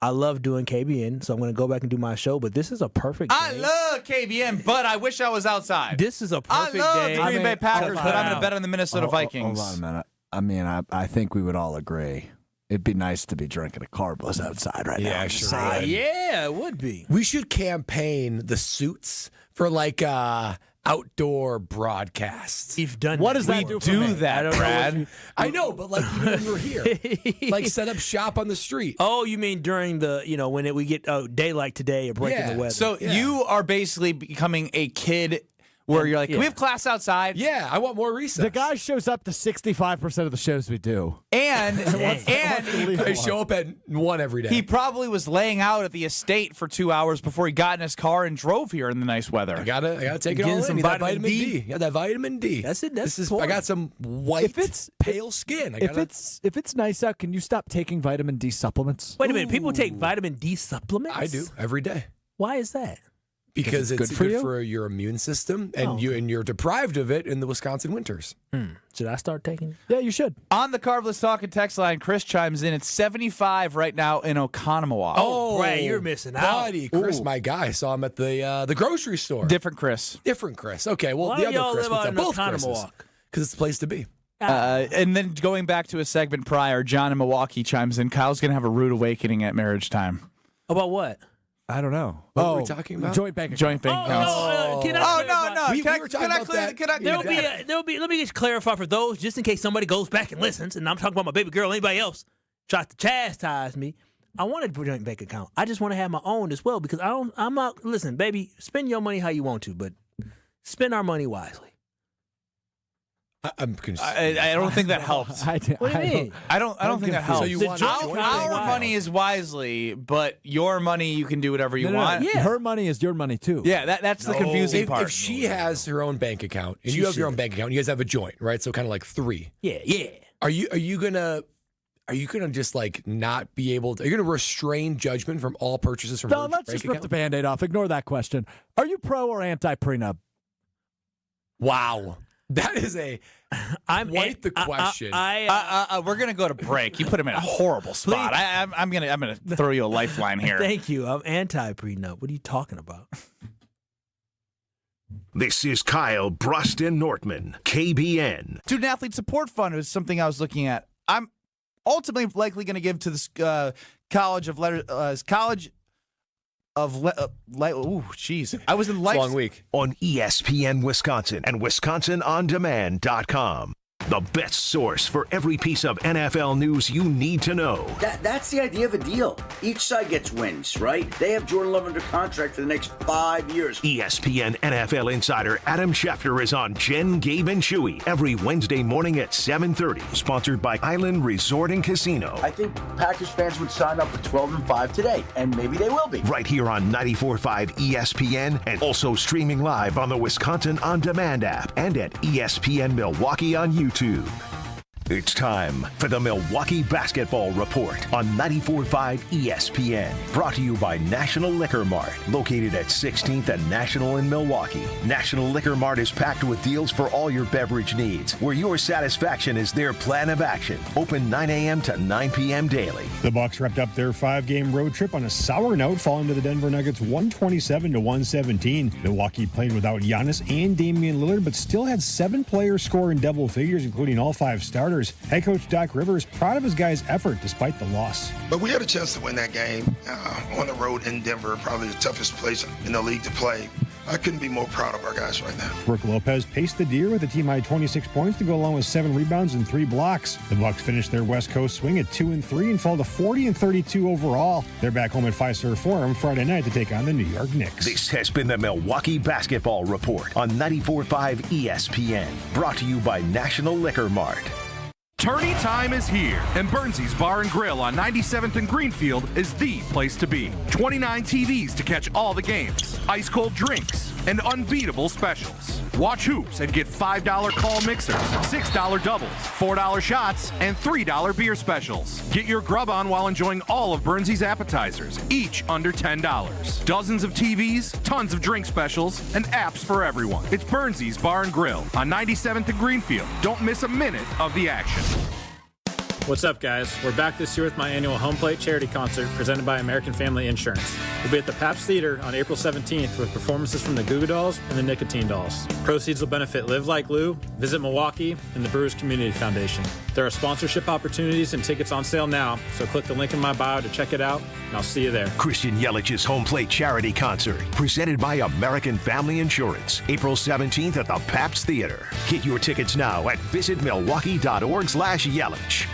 I love doing KBN, so I'm going to go back and do my show, but this is a perfect day. I love KBN, but I wish I was outside. This is a perfect I love day. the Green Bay Packers, but I'm going to bet on the Minnesota Hold Vikings. on a minute. I mean, I think we would all agree. It'd be nice to be drinking a carbless outside right now. Yeah, I'm just sure saying. would. Yeah, it would be. We should campaign the suits for like outdoor broadcasts. We've done What that. does that We do for do me? that, Brad. I know, but like even when we're here, like set up shop on the street. Oh, you mean during the, when we get daylight today or breaking the weather. So you are basically becoming a kid where you're like, can we have class outside? Yeah, I want more recess. The guy shows up to 65% of the shows we do. And I show up at 1 every day. he probably was laying out at the estate for 2 hours before he got in his car and drove here in the nice weather. I gotta take it Getting all in. some Need that vitamin vitamin D. D. Yeah, that vitamin D. That's it. That's This is. I got some white, pale skin. If it's nice out, can you stop taking vitamin D supplements? Wait a minute. People take vitamin D supplements? I do every day. Why is that? Because it's good for your immune system, and you're deprived of it in the Wisconsin winters. Should I start taking it? Yeah, you should. On the Carbless Talk and text line, Chris chimes in. It's 75 right now in Oconomowoc. Oh, Brad, you're missing out. Buddy, Chris, my guy, saw him at the grocery store. Different Chris. Different Chris. Okay, well, Why the do other y'all Chris, live what's out up? in Both Chris's. Oconomowoc? Because it's the place to be. And then going back to a segment prior, John in Milwaukee chimes in. Kyle's going to have a rude awakening at marriage time. About what? I don't know. What were we talking about? Joint bank account. Joint bank accounts. Can I no. We were talking about that. There'll be. Let me just clarify for those, just in case somebody goes back and listens, and I'm talking about my baby girl, anybody else tries to chastise me. I want a joint bank account. I just want to have my own as well because I'm not. Listen, baby, spend your money how you want to, but spend our money wisely. I'm confused. I don't think that helps. What do you mean? I don't think that helps. So you want our money is wisely, but your money you can do whatever you want. Yeah. Her money is your money too. Yeah, that's the confusing part. If she has her own bank account and you have your own bank account, you guys have a joint, right? So kind of like 3. Yeah. Are you gonna just like not be able to? Are you gonna restrain judgment from all purchases from her No, let's bank just rip account? the Band-Aid off. Ignore that question. Are you pro or anti-prenup? Wow, that is quite the question. We're gonna go to break. You put him in a horrible spot. I'm gonna throw you a lifeline here. Thank you. I'm anti-prenup. What are you talking about? This is Kyle Bruston Nortman, KBN. Student Athlete Support Fund is something I was looking at. I'm ultimately likely going to give to this College of Letters. Jeez. I was in life. Long week. On ESPN Wisconsin and WisconsinOnDemand.com. The best source for every piece of NFL news you need to know. That's the idea of a deal. Each side gets wins, right? They have Jordan Love under contract for the next 5 years. ESPN NFL insider Adam Schefter is on Jen, Gabe, and Chewy every Wednesday morning at 7:30. Sponsored by Island Resort and Casino. I think Packers fans would sign up for 12-5 today, and maybe they will be. Right here on 94.5 ESPN and also streaming live on the Wisconsin On Demand app and at ESPN Milwaukee on YouTube. It's time for the Milwaukee Basketball Report on 94.5 ESPN. Brought to you by National Liquor Mart, located at 16th and National in Milwaukee. National Liquor Mart is packed with deals for all your beverage needs, where your satisfaction is their plan of action. Open 9 a.m. to 9 p.m. daily. The Bucks wrapped up their 5-game road trip on a sour note, falling to the Denver Nuggets 127-117. Milwaukee played without Giannis and Damian Lillard, but still had 7 players score in double figures, including all 5 starters. Head coach Doc Rivers proud of his guys' effort despite the loss. But we had a chance to win that game on the road in Denver, probably the toughest place in the league to play. I couldn't be more proud of our guys right now. Brooke Lopez paced the Deer with a team-high 26 points to go along with 7 rebounds and 3 blocks. The Bucks finished their West Coast swing at 2-3 and fall to 40-32 overall. They're back home at Fiserv Forum Friday night to take on the New York Knicks. This has been the Milwaukee Basketball Report on 94.5 ESPN. Brought to you by National Liquor Mart. Tourney time is here, and Burnsy's Bar and Grill on 97th and Greenfield is the place to be. 29 TVs to catch all the games, ice cold drinks, and unbeatable specials. Watch hoops and get $5 call mixers, $6 doubles, $4 shots, and $3 beer specials. Get your grub on while enjoying all of Burnsy's appetizers, each under $10. Dozens of TVs, tons of drink specials, and apps for everyone. It's Burnsy's Bar and Grill on 97th and Greenfield. Don't miss a minute of the action. What's up, guys? We're back this year with my annual Home Plate charity concert presented by American Family Insurance. We'll be at the Pabst Theater on April 17th with performances from the Goo Goo Dolls and the Nicotine Dolls. Proceeds will benefit Live Like Lou, Visit Milwaukee, and the Brewers Community Foundation. There are sponsorship opportunities and tickets on sale now, so click the link in my bio to check it out, and I'll see you there. Christian Yelich's Home Plate charity concert, presented by American Family Insurance, April 17th at the Pabst Theater. Get your tickets now at visitmilwaukee.org/Yelich.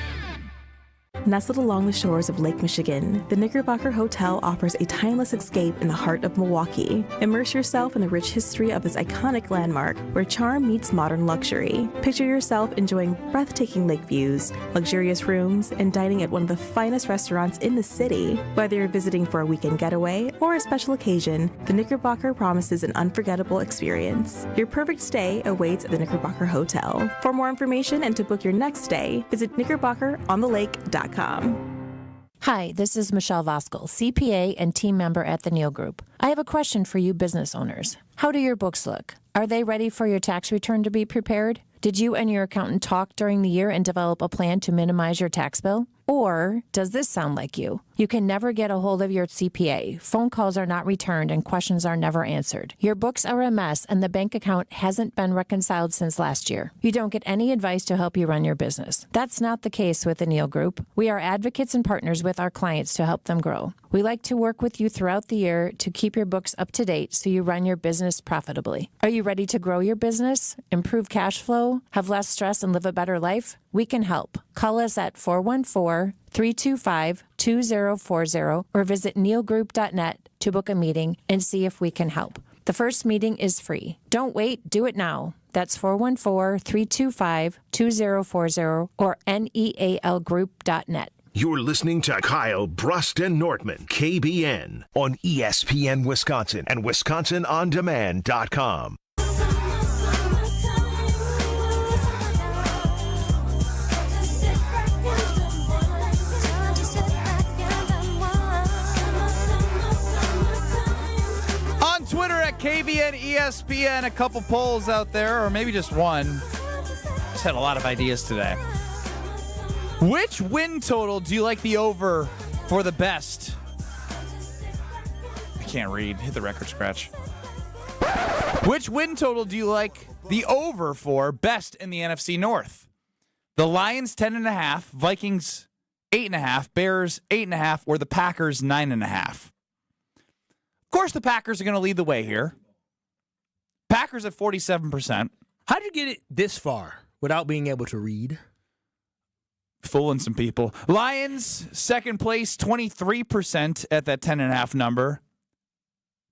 Nestled along the shores of Lake Michigan, the Knickerbocker Hotel offers a timeless escape in the heart of Milwaukee. Immerse yourself in the rich history of this iconic landmark where charm meets modern luxury. Picture yourself enjoying breathtaking lake views, luxurious rooms, and dining at one of the finest restaurants in the city. Whether you're visiting for a weekend getaway or a special occasion, the Knickerbocker promises an unforgettable experience. Your perfect stay awaits at the Knickerbocker Hotel. For more information and to book your next stay, visit knickerbockeronthelake.com. Hi, this is Michelle Voskel, CPA and team member at the Neal Group. I have a question for you business owners. How do your books look? Are they ready for your tax return to be prepared? Did you and your accountant talk during the year and develop a plan to minimize your tax bill? Or does this sound like you? You can never get a hold of your CPA. Phone calls are not returned and questions are never answered. Your books are a mess and the bank account hasn't been reconciled since last year. You don't get any advice to help you run your business. That's not the case with the Neal Group. We are advocates and partners with our clients to help them grow. We like to work with you throughout the year to keep your books up to date so you run your business profitably. Are you ready to grow your business, improve cash flow, have less stress, and live a better life? We can help. Call us at 414-325-2040 or visit nealgroup.net to book a meeting and see if we can help. The first meeting is free. Don't wait, do it now. That's 414-325-2040 or nealgroup.net. You're listening to Kyle Brust and Nortman, KBN, on ESPN Wisconsin and WisconsinOnDemand.com. On Twitter at KBN ESPN, a couple polls out there, or maybe just one. Just had a lot of ideas today. Which win total do you like the over for the best? I can't read. Hit the record scratch. Which win total do you like the over for best in the NFC North? The Lions 10.5, Vikings 8.5, Bears 8.5, or the Packers 9.5. Of course, the Packers are going to lead the way here. Packers at 47%. How'd you get it this far without being able to read? Fooling some people. Lions, second place, 23% at that 10.5 number.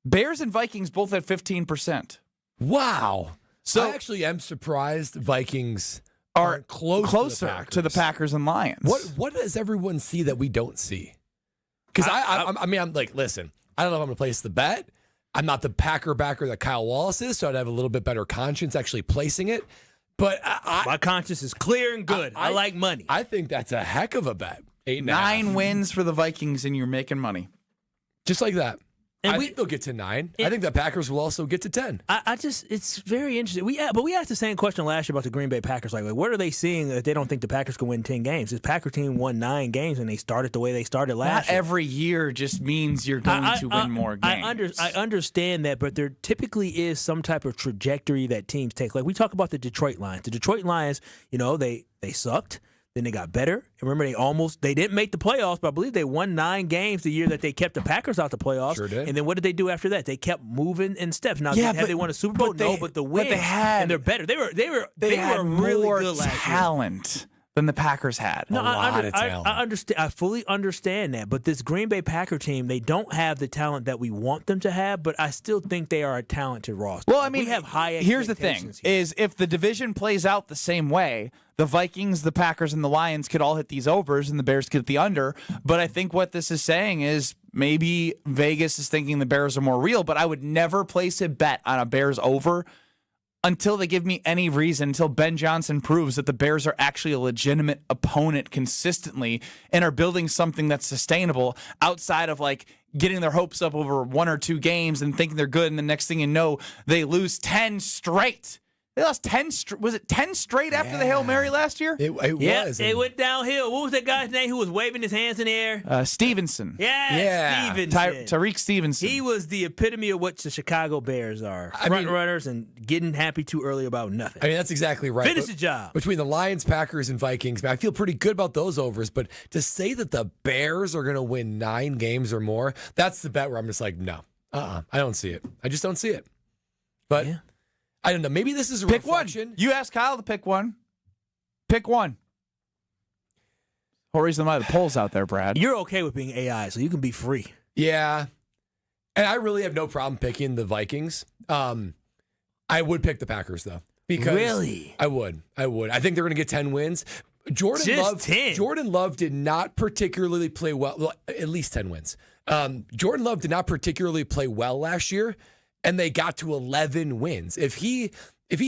Bears and Vikings both at 15%. Wow. So I actually am surprised Vikings are closer to the Packers and Lions. What does everyone see that we don't see? Because I mean, I'm like, listen, I don't know if I'm going to place the bet. I'm not the Packer backer that Kyle Wallace is, so I'd have a little bit better conscience actually placing it. But my conscience is clear and good. I like money. I think that's a heck of a bet. 8.5. 9 wins for the Vikings, and you're making money. Just like that. And I think they'll get to 9. I think the Packers will also get to 10. It's very interesting. We asked the same question last year about the Green Bay Packers. Like, what are they seeing that they don't think the Packers can win 10 games? This Packer team won 9 games, and they started the way they started last year. Not every year just means you're going to win more games. I understand that, but there typically is some type of trajectory that teams take. Like, we talk about the Detroit Lions. The Detroit Lions, they sucked. Then they got better. And remember, they didn't make the playoffs, but I believe they won 9 games the year that they kept the Packers out the playoffs. Sure did. And then what did they do after that? They kept moving in steps. Now, have they won a Super Bowl? No, but the wins. And they're better. They were really more good last year. talent than the Packers had. No, lot of talent. I understand. I fully understand that. But this Green Bay Packer team, they don't have the talent that we want them to have. But I still think they are a talented roster. Well, I mean, we have high here's the thing: expectations here. is if the division plays out the same way, the Vikings, the Packers, and the Lions could all hit these overs, and the Bears could hit the under. But I think what this is saying is maybe Vegas is thinking the Bears are more real. But I would never place a bet on a Bears over until they give me any reason, until Ben Johnson proves that the Bears are actually a legitimate opponent consistently and are building something that's sustainable outside of like getting their hopes up over 1 or 2 games and thinking they're good, and the next thing you know, they lose 10 straight. They lost 10 was it 10 straight after the Hail Mary last year? It was. It went downhill. What was that guy's name who was waving his hands in the air? Stevenson. Yeah. Stevenson. Tariq Stevenson. He was the epitome of what the Chicago Bears are. Front runners and getting happy too early about nothing. I mean, that's exactly right. Finish the job. Between the Lions, Packers, and Vikings, man, I feel pretty good about those overs. But to say that the Bears are going to win 9 games or more, that's the bet where I'm just like, no. I don't see it. I just don't see it. But I don't know. Maybe this is a reflection. One. You asked Kyle to pick one. Pick one. Whole reason why the polls out there, Brad. You're okay with being AI, so you can be free. Yeah. And I really have no problem picking the Vikings. I would pick the Packers, though. Because really? I would. I think they're going to get 10 wins. Jordan Love did not particularly play well. At least 10 wins. Jordan Love did not particularly play well last year, and they got to 11 wins. If he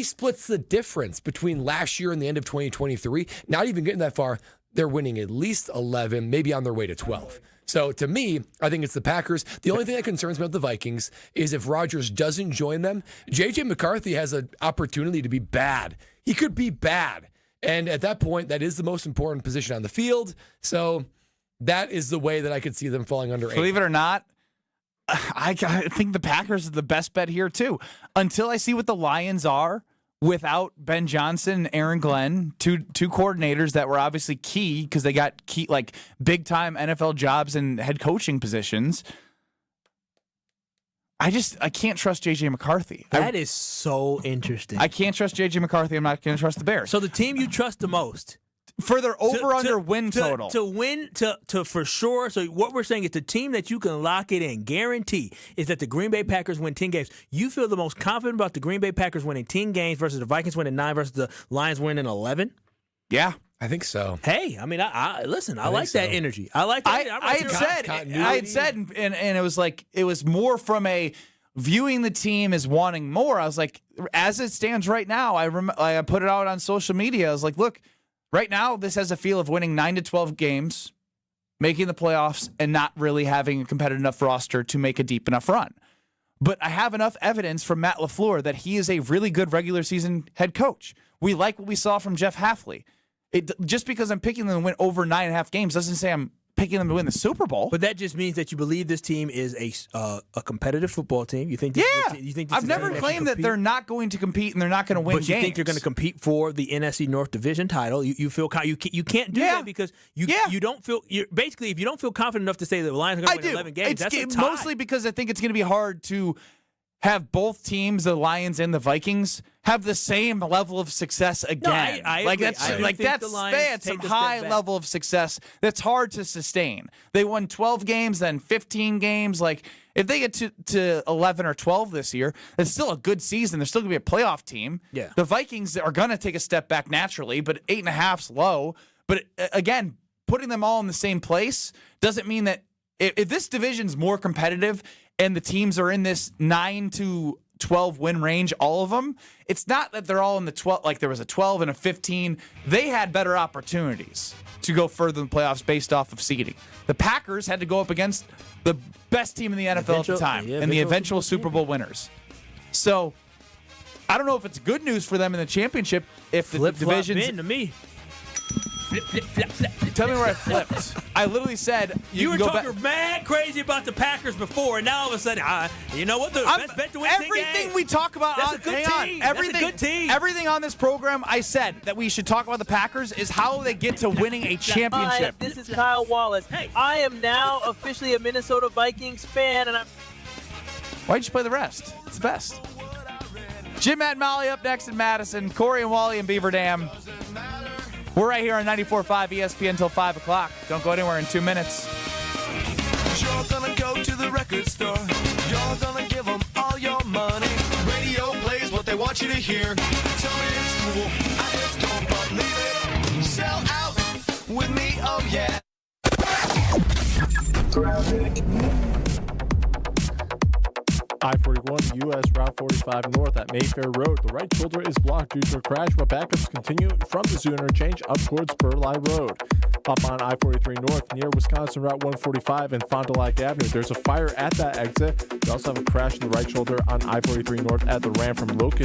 splits the difference between last year and the end of 2023, not even getting that far, they're winning at least 11, maybe on their way to 12. So to me, I think it's the Packers. The only thing that concerns me about the Vikings is if Rodgers doesn't join them, J.J. McCarthy has an opportunity to be bad. He could be bad. And at that point, that is the most important position on the field. So that is the way that I could see them falling under 8. Believe it or not, I think the Packers are the best bet here, too. Until I see what the Lions are without Ben Johnson and Aaron Glenn, two coordinators that were obviously key because they got key, like big-time NFL jobs and head coaching positions. I can't trust J.J. McCarthy. That is so interesting. I can't trust J.J. McCarthy. I'm not going to trust the Bears. So the team you trust the most for their over-under win total. To win, to for sure. So what we're saying is the team that you can lock it in, guarantee, is that the Green Bay Packers win 10 games. You feel the most confident about the Green Bay Packers winning 10 games versus the Vikings winning 9 versus the Lions winning 11? Yeah. I think so. Hey, I mean, I listen. I like that energy. I like that. I had said, and it was like it was more from a viewing the team as wanting more. I was like, as it stands right now, I put it out on social media. I was like, look, right now this has a feel of winning 9 to 12 games, making the playoffs, and not really having a competitive enough roster to make a deep enough run. But I have enough evidence from Matt LaFleur that he is a really good regular season head coach. We like what we saw from Jeff Hafley. Just because I'm picking them to win over 9.5 games doesn't say I'm picking them to win the Super Bowl. But that just means that you believe this team is a competitive football team. You think? You think? I've never claimed that they're not going to compete and they're not going to win games. But you think they're going to compete for the NFC North Division title? You feel you can't do that because you don't feel basically if you don't feel confident enough to say the Lions are going to win 11 games. That's a tie. Mostly because I think it's going to be hard to have both teams, the Lions and the Vikings, have the same level of success again. No, I agree. That's some high level of success that's hard to sustain. They won 12 games, then 15 games. Like if they get to 11 or 12 this year, it's still a good season. They're still going to be a playoff team. Yeah. The Vikings are going to take a step back naturally, but 8.5's low. But again, putting them all in the same place doesn't mean that if this division's more competitive and the teams are in this 9 to 12 win range, all of them, it's not that they're all in the 12, like there was a 12 and a 15. They had better opportunities to go further in the playoffs based off of seeding. The Packers had to go up against the best team in the NFL at the time and the eventual Super Bowl winners. So I don't know if it's good news for them in the championship if the division's to me. Tell me where I flipped. I literally said You were can go talking mad crazy about the Packers before, and now all of a sudden, you know what? The best bet to win 10 everything games. we talk about That's on a good hang team. on, everything, That's a good team. everything on this program, I said that we should talk about the Packers is how they get to winning a championship. Hi, this is Kyle Wallace. Hey, I am now officially a Minnesota Vikings fan, and I'm. Why'd you play the rest? It's the best. Jim, Matt, and Molly up next in Madison. Corey and Wally in Beaver Dam. We're right here on 94.5 ESPN until 5 o'clock. Don't go anywhere in 2 minutes. You're gonna go to the record store. You're gonna give them all your money. Radio plays what they want you to hear. Tell me it's cool. I just don't believe it. Sell out with me, oh yeah. I-41 U.S. Route 45 North at Mayfair Road. The right shoulder is blocked due to a crash, but backups continue from the Zoo interchange up towards Burleigh Road. Up on I-43 North near Wisconsin Route 145 and Fond du Lac Avenue. There's a fire at that exit. We also have a crash in the right shoulder on I-43 North at the ramp from Locust